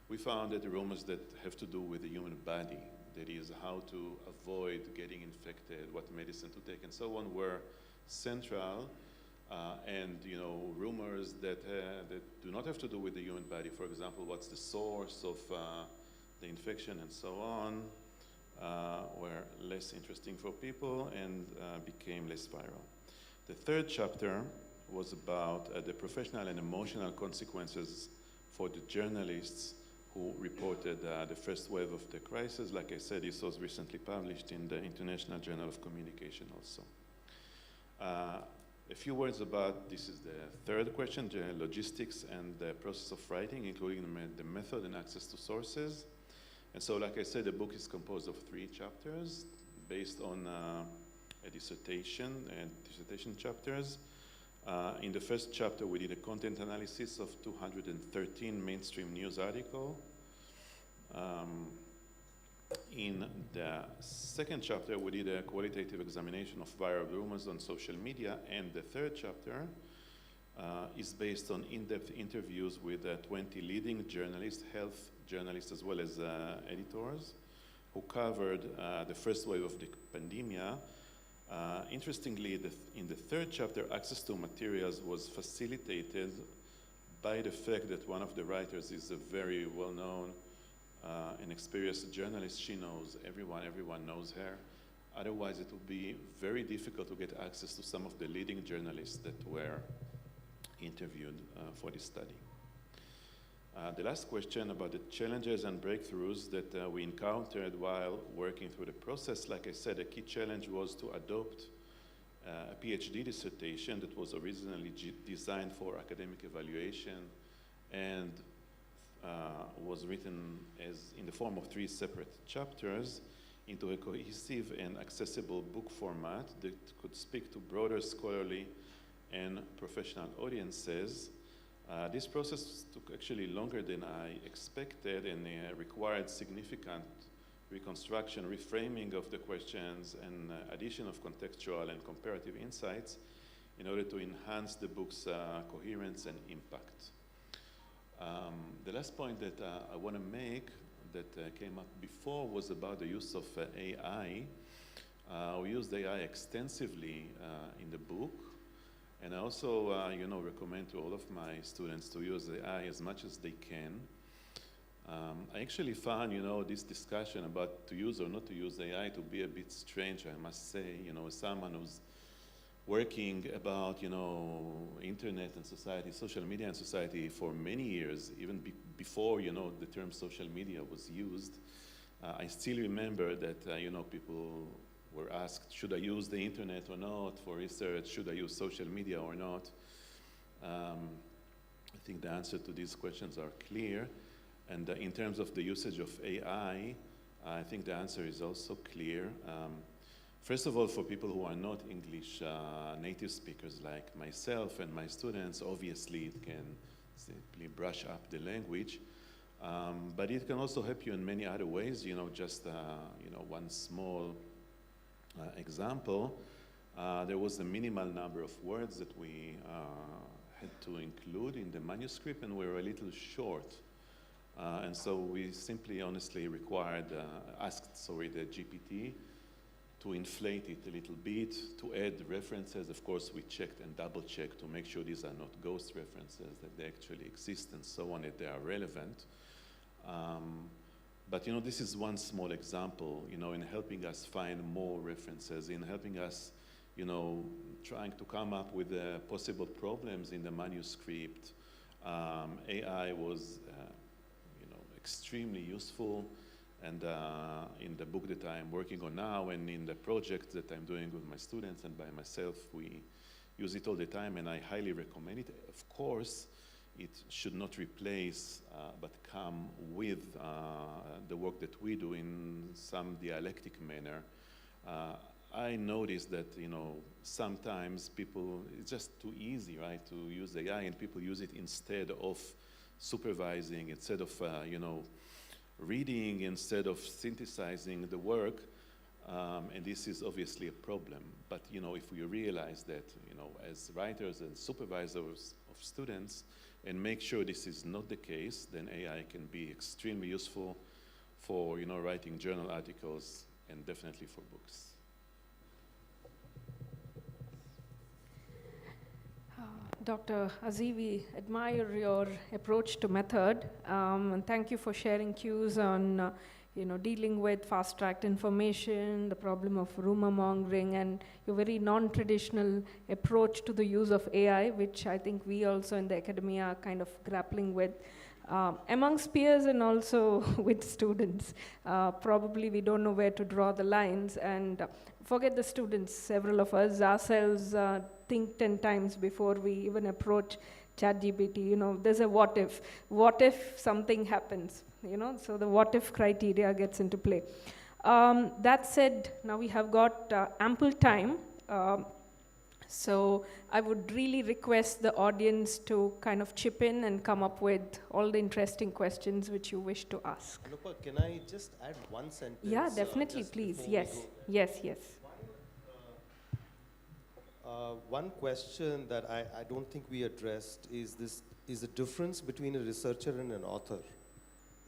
N: We found that the rumors that have to do with the human body, that is how to avoid getting infected, what medicine to take and so on, were central. And rumors that do not have to do with the human body, for example, what's the source of the infection and so on, were less interesting for people and became less viral. The third chapter was about the professional and emotional consequences for the journalists who reported the first wave of the crisis. Like I said, this was recently published in the International Journal of Communication also. A few words about, this is the third question, the logistics and the process of writing, including the method and access to sources. And so, like I said, the book is composed of 3 chapters based on a dissertation chapters. In the first chapter, we did a content analysis of 213 mainstream news articles. In the second chapter, we did a qualitative examination of viral rumors on social media, and the third chapter is based on in-depth interviews with 20 leading journalists, health journalists as well as editors, who covered the first wave of the pandemic. Interestingly, in the third chapter, access to materials was facilitated by the fact that one of the writers is a very well-known and experienced journalist. She knows everyone knows her. Otherwise, it would be very difficult to get access to some of the leading journalists that were interviewed for this study. The last question about the challenges and breakthroughs that we encountered while working through the process. Like I said, a key challenge was to adopt a PhD dissertation that was originally designed for academic evaluation and was written as in the form of 3 separate chapters into a cohesive and accessible book format that could speak to broader scholarly and professional audiences. This process took actually longer than I expected and required significant reconstruction, reframing of the questions, and addition of contextual and comparative insights in order to enhance the book's coherence and impact. The last point that I want to make that came up before was about the use of AI. We used AI extensively in the book. And I also, recommend to all of my students to use AI as much as they can. I actually found, this discussion about to use or not to use AI to be a bit strange, I must say. As someone who's working about, internet and society, social media and society for many years, even before, the term social media was used, I still remember that, people were asked, should I use the internet or not for research? Should I use social media or not? I think the answer to these questions are clear. And in terms of the usage of AI, I think the answer is also clear. First of all, for people who are not English native speakers like myself and my students, obviously it can simply brush up the language. But it can also help you in many other ways. Just one small example, there was a minimal number of words that we had to include in the manuscript, and we were a little short. And so we simply honestly asked the GPT to inflate it a little bit, to add references. Of course, we checked and double-checked to make sure these are not ghost references, that they actually exist and so on, that they are relevant. But this is one small example, in helping us find more references, in helping us, trying to come up with possible problems in the manuscript. AI was, extremely useful, and in the book that I'm working on now, and in the project that I'm doing with my students and by myself, we use it all the time, and I highly recommend it. Of course, it should not replace, but come with the work that we do in some dialectic manner. I noticed that, sometimes people, it's just too easy, right, to use AI, and people use it instead of supervising, instead of, reading, instead of synthesizing the work. And this is obviously a problem. But, if we realize that, as writers and supervisors of students, and make sure this is not the case, then AI can be extremely useful for, writing journal articles and definitely for books.
L: Dr. Aziz, we admire your approach to method, and thank you for sharing cues on dealing with fast-tracked information, the problem of rumor mongering, and your very non-traditional approach to the use of AI, which I think we also in the academia are kind of grappling with. Amongst peers and also with students. Probably we don't know where to draw the lines, and forget the students, several of us ourselves think 10 times before we even approach ChatGPT. There's a what if something happens, so the what if criteria gets into play. That said, now we have got ample time. So I would really request the audience to kind of chip in and come up with all the interesting questions which you wish to ask.
O: Manipal, can I just add one sentence?
L: Yeah, definitely, please. Yes, yes, yes.
O: One question that I don't think we addressed is the difference between a researcher and an author,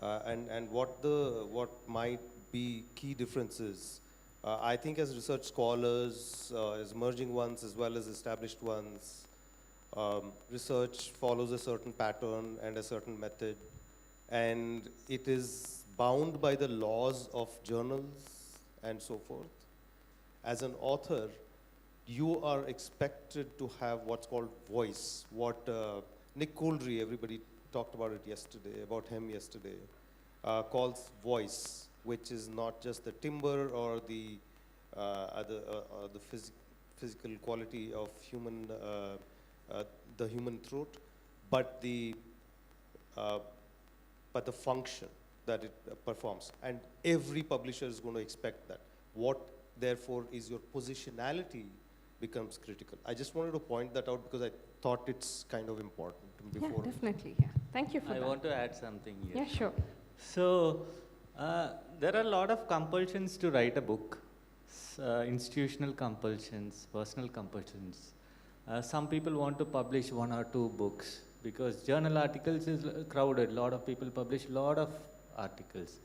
O: and what might be key differences. I think as research scholars, as emerging ones as well as established ones, research follows a certain pattern and a certain method, and it is bound by the laws of journals and so forth. As an author, you are expected to have what's called voice, what Nick Couldry, everybody talked about him yesterday, calls voice, which is not just the timbre or the physical quality of the human throat, but the function that it performs. And every publisher is going to expect that. What, therefore, is your positionality becomes critical. I just wanted to point that out because I thought it's kind of important before.
L: Yeah, definitely. Yeah. Thank you for that.
H: I want to add something here.
L: Yeah, sure.
H: So there are a lot of compulsions to write a book, institutional compulsions, personal compulsions. Some people want to publish 1 or 2 books because journal articles is crowded. A lot of people publish a lot of articles.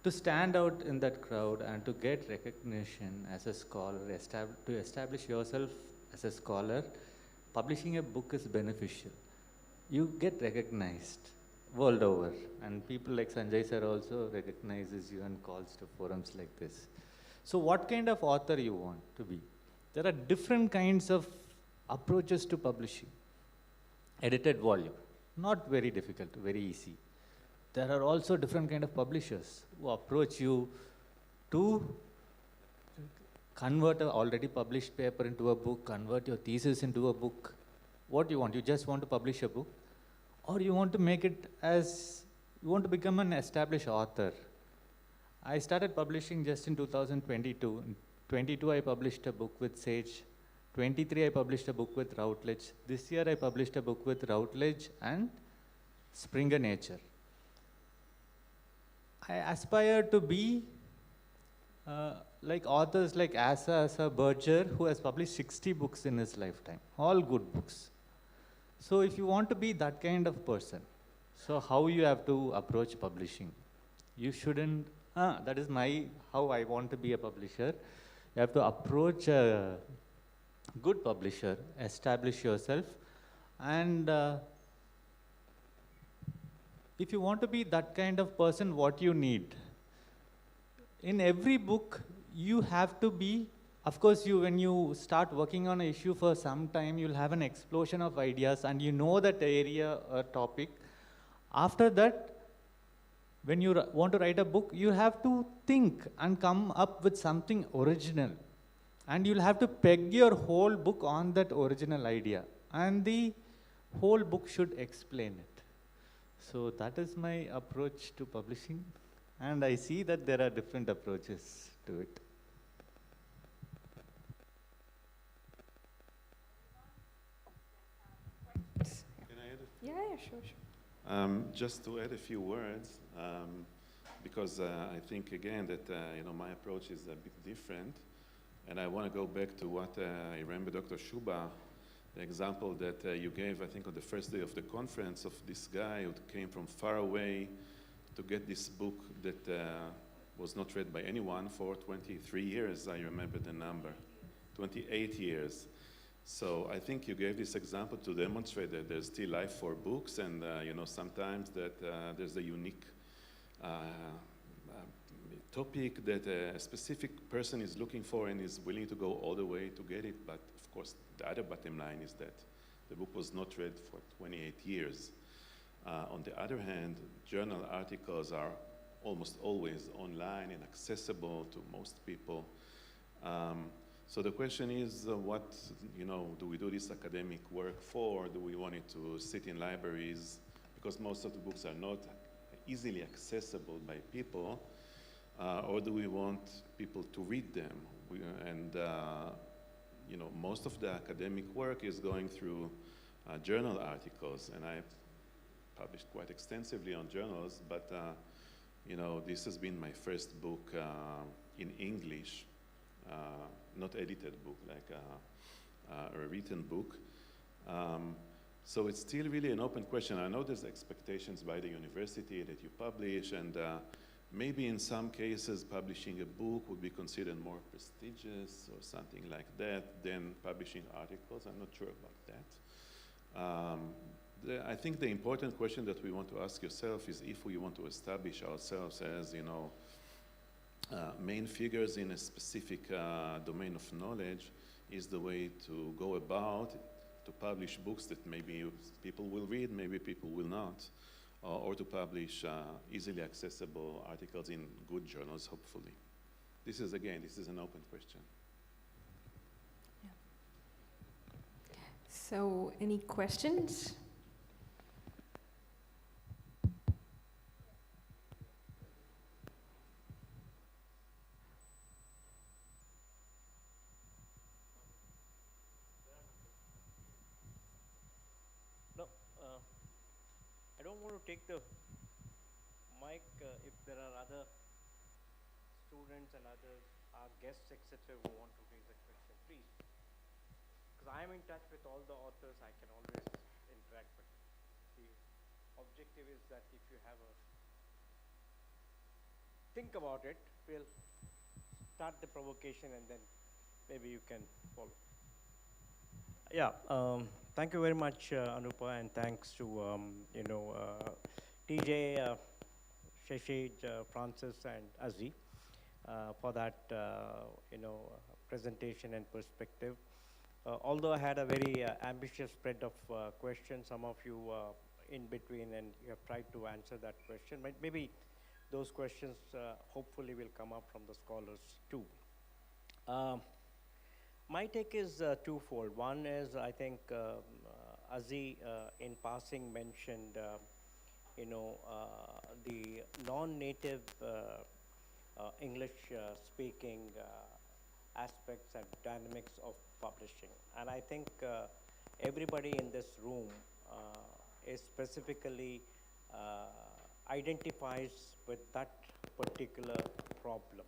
H: To stand out in that crowd and to get recognition as a scholar, to establish yourself as a scholar, publishing a book is beneficial. You get recognized world over, and people like Sanjay sir also recognizes you and calls to forums like this. So what kind of author you want to be? There are different kinds of approaches to publishing. Edited volume, not very difficult, very easy. There are also different kind of publishers who approach you to convert an already published paper into a book, convert your thesis into a book. What do you want? You just want to publish a book? Or you want to make it you want to become an established author. I started publishing just in 2022. In 22, I published a book with Sage. 23, I published a book with Routledge. This year, I published a book with Routledge and Springer Nature. I aspire to be like authors like Asa Berger, who has published 60 books in his lifetime, all good books. So if you want to be that kind of person, so how you have to approach publishing? You shouldn't, that is how I want to be a publisher. You have to approach a good publisher, establish yourself, and if you want to be that kind of person, what you need? In every book, you have to be, of course, when you start working on an issue for some time, you'll have an explosion of ideas and you know that area or topic. After that, when you want to write a book, you have to think and come up with something original. And you'll have to peg your whole book on that original idea. And the whole book should explain it. So that is my approach to publishing. And I see that there are different approaches to it.
L: Yeah, sure.
N: Just to add a few words, because I think again that my approach is a bit different, and I want to go back to what I remember Dr. Shuba, the example that you gave, I think on the first day of the conference, of this guy who came from far away to get this book that was not read by anyone for 23 years, I remember the number, 28 years. So I think you gave this example to demonstrate that there's still life for books, and sometimes that there's a unique topic that a specific person is looking for and is willing to go all the way to get it. But of course, the other bottom line is that the book was not read for 28 years. On the other hand, journal articles are almost always online and accessible to most people. So the question is, what do we do this academic work for? Do we want it to sit in libraries? Because most of the books are not easily accessible by people. Or do we want people to read them? Most of the academic work is going through journal articles, and I've published quite extensively on journals, but this has been my first book in English, not edited book, like a written book. So it's still really an open question. I know there's expectations by the university that you publish, and maybe in some cases cases, a book would be considered more prestigious or something like that than publishing articles. I'm not sure about that. I think the important question that we want to ask yourself is if we want to establish ourselves as, main figures in a specific domain of knowledge, is the way to go about to publish books that maybe people will read, maybe people will not, or to publish easily accessible articles in good journals, hopefully. This is an open question.
L: Yeah. So, any questions?
G: I don't want to take the mic if there are other students and other guests, etc., who want to raise a question, please. Because I am in touch with all the authors, I can always interact, but the objective is that if you have a think about it, we'll start the provocation and then maybe you can follow. Yeah, thank you very much, Anupa, and thanks to TJ, Shashid, Francis, and Azi for that presentation and perspective. Although I had a very ambitious spread of questions, some of you in between, and you have tried to answer that question. But maybe those questions hopefully will come up from the scholars too. My take is twofold. One is, I think Azi in passing mentioned the non-native English speaking aspects and dynamics of publishing. And I think everybody in this room is specifically identifies with that particular problem.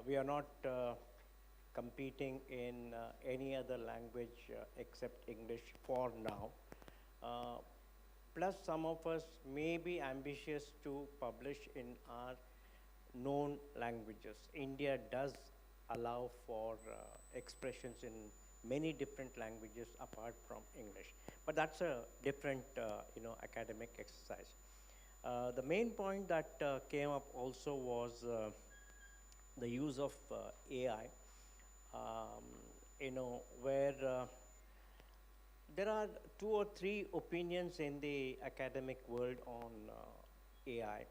G: We are not competing in any other language except English for now. Plus, some of us may be ambitious to publish in our known languages. India does allow for expressions in many different languages apart from English. But that's a different academic exercise. The main point that came up also was the use of AI. Where there are 2 or 3 opinions in the academic world on AI.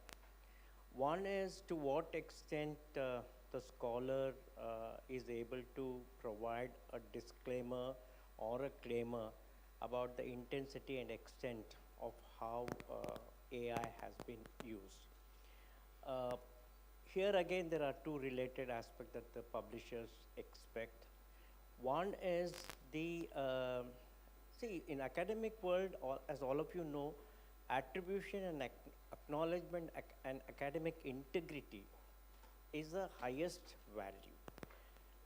G: One is to what extent the scholar is able to provide a disclaimer or a claimer about the intensity and extent of how AI has been used. Here again, there are 2 related aspects that the publishers expect. One is the See, in academic world, as all of you know, attribution and acknowledgement and academic integrity is the highest value.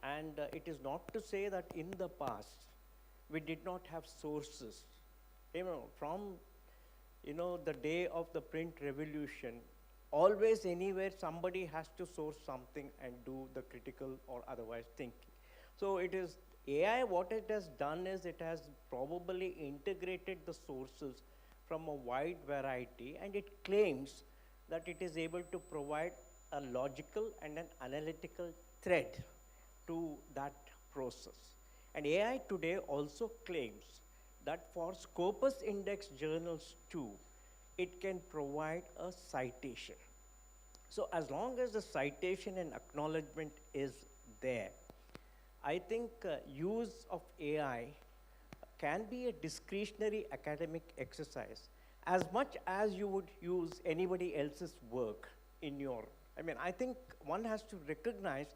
G: And it is not to say that in the past, we did not have sources. From the day of the print revolution, always anywhere somebody has to source something and do the critical or otherwise thinking. So it is AI, what it has done is it has probably integrated the sources from a wide variety, and it claims that it is able to provide a logical and an analytical thread to that process. And AI today also claims that for Scopus Index journals too, it can provide a citation. So as long as the citation and acknowledgement is there, I think use of AI can be a discretionary academic exercise as much as you would use anybody else's work in your, I think one has to recognize,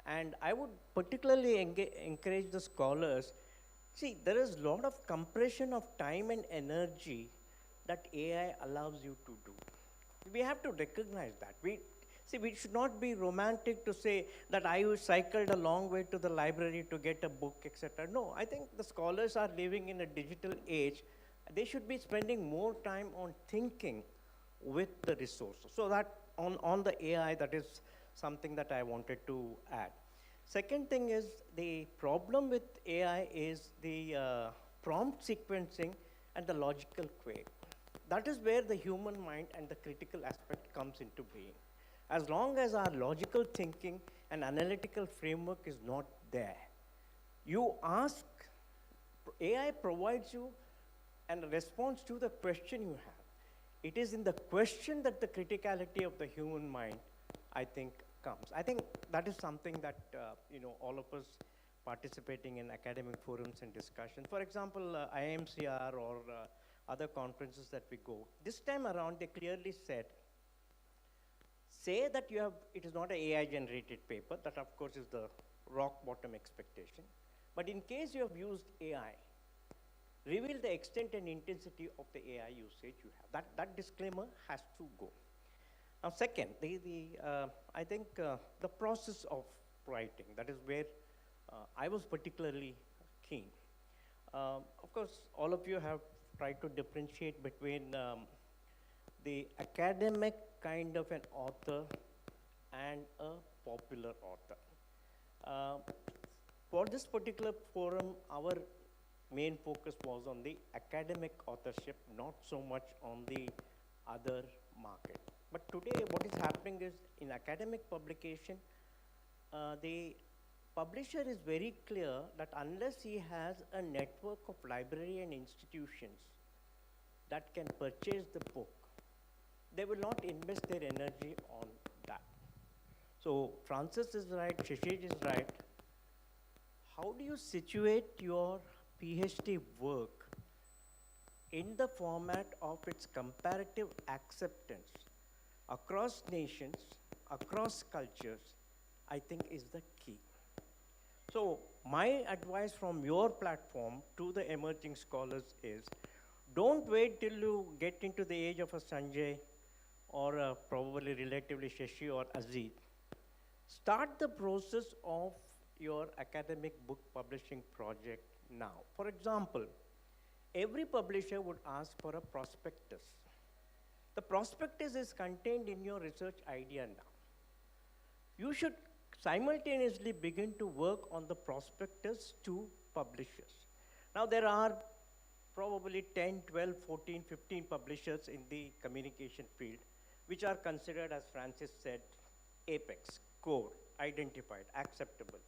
G: and I would particularly encourage the scholars, see, there is a lot of compression of time and energy that AI allows you to do. We have to recognize that. We should not be romantic to say that I cycled a long way to the library to get a book, etc. No, I think the scholars are living in a digital age. They should be spending more time on thinking with the resources. So that on the AI, that is something that I wanted to add. Second thing is the problem with AI is the prompt sequencing and the logical query. That is where the human mind and the critical aspect comes into being. As long as our logical thinking and analytical framework is not there, you ask, AI provides you a response to the question you have. It is in the question that the criticality of the human mind, I think, comes. I think that is something that all of us participating in academic forums and discussions, for example, IMCR or other conferences that we go, this time around they clearly said, say that it is not an AI generated paper, that of course is the rock bottom expectation, but in case you have used AI, reveal the extent and intensity of the AI usage you have. That disclaimer has to go. Now second, I think the process of writing, that is where I was particularly keen. Of course, all of you have tried to differentiate between the academic kind of an author and a popular author. For this particular forum, our main focus was on the academic authorship, not so much on the other market. But today what is happening is in academic publication, the publisher is very clear that unless he has a network of library and institutions that can purchase the book, they will not invest their energy on that. So Francis is right, Shishij is right. How do you situate your PhD work in the format of its comparative acceptance across nations, across cultures, I think is the key. So my advice from your platform to the emerging scholars is, don't wait till you get into the age of a Sanjay or probably relatively Shashi or Aziz. Start the process of your academic book publishing project now. For example, every publisher would ask for a prospectus. The prospectus is contained in your research idea now. You should simultaneously begin to work on the prospectus to publishers. Now there are probably 10, 12, 14, 15 publishers in the communication field, which are considered, as Francis said, apex, core, identified, acceptable.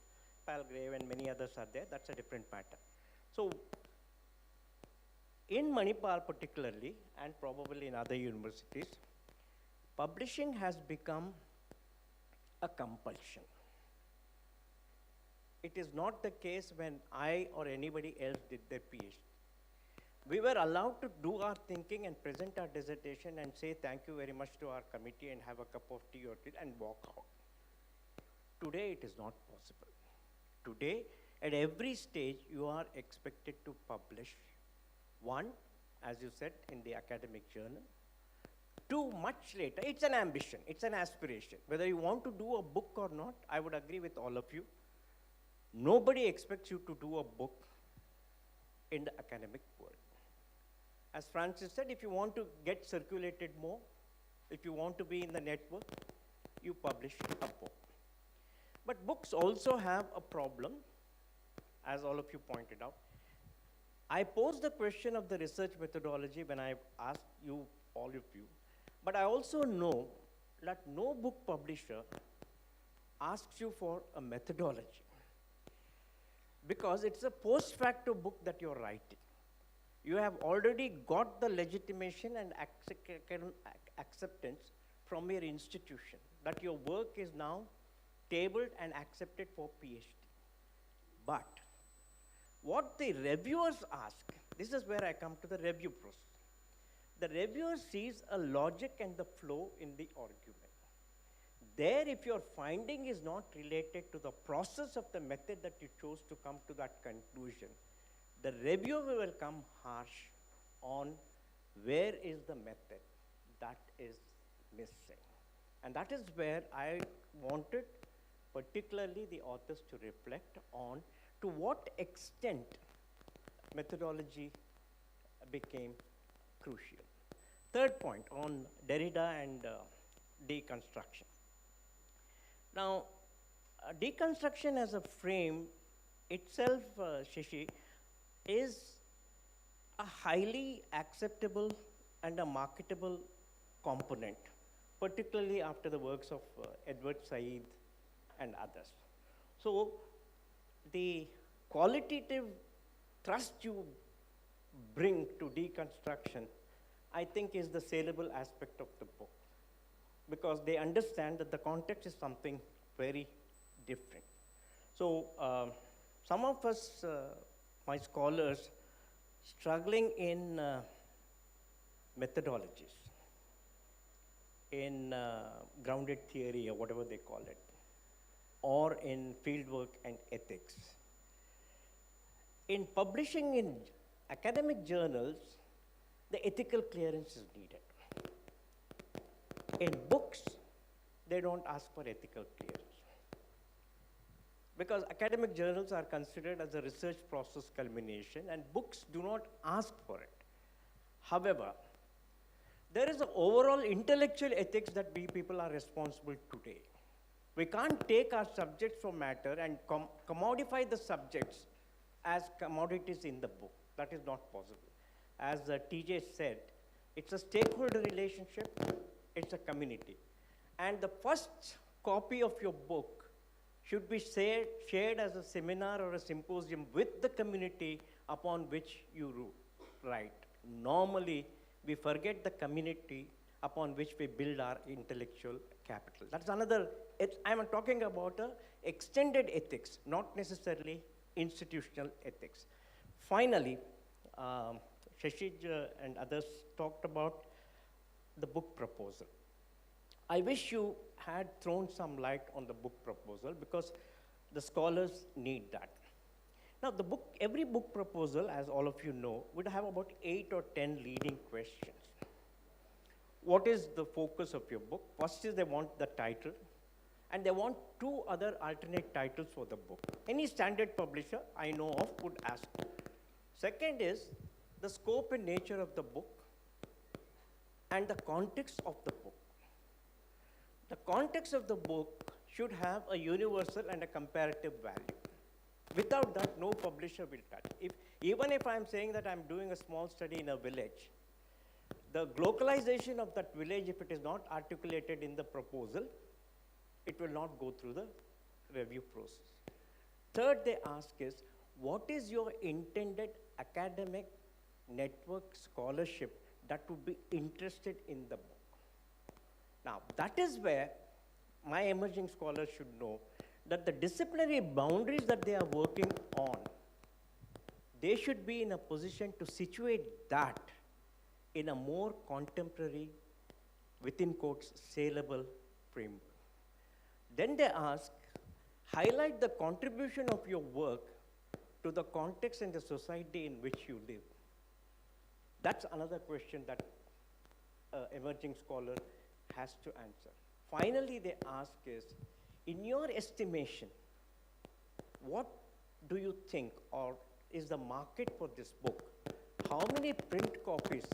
G: Palgrave and many others are there, that's a different matter. So in Manipal particularly, and probably in other universities, publishing has become a compulsion. It is not the case when I or anybody else did their PhD. We were allowed to do our thinking and present our dissertation and say thank you very much to our committee and have a cup of tea or tea and walk out. Today it is not possible. Today, at every stage, you are expected to publish One, as you said, in the academic journal. Two, much later, it's an ambition, it's an aspiration. Whether you want to do a book or not, I would agree with all of you. Nobody expects you to do a book in the academic world. As Francis said, if you want to get circulated more, if you want to be in the network, you publish a book. But books also have a problem, as all of you pointed out. I posed the question of the research methodology when I asked you, all of you, but I also know that no book publisher asks you for a methodology, because it's a post facto book that you're writing. You have already got the legitimation and acceptance from your institution that your work is now tabled and accepted for PhD. But what the reviewers ask, this is where I come to the review process. The reviewer sees a logic and the flow in the argument. There, if your finding is not related to the process of the method that you chose to come to that conclusion, the reviewer will come harsh on where is the method that is missing. And that is where I wanted particularly the authors to reflect on to what extent methodology became crucial. Third point on Derrida and deconstruction. Now, deconstruction as a frame itself, Shashi, is a highly acceptable and a marketable component, particularly after the works of Edward Said and others. So the qualitative thrust you bring to deconstruction, I think, is the saleable aspect of the book, because they understand that the context is something very different. So some of us, my scholars, struggling in methodologies, in grounded theory or whatever they call it, or in fieldwork and ethics. In publishing in academic journals, the ethical clearance is needed. In books, they don't ask for ethical clearance, because academic journals are considered as a research process culmination, and books do not ask for it. However, there is an overall intellectual ethics that we people are responsible today. We can't take our subjects for matter and commodify the subjects as commodities in the book. That is not possible. As TJ said, it's a stakeholder relationship, it's a community. And the first copy of your book should be shared as a seminar or a symposium with the community upon which you write. Normally, we forget the community upon which we build our intellectual capital. That's another, I'm talking about extended ethics, not necessarily institutional ethics. Finally, Shashij and others talked about the book proposal. I wish you had thrown some light on the book proposal, because the scholars need that. Now, every book proposal, as all of you know, would have about 8 or 10 leading questions. What is the focus of your book? First is they want the title, and they want 2 other alternate titles for the book. Any standard publisher I know of would ask. Second is the scope and nature of the book and the context of the book. The context of the book should have a universal and a comparative value. Without that, no publisher will touch. Even if I'm saying that I'm doing a small study in a village, the localization of that village, if it is not articulated in the proposal, it will not go through the review process. Third, they ask is, what is your intended academic network scholarship that would be interested in the book? Now, that is where my emerging scholars should know that the disciplinary boundaries that they are working on, they should be in a position to situate that in a more contemporary, within quotes, saleable framework. Then they ask, highlight the contribution of your work to the context and the society in which you live. That's another question that emerging scholar has to answer. Finally, they ask is, in your estimation, what do you think, or is the market for this book? How many print copies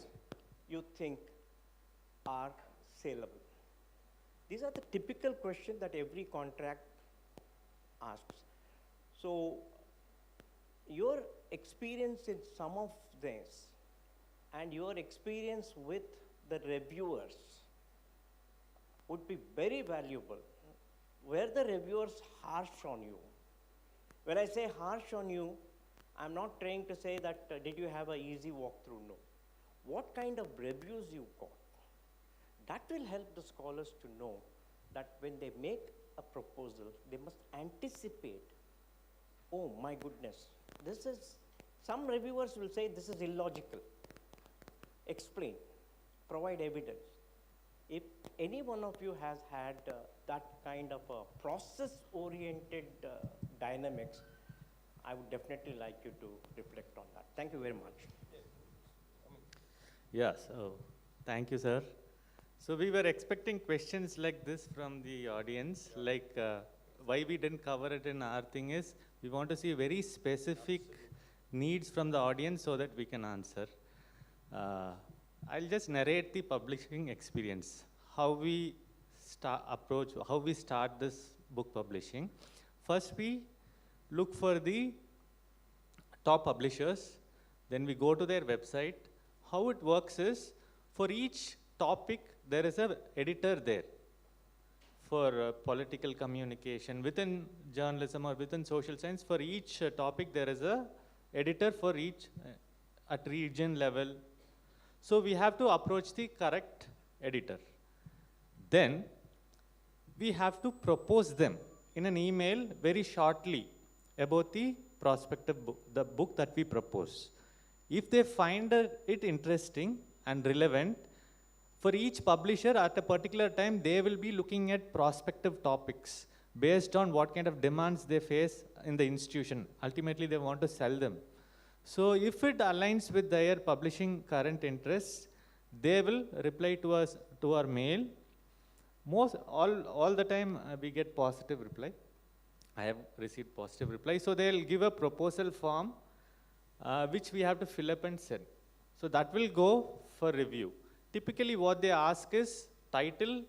G: you think are saleable? These are the typical questions that every contract asks. So, your experience in some of this and your experience with the reviewers would be very valuable. Were the reviewers harsh on you? When I say harsh on you, I'm not trying to say that did you have an easy walkthrough? No. What kind of reviews you got? That will help the scholars to know that when they make a proposal, they must anticipate, oh my goodness, this is, some reviewers will say this is illogical. Explain, provide evidence. If any one of you has had that kind of a process-oriented dynamics, I would definitely like you to reflect on that. Thank you very much.
H: Yeah, so thank you, sir. So we were expecting questions like this from the audience, like why we didn't cover it in our thing is, we want to see very specific needs from the audience so that we can answer. I'll just narrate the publishing experience, how we start this book publishing. First, we look for the top publishers, then we go to their website. How it works is, for each topic, there is an editor there. For political communication, within journalism or within social science, for each topic, there is an editor for each at region level. So we have to approach the correct editor. Then we have to propose them in an email very shortly about the prospective book, the book that we propose. If they find it interesting and relevant, for each publisher at a particular time, they will be looking at prospective topics based on what kind of demands they face in the institution. Ultimately, they want to sell them. So if it aligns with their publishing current interests, they will reply to us, to our mail. All the time we get positive reply. I have received positive reply. So they'll give a proposal form which we have to fill up and send. So that will go for review. Typically what they ask is title,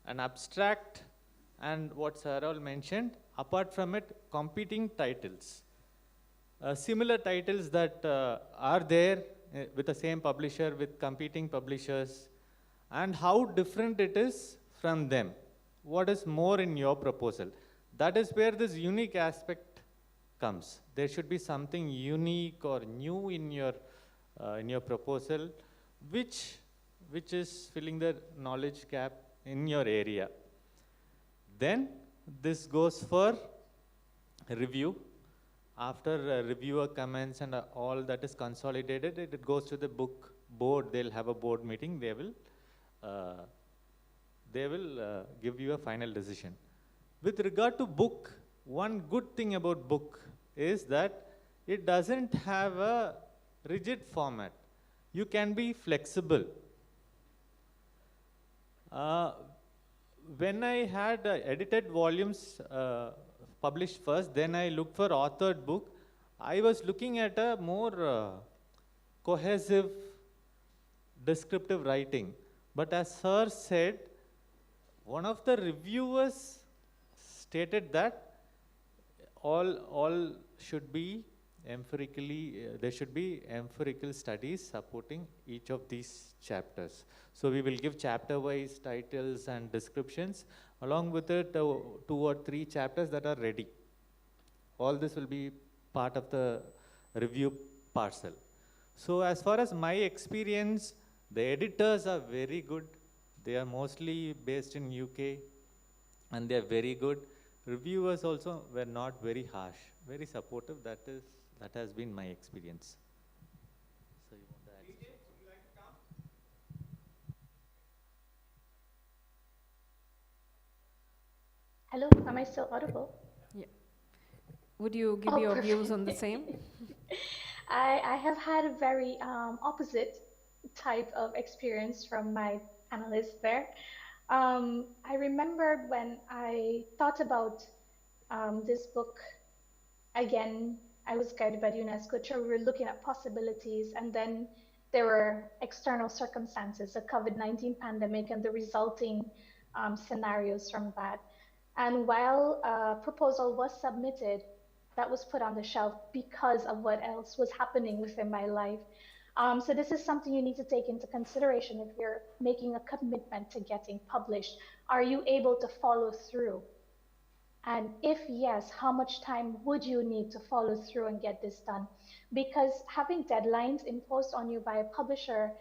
H: an abstract, and what Sarol mentioned. Apart from it, competing titles. Similar titles that are there with the same publisher, with competing publishers, and how different it is from them. What is more in your proposal? That is where this unique aspect comes. There should be something unique or new in your proposal, which is filling the knowledge gap in your area. Then this goes for review. After reviewer comments and all that is consolidated, it goes to the book board. They'll have a board meeting. They will give you a final decision. With regard to book, one good thing about book is that it doesn't have a rigid format. You can be flexible. When I had edited volumes published first, then I looked for authored book. I was looking at a more cohesive, descriptive writing. But as Sir said, one of the reviewers stated that all should be empirically, there should be empirical studies supporting each of these chapters. So we will give chapter-wise titles and descriptions. Along with it, 2 or 3 chapters that are ready. All this will be part of the review parcel. So as far as my experience, the editors are very good. They are mostly based in UK, and they are very good. Reviewers also were not very harsh, very supportive. That has been my experience. So you want to add?
P: DJ, would you like to come?
M: Hello, am I still audible?
L: Yeah. Would you give your views on the same?
M: I have had a very opposite type of experience from my panelists there. I remembered when I thought about this book again. I was guided by the UNESCO tour. We were looking at possibilities, and then there were external circumstances, the COVID-19 pandemic and the resulting scenarios from that. And while a proposal was submitted, that was put on the shelf because of what else was happening within my life. So this is something you need to take into consideration if you're making a commitment to getting published. Are you able to follow through? And if yes, how much time would you need to follow through and get this done? Because having deadlines imposed on you by a publisher,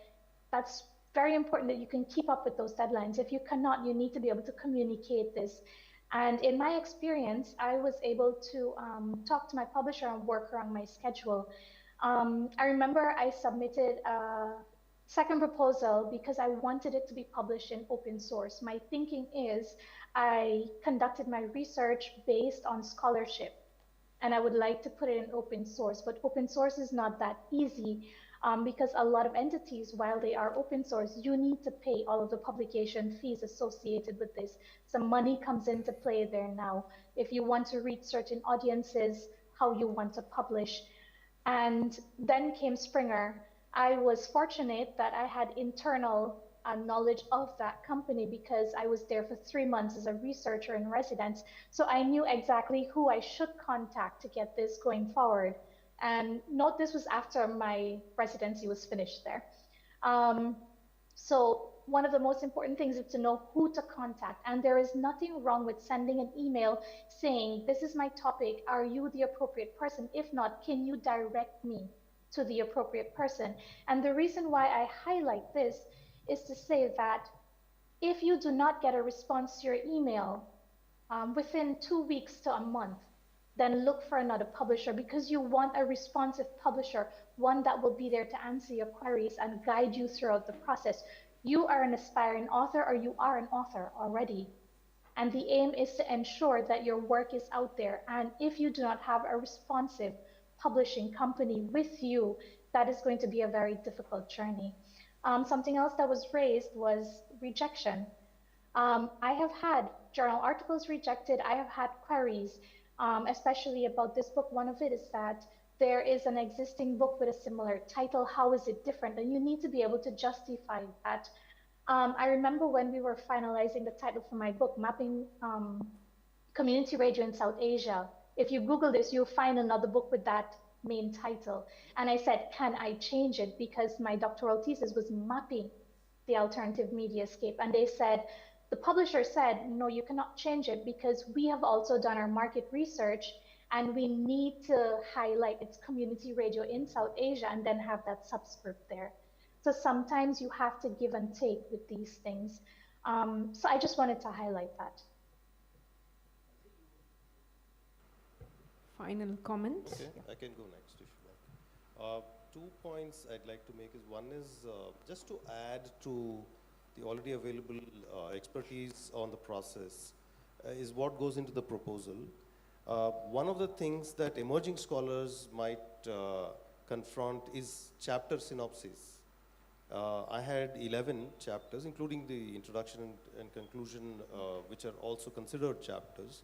M: that's very important that you can keep up with those deadlines. If you cannot, you need to be able to communicate this. And in my experience, I was able to talk to my publisher and work around my schedule. I remember I submitted a second proposal because I wanted it to be published in open source. My thinking is I conducted my research based on scholarship, and I would like to put it in open source, but open source is not that easy because a lot of entities, while they are open source, you need to pay all of the publication fees associated with this. Some money comes into play there now. If you want to reach certain audiences, how you want to publish. And then came Springer. I was fortunate that I had internal knowledge of that company because I was there for 3 months as a researcher in residence. So I knew exactly who I should contact to get this going forward. And note this was after my residency was finished there. So one of the most important things is to know who to contact. And there is nothing wrong with sending an email saying, this is my topic, are you the appropriate person? If not, can you direct me to the appropriate person? And the reason why I highlight this is to say that if you do not get a response to your email within 2 weeks to a month, then look for another publisher because you want a responsive publisher, one that will be there to answer your queries and guide you throughout the process. You are an aspiring author or you are an author already. And the aim is to ensure that your work is out there. And if you do not have a responsive publishing company with you, that is going to be a very difficult journey. Something else that was raised was rejection. I have had journal articles rejected. I have had queries, especially about this book. One of it is that there is an existing book with a similar title. How is it different? And you need to be able to justify that. I remember when we were finalizing the title for my book, Mapping Community Radio in South Asia. If you Google this, you'll find another book with that main title. And I said, can I change it? Because my doctoral thesis was mapping the alternative media scape. And they said, the publisher said, no, you cannot change it because we have also done our market research and we need to highlight its community radio in South Asia and then have that subscript there. So sometimes you have to give and take with these things. So I just wanted to highlight that.
L: Final comments?
O: Okay, I can go next if you like. 2 points I'd like to make is one is just to add to the already available expertise on the process is what goes into the proposal. One of the things that emerging scholars might confront is chapter synopsis. I had 11 chapters, including the introduction and conclusion, which are also considered chapters.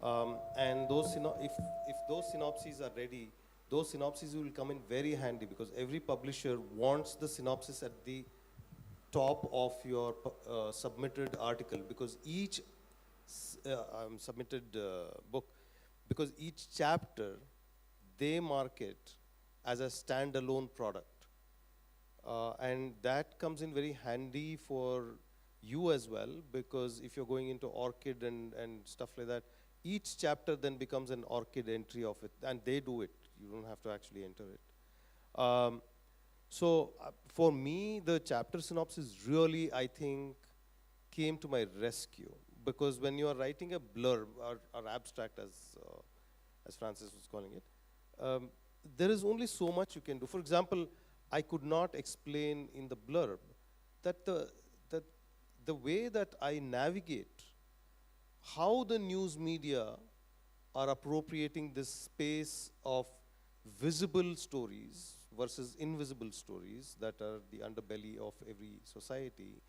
O: And those if those synopses are ready, those synopses will come in very handy because every publisher wants the synopsis at the top of your submitted article because each submitted book, because each chapter they market as a standalone product. And that comes in very handy for you as well, because if you're going into ORCID and stuff like that, each chapter then becomes an ORCID entry of it, and they do it. You don't have to actually enter it. So for me, the chapter synopsis really, I think, came to my rescue, because when you are writing a blurb or abstract, as Francis was calling it, there is only so much you can do. For example, I could not explain in the blurb that the way that I navigate, how the news media are appropriating this space of visible stories, versus invisible stories that are the underbelly of every society,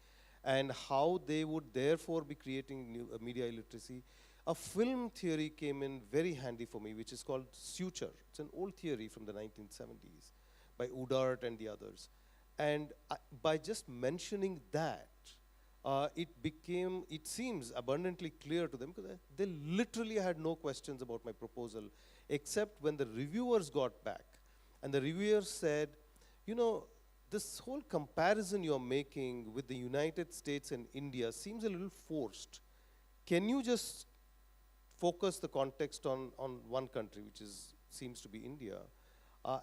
O: and how they would therefore be creating new media illiteracy, a film theory came in very handy for me, which is called suture. It's an old theory from the 1970s by Udart and the others. And by just mentioning that, it seems abundantly clear to them, because they literally had no questions about my proposal, except when the reviewers got back. And the reviewers said, you know, this whole comparison you're making with the United States and India seems a little forced. Can you just focus the context on one country, which seems to be India?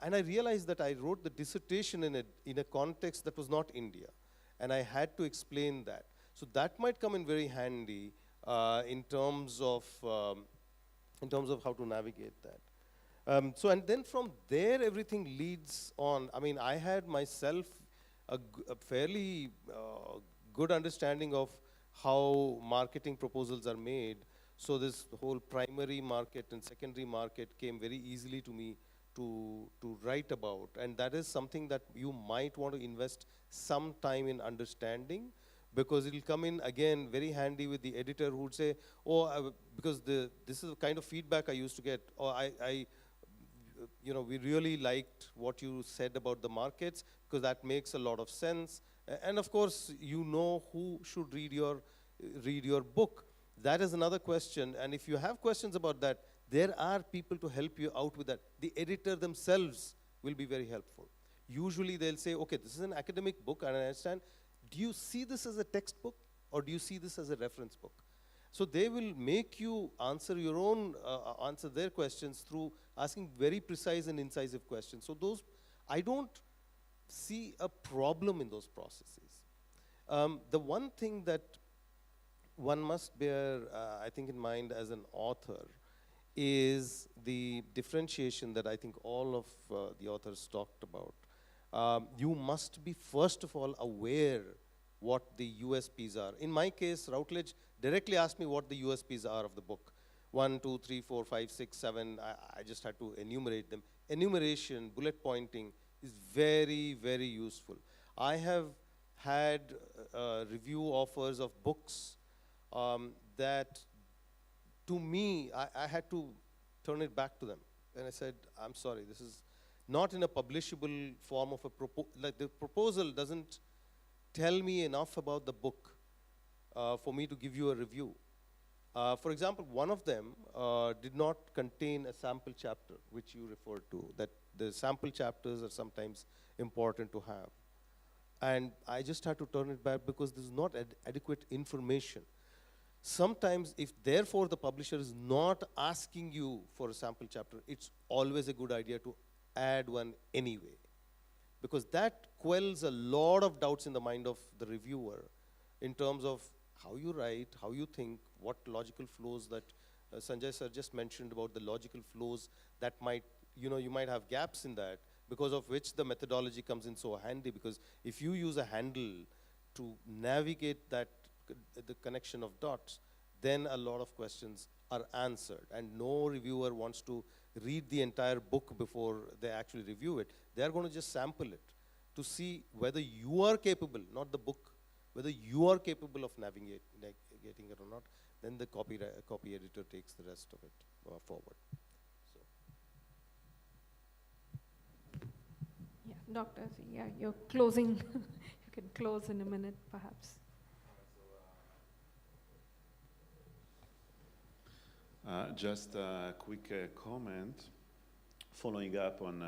O: And I realized that I wrote the dissertation in a context that was not India. And I had to explain that. So that might come in very handy in terms of how to navigate that. And then from there, everything leads on. I mean, I had myself a fairly good understanding of how marketing proposals are made. So this whole primary market and secondary market came very easily to me to write about. And that is something that you might want to invest some time in understanding, because it will come in, again, very handy with the editor who would say, oh, because this is the kind of feedback I used to get, or we really liked what you said about the markets, because that makes a lot of sense. And of course, you know who should read your book. That is another question. And if you have questions about that, there are people to help you out with that. The editor themselves will be very helpful. Usually they'll say, okay, this is an academic book, and I understand. Do you see this as a textbook, or do you see this as a reference book? So they will make you answer their questions through asking very precise and incisive questions. So I don't see a problem in those processes. The one thing that one must bear, I think, in mind as an author is the differentiation that I think all of the authors talked about. You must be, first of all, aware what the USPs are. In my case, Routledge directly asked me what the USPs are of the book. 1, 2, 3, 4, 5, 6, 7, I just had to enumerate them. Enumeration, bullet pointing is very, very useful. I have had review offers of books that, to me, I had to turn it back to them. And I said, I'm sorry, this is not in a publishable form of a proposal. Like, the proposal doesn't tell me enough about the book for me to give you a review. For example, one of them did not contain a sample chapter, which you referred to, that the sample chapters are sometimes important to have. And I just had to turn it back because there's not adequate information. Sometimes, if therefore the publisher is not asking you for a sample chapter, it's always a good idea to add one anyway, because that quells a lot of doubts in the mind of the reviewer in terms of how you write, how you think, what logical flows that Sanjay sir just mentioned about the logical flows that might, you might have gaps in that, because of which the methodology comes in so handy, because if you use a handle to navigate that, the connection of dots, then a lot of questions are answered. And no reviewer wants to read the entire book before they actually review it. They're going to just sample it to see whether you are capable, not the book, whether you are capable of navigating it or not. Then the copy editor takes the rest of it forward. So.
L: Yeah, Doctor, yeah, you're closing. You can close in a minute, perhaps.
N: Just a quick comment, following up on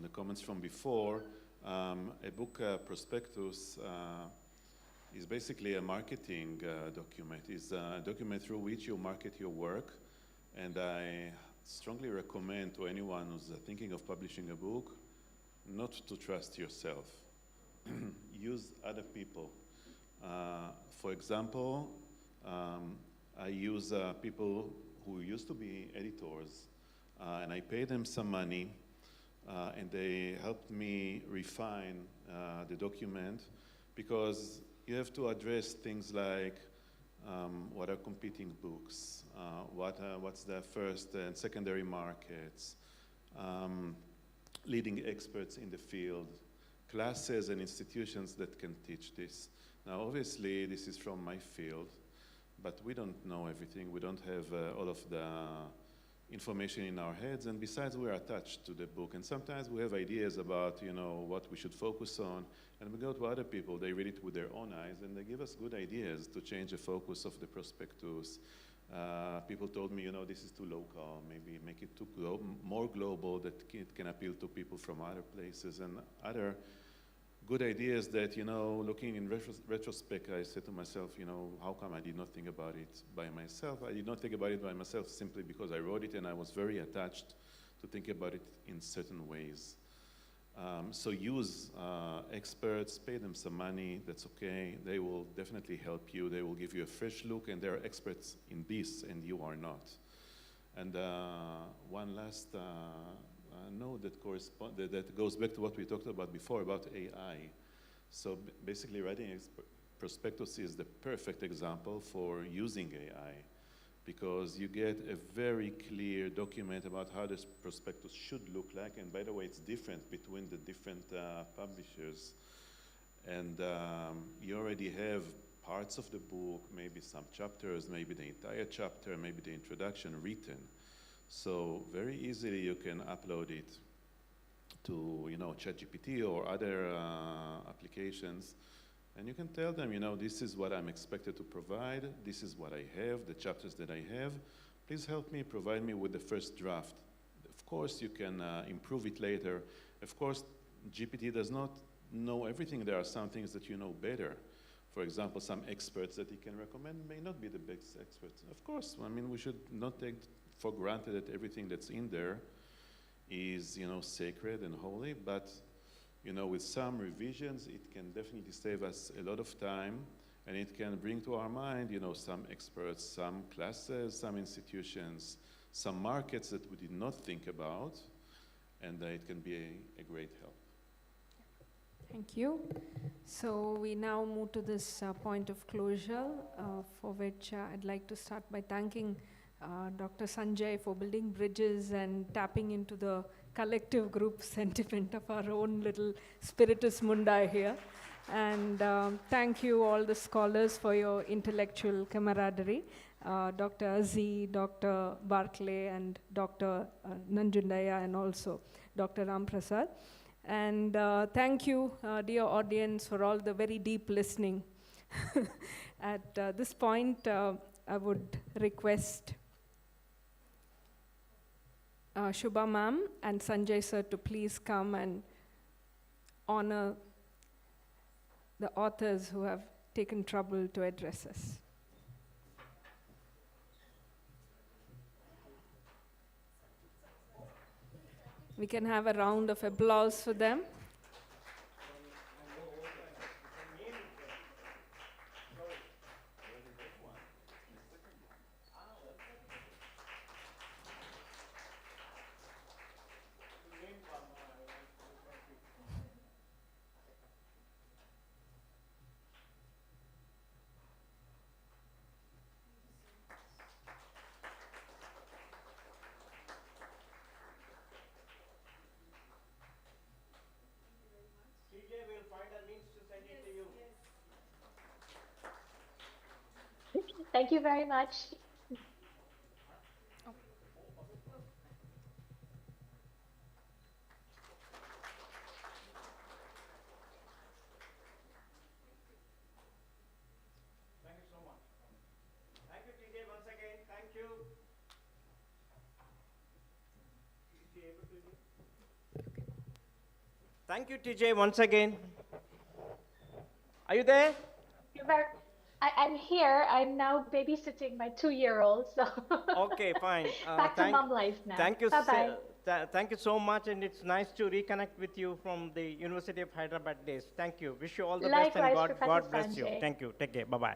N: the comments from before. A book prospectus is basically a marketing document. It's a document through which you market your work, and I strongly recommend to anyone who's thinking of publishing a book not to trust yourself. Use other people. For example, I use people who used to be editors, and I pay them some money, and they helped me refine the document, because you have to address things like what are competing books, what's the first and secondary markets, leading experts in the field, classes and institutions that can teach this. Now, obviously, this is from my field, but we don't know everything. We don't have all of the information in our heads, and besides, we are attached to the book. And sometimes we have ideas about, what we should focus on, and we go to other people, they read it with their own eyes, and they give us good ideas to change the focus of the prospectus. People told me, this is too local, maybe make it more global, that it can appeal to people from other places, and other good ideas that, looking in retrospect, I said to myself, how come I did not think about it by myself? I did not think about it by myself simply because I wrote it and I was very attached to think about it in certain ways. So use experts, pay them some money, that's okay. They will definitely help you. They will give you a fresh look, and they're experts in this, and you are not. And one last note that goes back to what we talked about before about AI. So basically, writing prospectus is the perfect example for using AI, because you get a very clear document about how this prospectus should look like. And by the way, it's different between the different publishers. And you already have parts of the book, maybe some chapters, maybe the entire chapter, maybe the introduction written. So very easily you can upload it to, ChatGPT or other applications. And you can tell them, this is what I'm expected to provide. This is what I have, the chapters that I have. Please help me, provide me with the first draft. Of course, you can improve it later. Of course, GPT does not know everything. There are some things that you know better. For example, some experts that he can recommend may not be the best experts. Of course, we should not take for granted that everything that's in there is, sacred and holy, but with some revisions, it can definitely save us a lot of time, and it can bring to our mind, some experts, some classes, some institutions, some markets that we did not think about, and it can be a great help.
L: Thank you. So we now move to this point of closure, for which I'd like to start by thanking Dr. Sanjay for building bridges and tapping into the collective group sentiment of our own little spiritus mundi here. And thank you all the scholars for your intellectual camaraderie, Dr. Azi, Dr. Barclay, and Dr. Nanjundaya, and also Dr. Ram Prasad. And thank you, dear audience, for all the very deep listening. At this point, I would request Shubha ma'am and Sanjay sir to please come and honor the authors who have taken trouble to address us. We can have a round of applause for them.
M: Thank you very much.
G: Thank you so much. Thank you, TJ, once again. Thank you. Thank you, TJ, once again. Are you there?
M: I'm here. I'm now babysitting my 2-year-old. So
G: Okay, fine.
M: back to mom life now.
G: Thank you.
M: Bye-bye.
G: Thank you so much, and it's nice to reconnect with you from the University of Hyderabad days. Thank you. Wish you all the best, and
M: Likewise,
G: God
M: Professor
G: bless you.
M: Sanjay.
G: Thank you. Take care. Bye-bye.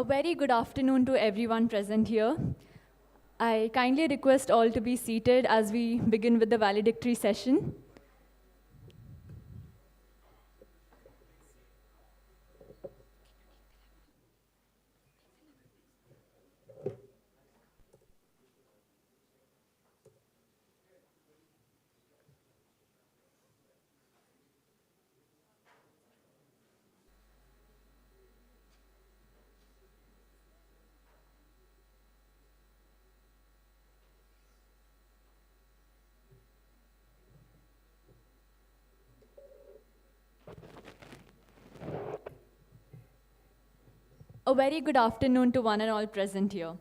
P: A very good afternoon to everyone present here. I kindly request all to be seated as we begin with the valedictory session. A very good afternoon to one and all present here.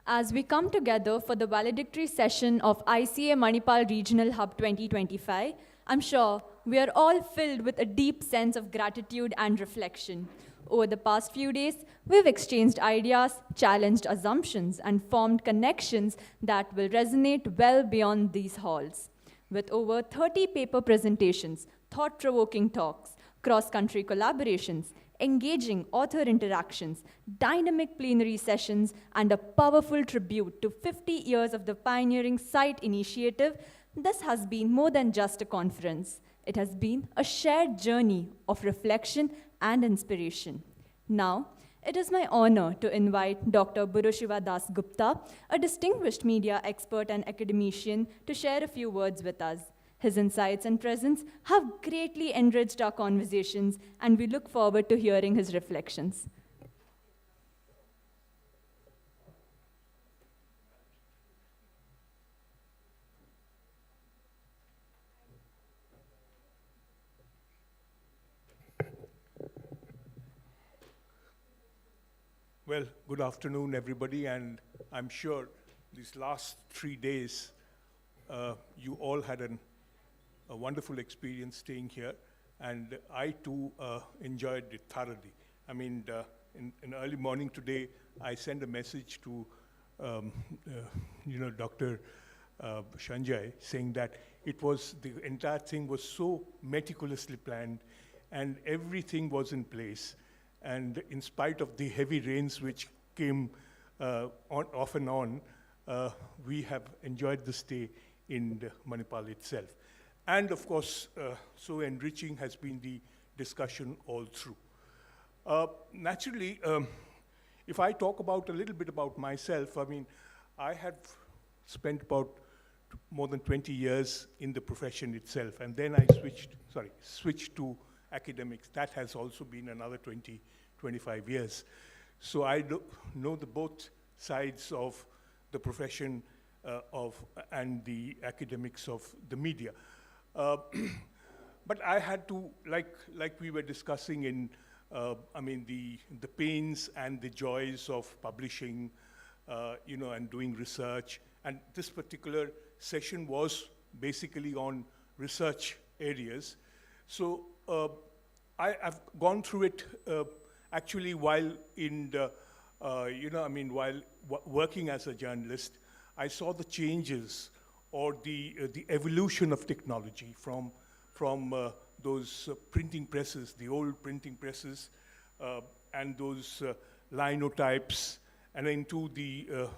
P: As we come together for the valedictory session of ICA Manipal Regional Hub 2025, I'm sure we are all filled with a deep sense of gratitude and reflection. Over the past few days, we've exchanged ideas, challenged assumptions, and formed connections that will resonate well beyond these halls. With over 30 paper presentations, thought-provoking talks, cross-country collaborations, engaging author interactions, dynamic plenary sessions, and a powerful tribute to 50 years of the pioneering site initiative, this has been more than just a conference. It has been a shared journey of reflection and inspiration. Now, it is my honor to invite Dr. Burushiva Das Gupta, a distinguished media expert and academician, to share a few words with us. His insights and presence have greatly enriched our conversations, and we look forward to hearing his reflections.
Q: Well, good afternoon, everybody, and I'm sure these last 3 days, you all had a wonderful experience staying here, and I too enjoyed it thoroughly. I mean, in early morning today, I sent a message to Dr. Sanjay saying that the entire thing was so meticulously planned, and everything was in place. And in spite of the heavy rains which came off and on, we have enjoyed the stay in Manipal itself. And of course, so enriching has been the discussion all through. Naturally, if I talk about a little bit about myself, I mean, I had spent about more than 20 years in the profession itself, and then I switched to academics. That has also been another 20, 25 years. So I know the both sides of the profession and the academics of the media. But I had to, like we were discussing in, the pains and the joys of publishing, and doing research. And this particular session was basically on research areas. So I've gone through it actually while in the, while working as a journalist. I saw the changes or the evolution of technology from those printing presses, the old printing presses, and those linotypes, and into the,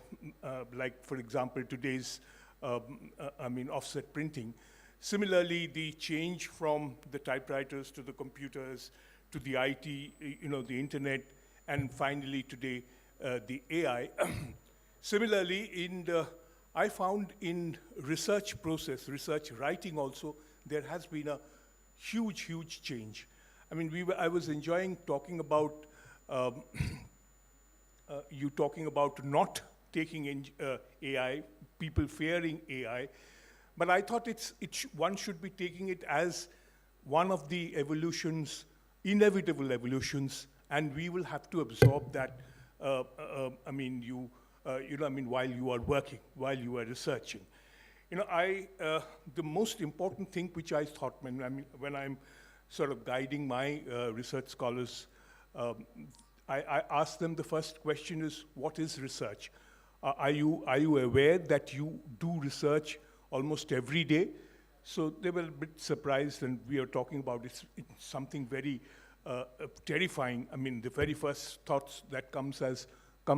Q: like for example, today's, offset printing. Similarly, the change from the typewriters to the computers, to the IT, the internet, and finally today, the AI. Similarly, I found in research process, research writing also, there has been a huge, huge change. I mean, I was enjoying talking about, you talking about not taking in AI, people fearing AI, but I thought one should be taking it as one of the evolutions, inevitable evolutions, and we will have to absorb that, while you are working, while you are researching. The most important thing which I thought when I'm sort of guiding my research scholars, I ask them the first question is, what is research? Are you aware that you do research almost every day? So they were a bit surprised, and we are talking about it's something very terrifying. I mean, the very first thoughts that come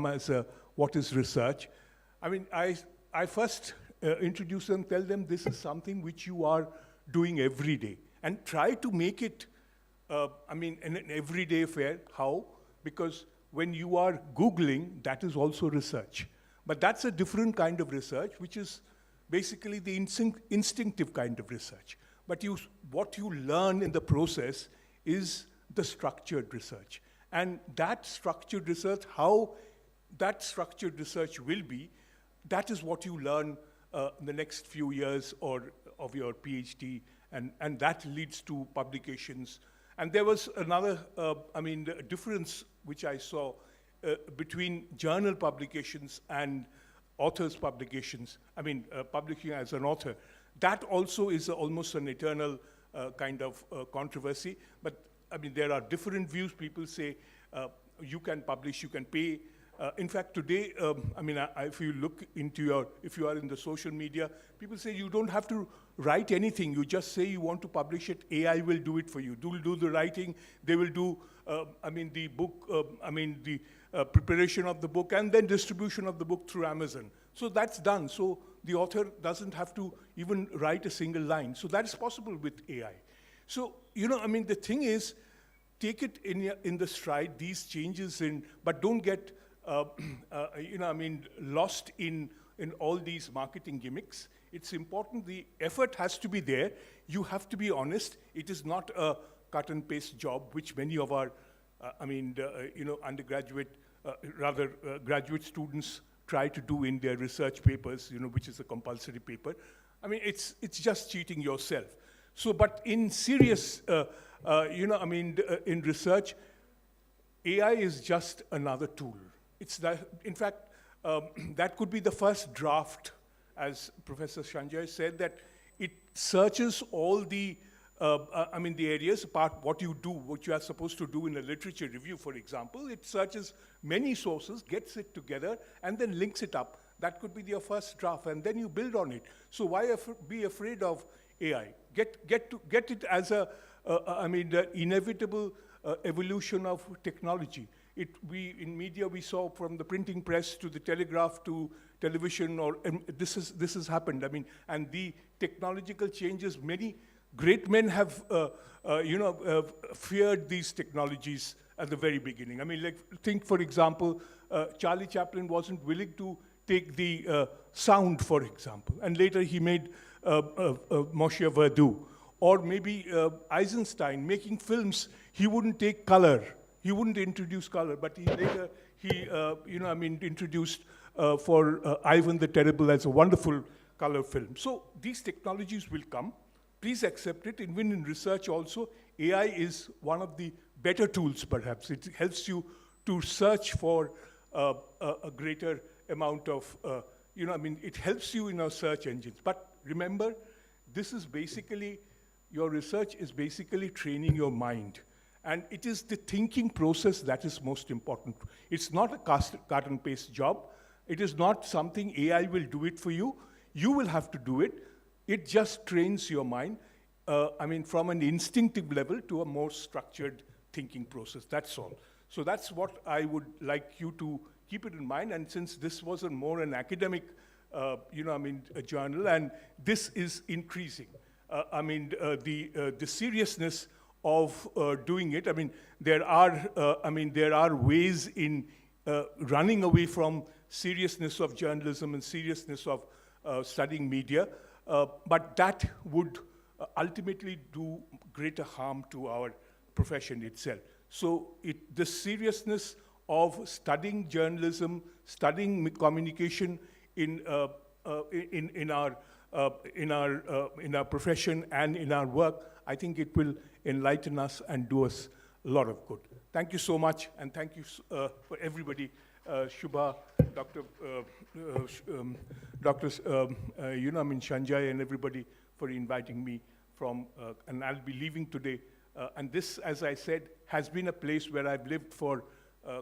Q: as what is research. I mean, I first introduce them, tell them this is something which you are doing every day, and try to make it, I mean, an everyday affair. How? Because when you are Googling, that is also research. But that's a different kind of research, which is basically the instinctive kind of research. But what you learn in the process is the structured research. And that structured research, how that structured research will be, that is what you learn in the next few years of your PhD, and that leads to publications. And there was another, I mean, difference which I saw between journal publications and authors' publications. I mean, publishing as an author. That also is almost an eternal kind of controversy. But I mean, there are different views. People say you can publish, you can pay. In fact, today, I mean, if you look into if you are in the social media, people say you don't have to write anything. You just say you want to publish it. AI will do it for you. Do the writing. They will do, I mean, the book, I mean, the preparation of the book, and then distribution of the book through Amazon. So that's done. So the author doesn't have to even write a single line. So that is possible with AI. So, you know, I mean, the thing is, take it in the stride, these changes but don't get, you know, I mean, lost in all these marketing gimmicks. It's important, the effort has to be there. You have to be honest. It is not a cut and paste job, which many of our, I mean, you know, undergraduate, graduate students try to do in their research papers, you know, which is a compulsory paper. I mean, it's just cheating yourself. So, but in serious, you know, I mean, in research, AI is just another tool. It's that, in fact, that could be the first draft, as Professor Sanjay said, that it searches all the, I mean, the areas, apart what you do, what you are supposed to do in a literature review, for example. It searches many sources, gets it together, and then links it up. That could be your first draft, and then you build on it. So why be afraid of AI? Get it as I mean, the inevitable evolution of technology. In media, we saw from the printing press to the telegraph to television, this has happened. I mean, and the technological changes, many great men have, you know, feared these technologies at the very beginning. I mean, like, think, for example, Charlie Chaplin wasn't willing to take the sound, for example, and later he made Moshe Verdu. Or maybe Eisenstein, making films, he wouldn't take color. He wouldn't introduce color, but later he, you know, I mean, introduced for Ivan the Terrible as a wonderful color film. So these technologies will come. Please accept it. Even in research also, AI is one of the better tools, perhaps. It helps you to search for a greater amount of, you know, I mean, it helps you in our search engines. But remember, this is basically, your research is basically training your mind. And it is the thinking process that is most important. It's not a cut and paste job. It is not something AI will do it for you. You will have to do it. It just trains your mind, I mean, from an instinctive level to a more structured thinking process. That's all. So that's what I would like you to keep it in mind. And since this was more an academic, you know, I mean, a journal, and this is increasing. I mean, the seriousness of doing it. I mean, there are ways in running away from seriousness of journalism and seriousness of studying media, but that would ultimately do greater harm to our profession itself. So the seriousness of studying journalism, studying communication in our profession and in our work, I think it will enlighten us and do us a lot of good. Thank you so much, and thank you for everybody, Shubha, Dr. You know, I mean, Sanjay and everybody for inviting me from, and I'll be leaving today. And this, as I said, has been a place where I've lived for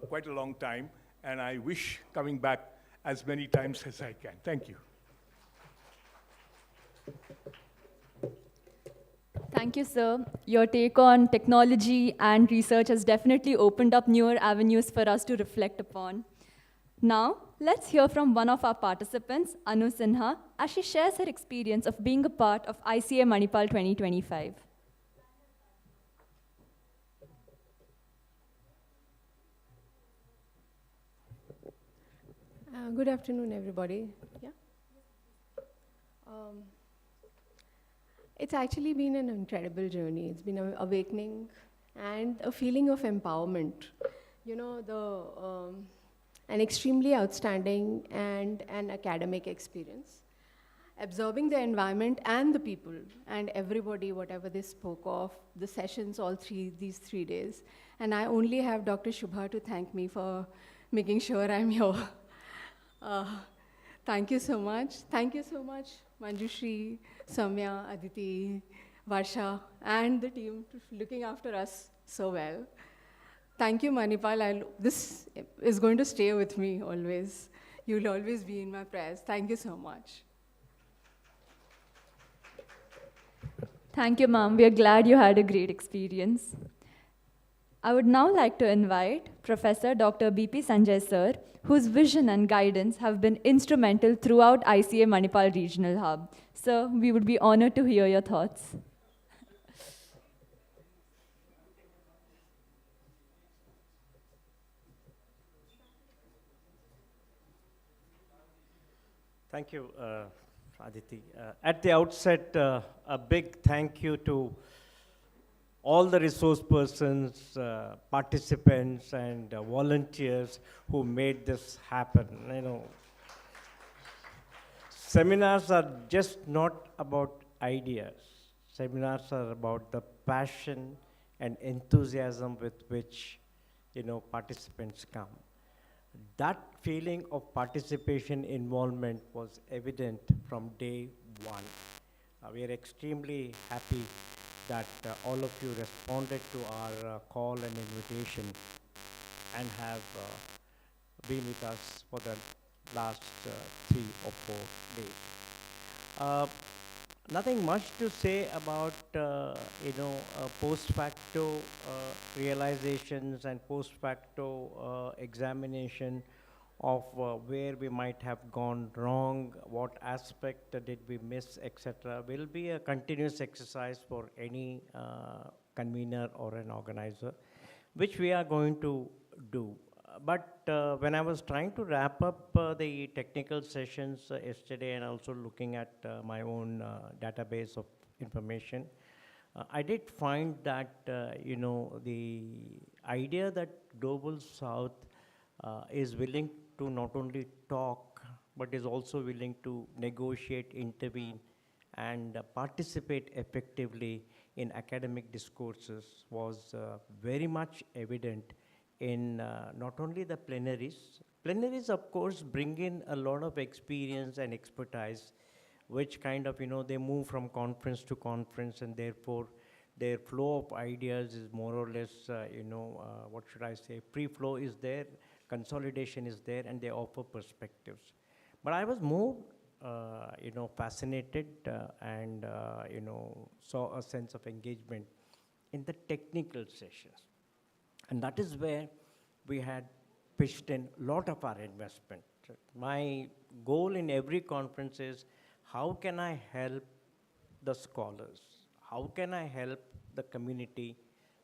Q: quite a long time, and I wish coming back as many times as I can. Thank you.
P: Thank you, sir. Your take on technology and research has definitely opened up newer avenues for us to reflect upon. Now, let's hear from one of our participants, Anu Sinha, as she shares her experience of being a part of ICA Manipal 2025.
R: Good afternoon, everybody. Yeah. Um, it's actually been an incredible journey. It's been an awakening and a feeling of empowerment. You know, an extremely outstanding and an academic experience. Absorbing the environment and the people and everybody, whatever they spoke of, the sessions, these 3 days. And I only have Dr. Shubha to thank me for making sure I'm here. Thank you so much. Thank you so much, Manjushri, Samya, Aditi, Varsha, and the team for looking after us so well. Thank you, Manipal. This is going to stay with me always. You'll always be in my prayers. Thank you so much.
P: Thank you, ma'am. We are glad you had a great experience. I would now like to invite Professor Dr. B.P. Sanjay sir, whose vision and guidance have been instrumental throughout ICA Manipal Regional Hub. Sir, we would be honored to hear your thoughts.
G: Thank you, Aditi. At the outset, a big thank you to all the resource persons, participants, and volunteers who made this happen. You know, seminars are just not about ideas. Seminars are about the passion and enthusiasm with which, participants come. That feeling of participation involvement was evident from day one. We are extremely happy that all of you responded to our call and invitation and have been with us for the last 3 or 4 days. Nothing much to say about, post facto realizations and post facto examination of where we might have gone wrong, what aspect did we miss, etc. will be a continuous exercise for any convener or an organizer, which we are going to do. But when I was trying to wrap up the technical sessions yesterday and also looking at my own database of information, I did find that, the idea that Global South is willing to not only talk, but is also willing to negotiate, intervene, and participate effectively in academic discourses was very much evident in not only the plenaries. Plenaries, of course, bring in a lot of experience and expertise, which kind of, they move from conference to conference, and therefore their flow of ideas is more or less, what should I say, free flow is there, consolidation is there, and they offer perspectives. But I was more, fascinated and, saw a sense of engagement in the technical sessions. And that is where we had pitched in a lot of our investment. My goal in every conference is, how can I help the scholars? How can I help the community,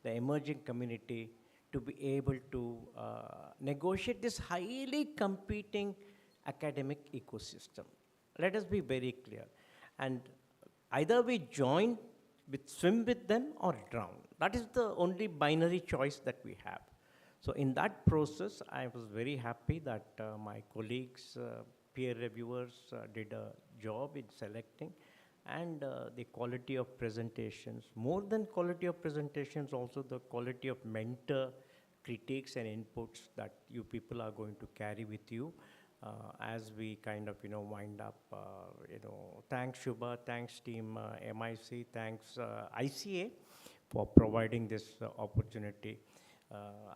G: the emerging community, to be able to negotiate this highly competing academic ecosystem? Let us be very clear. And either we swim with them or drown. That is the only binary choice that we have. So in that process, I was very happy that my colleagues, peer reviewers did a job in selecting, and the quality of presentations. More than quality of presentations, also the quality of mentor critiques and inputs that you people are going to carry with you as we kind of, wind up. Thanks Shubha, thanks team MIC, thanks ICA for providing this opportunity.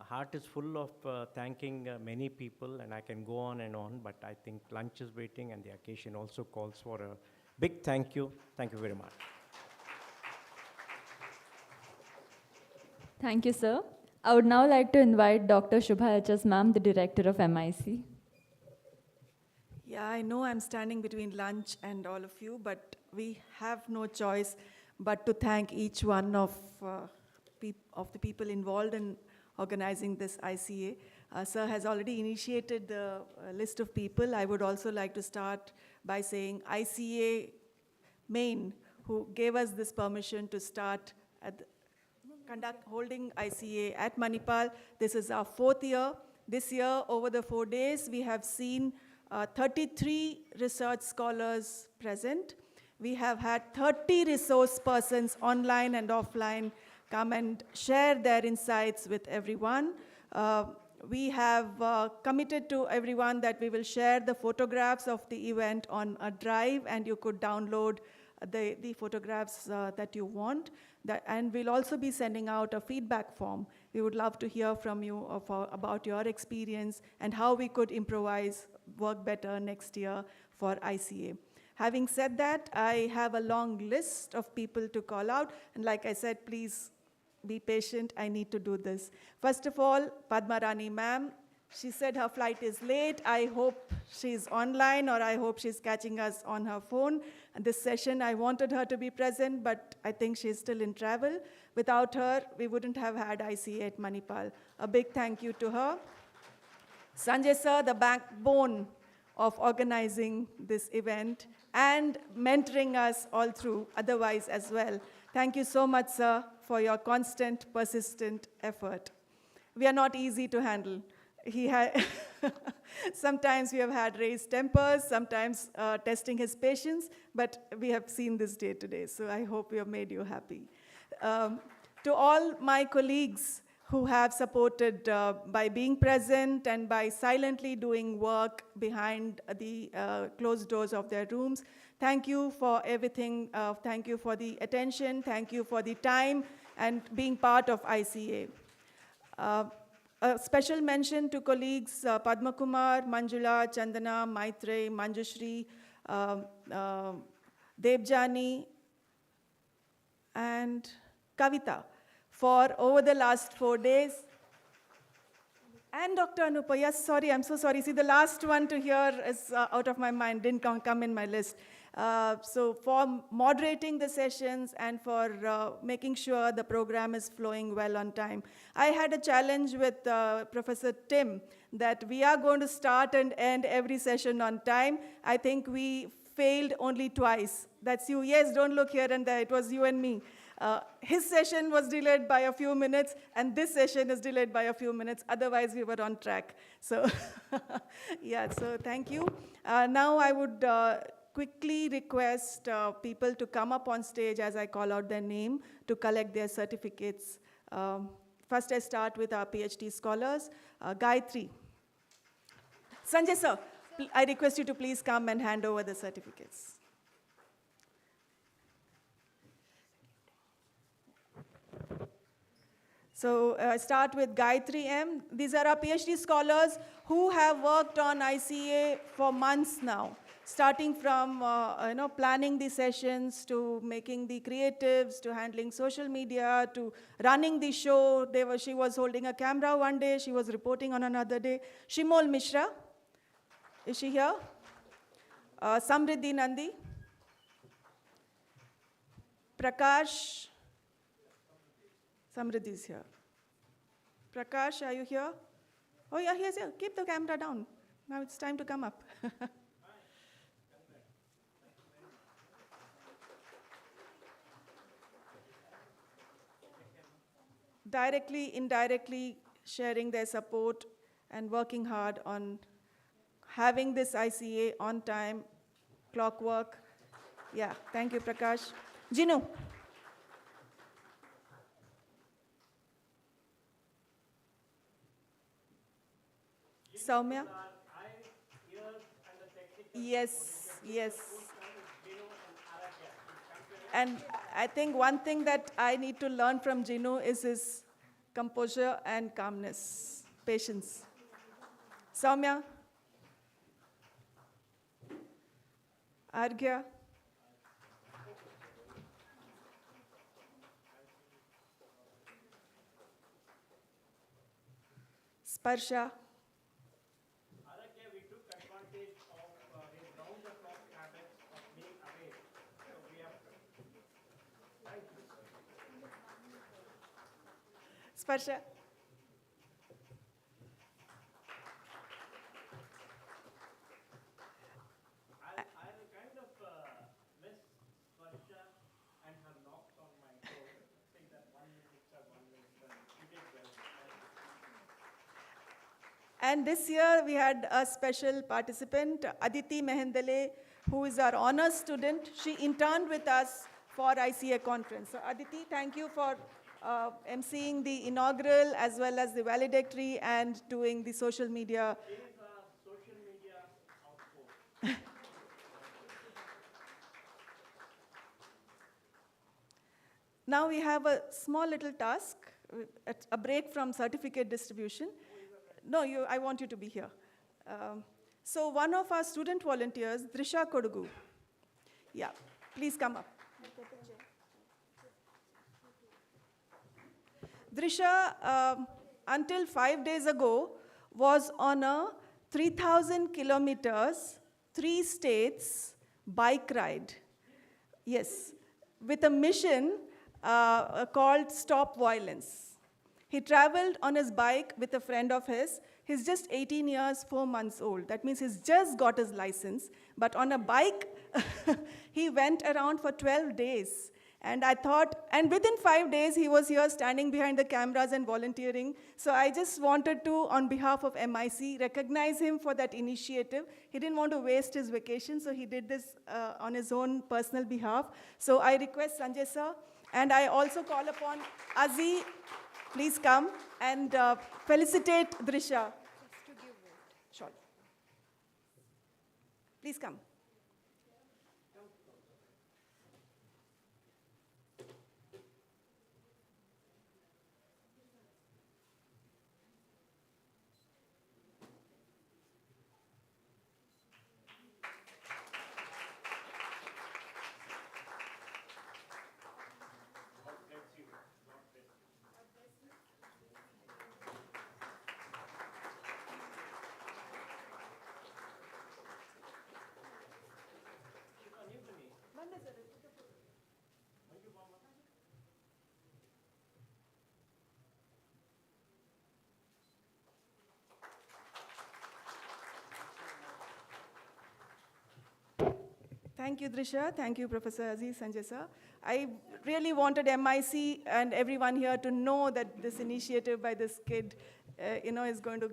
G: Heart is full of thanking many people, and I can go on and on, but I think lunch is waiting and the occasion also calls for a big thank you. Thank you very much.
P: Thank you, sir. I would now like to invite Dr. Shubha H.S. Ma'am, the Director of MIC.
K: Yeah, I know I'm standing between lunch and all of you, but we have no choice but to thank each one of the people involved in organizing this ICA. Sir has already initiated the list of people. I would also like to start by saying ICA Maine, who gave us this permission to start holding ICA at Manipal. This is our 4th year. This year, over the 4 days, we have seen 33 research scholars present. We have had 30 resource persons online and offline come and share their insights with everyone. We have committed to everyone that we will share the photographs of the event on a drive, and you could download the photographs that you want. And we'll also be sending out a feedback form. We would love to hear from you about your experience and how we could improvise, work better next year for ICA. Having said that, I have a long list of people to call out. And like I said, please be patient. I need to do this. First of all, Padma Rani ma'am. She said her flight is late. I hope she's online, or I hope she's catching us on her phone. And this session, I wanted her to be present, but I think she's still in travel. Without her, we wouldn't have had ICA at Manipal. A big thank you to her. Sanjay sir, the backbone of organizing this event and mentoring us all through otherwise as well. Thank you so much, sir, for your constant, persistent effort. We are not easy to handle. Sometimes we have had raised tempers, sometimes testing his patience, but we have seen this day today, so I hope we have made you happy. To all my colleagues who have supported by being present and by silently doing work behind the closed doors of their rooms, thank you for everything. Thank you for the attention. Thank you for the time and being part of ICA. A special mention to colleagues Padma Kumar, Manjula, Chandana, Maitrey, Manjushri, Debjani, and Kavita for over the last 4 days. And Dr. Anupa, yes, sorry, I'm so sorry. See, the last one to hear is out of my mind, didn't come in my list. So for moderating the sessions and for making sure the program is flowing well on time. I had a challenge with Professor Tim that we are going to start and end every session on time. I think we failed only twice. That's you. Yes, don't look here and there. It was you and me. His session was delayed by a few minutes, and this session is delayed by a few minutes. Otherwise, we were on track. So, yeah, so thank you. Now I would quickly request people to come up on stage as I call out their name to collect their certificates. First, I start with our PhD scholars. Gayatri. Sanjay sir, I request you to please come and hand over the certificates. So I start with Gayatri M. These are our PhD scholars who have worked on ICA for months now, starting from planning the sessions to making the creatives, to handling social media, to running the show. She was holding a camera one day, she was reporting on another day. Shimol Mishra, is she here? Samriddhi Nandi. Prakash. Samriddhi is here. Prakash, are you here? Oh yeah, he's here. Keep the camera down. Now it's time to come up. Directly, indirectly sharing their support and working hard on having this ICA on time, clockwork. Yeah, thank you, Prakash. Jinu. Soumya? Yes, yes. And I think one thing that I need to learn from Jinu is his composure and calmness, patience. Soumya? Arghya? Sparsha. Sparsha. And this year we had a special participant, Aditi Mehendale, who is our honors student. She interned with us for ICA conference. So Aditi, thank you for emceeing the inaugural as well as the valedictory and doing the social media. Now we have a small little task, a break from certificate distribution. No, I want you to be here. So one of our student volunteers, Drisha Kodugu. Yeah, please come up. Drisha, until 5 days ago, was on a 3,000 kilometers, 3 states bike ride. Yes, with a mission called Stop Violence. He traveled on his bike with a friend of his. He's just 18 years, 4 months old. That means he's just got his license. But on a bike, he went around for 12 days. And I thought, and within 5 days, he was here standing behind the cameras and volunteering. So I just wanted to, on behalf of MIC, recognize him for that initiative. He didn't want to waste his vacation, so he did this on his own personal behalf. So I request Sanjay sir, and I also call upon Azi, please come and felicitate Drisha. Sure. Please come. Thank you, Drisha. Thank you, Professor Aziz Sanjay sir. I really wanted MIC and everyone here to know that this initiative by this kid, is going to...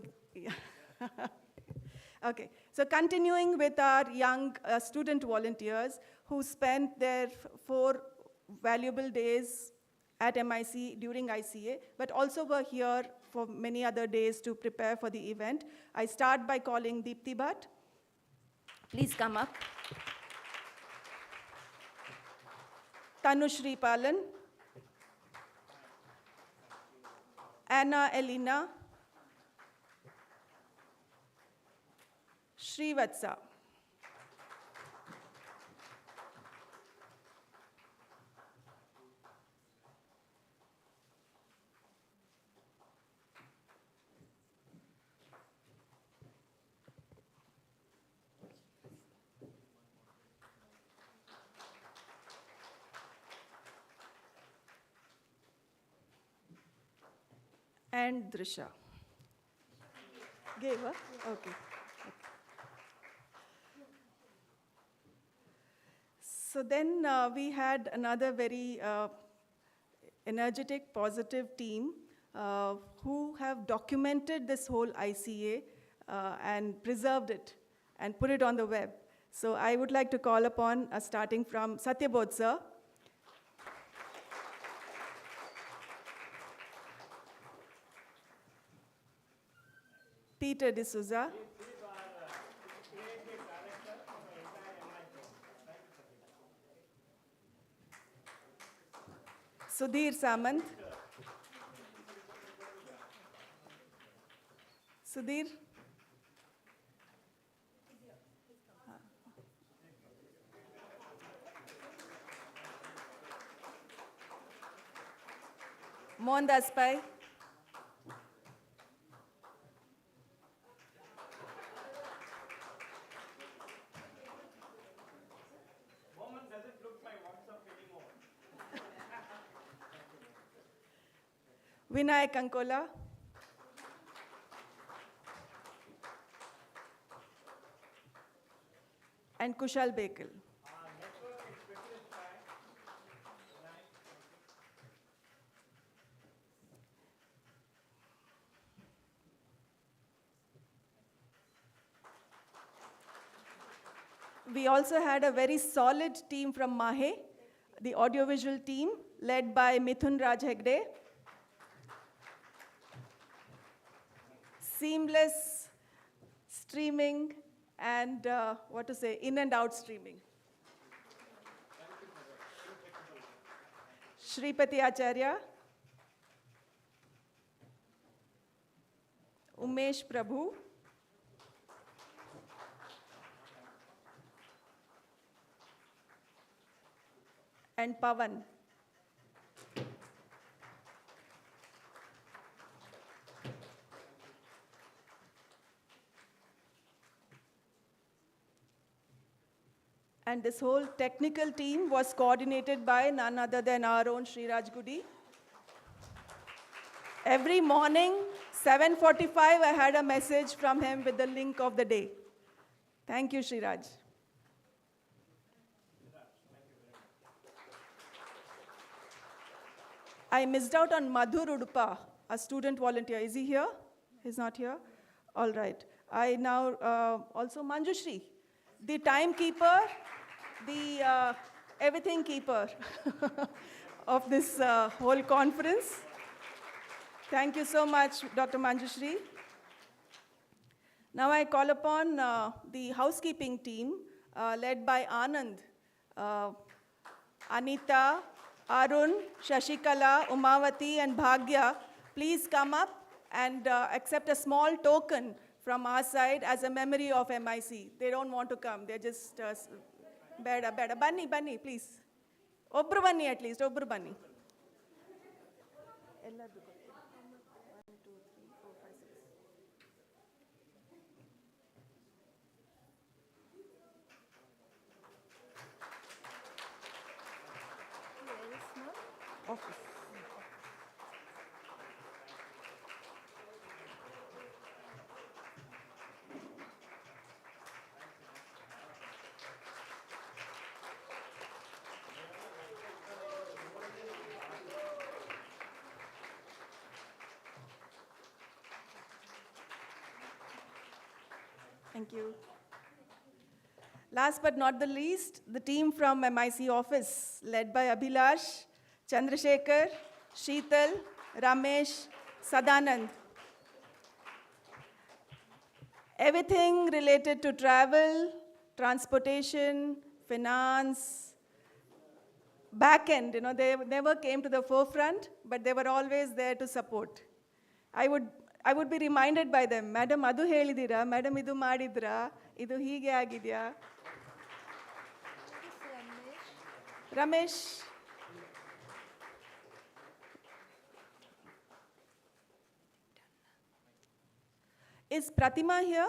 K: Okay, so continuing with our young student volunteers who spent their 4 valuable days at MIC during ICA, but also were here for many other days to prepare for the event. I start by calling Deepthi Bhatt. Please come up. Tanushri Palan, Anna Elena, Srivatsa. And Drisha. Gave her? Okay. So then we had another very energetic, positive team who have documented this whole ICA and preserved it and put it on the web. So I would like to call upon, starting from Satyabodh sir, Peter D'Souza, Sudhir Samant, Sudhir, Mohandas Pai, Vinay Kankola, and Kushal Bekal. We also had a very solid team from Mahe, the audiovisual team led by Mithun Raj Hegde. Seamless streaming and in and out streaming. Shripati Acharya, Umesh Prabhu, and Pavan. And this whole technical team was coordinated by none other than our own Sriraj Gudi. Every morning, 7:45, I had a message from him with the link of the day. Thank you, Sriraj. I missed out on Madhur Udupa, a student volunteer. Is he here? He's not here? All right. I now, also Manjushri, the timekeeper, the everything keeper of this whole conference. Thank you so much, Dr. Manjushri. Now I call upon the housekeeping team led by Anand, Anita, Arun, Shashikala, Umavati, and Bhagya. Please come up and accept a small token from our side as a memory of MIC. They don't want to come. They're just beda. Bunny, please. Obru bunny at least, Obru bunny. Office. Thank you. Last but not the least, the team from MIC office, led by Abhilash, Chandrasekhar, Sheetal, Ramesh, Sadanand. Everything related to travel, transportation, finance, back end, they never came to the forefront, but they were always there to support. I would be reminded by them, Madam, adu helidira, Madam, idu madidra, idu hige agidya. Ramesh. Is Pratima here?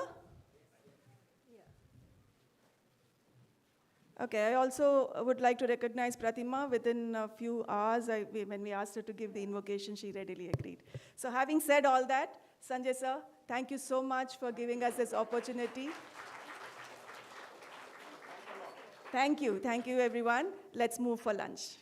K: Okay, I also would like to recognize Pratima. Within a few hours, when we asked her to give the invocation, she readily agreed. So having said all that, Sanjay sir, thank you so much for giving us this opportunity. Thank you everyone. Let's move for lunch.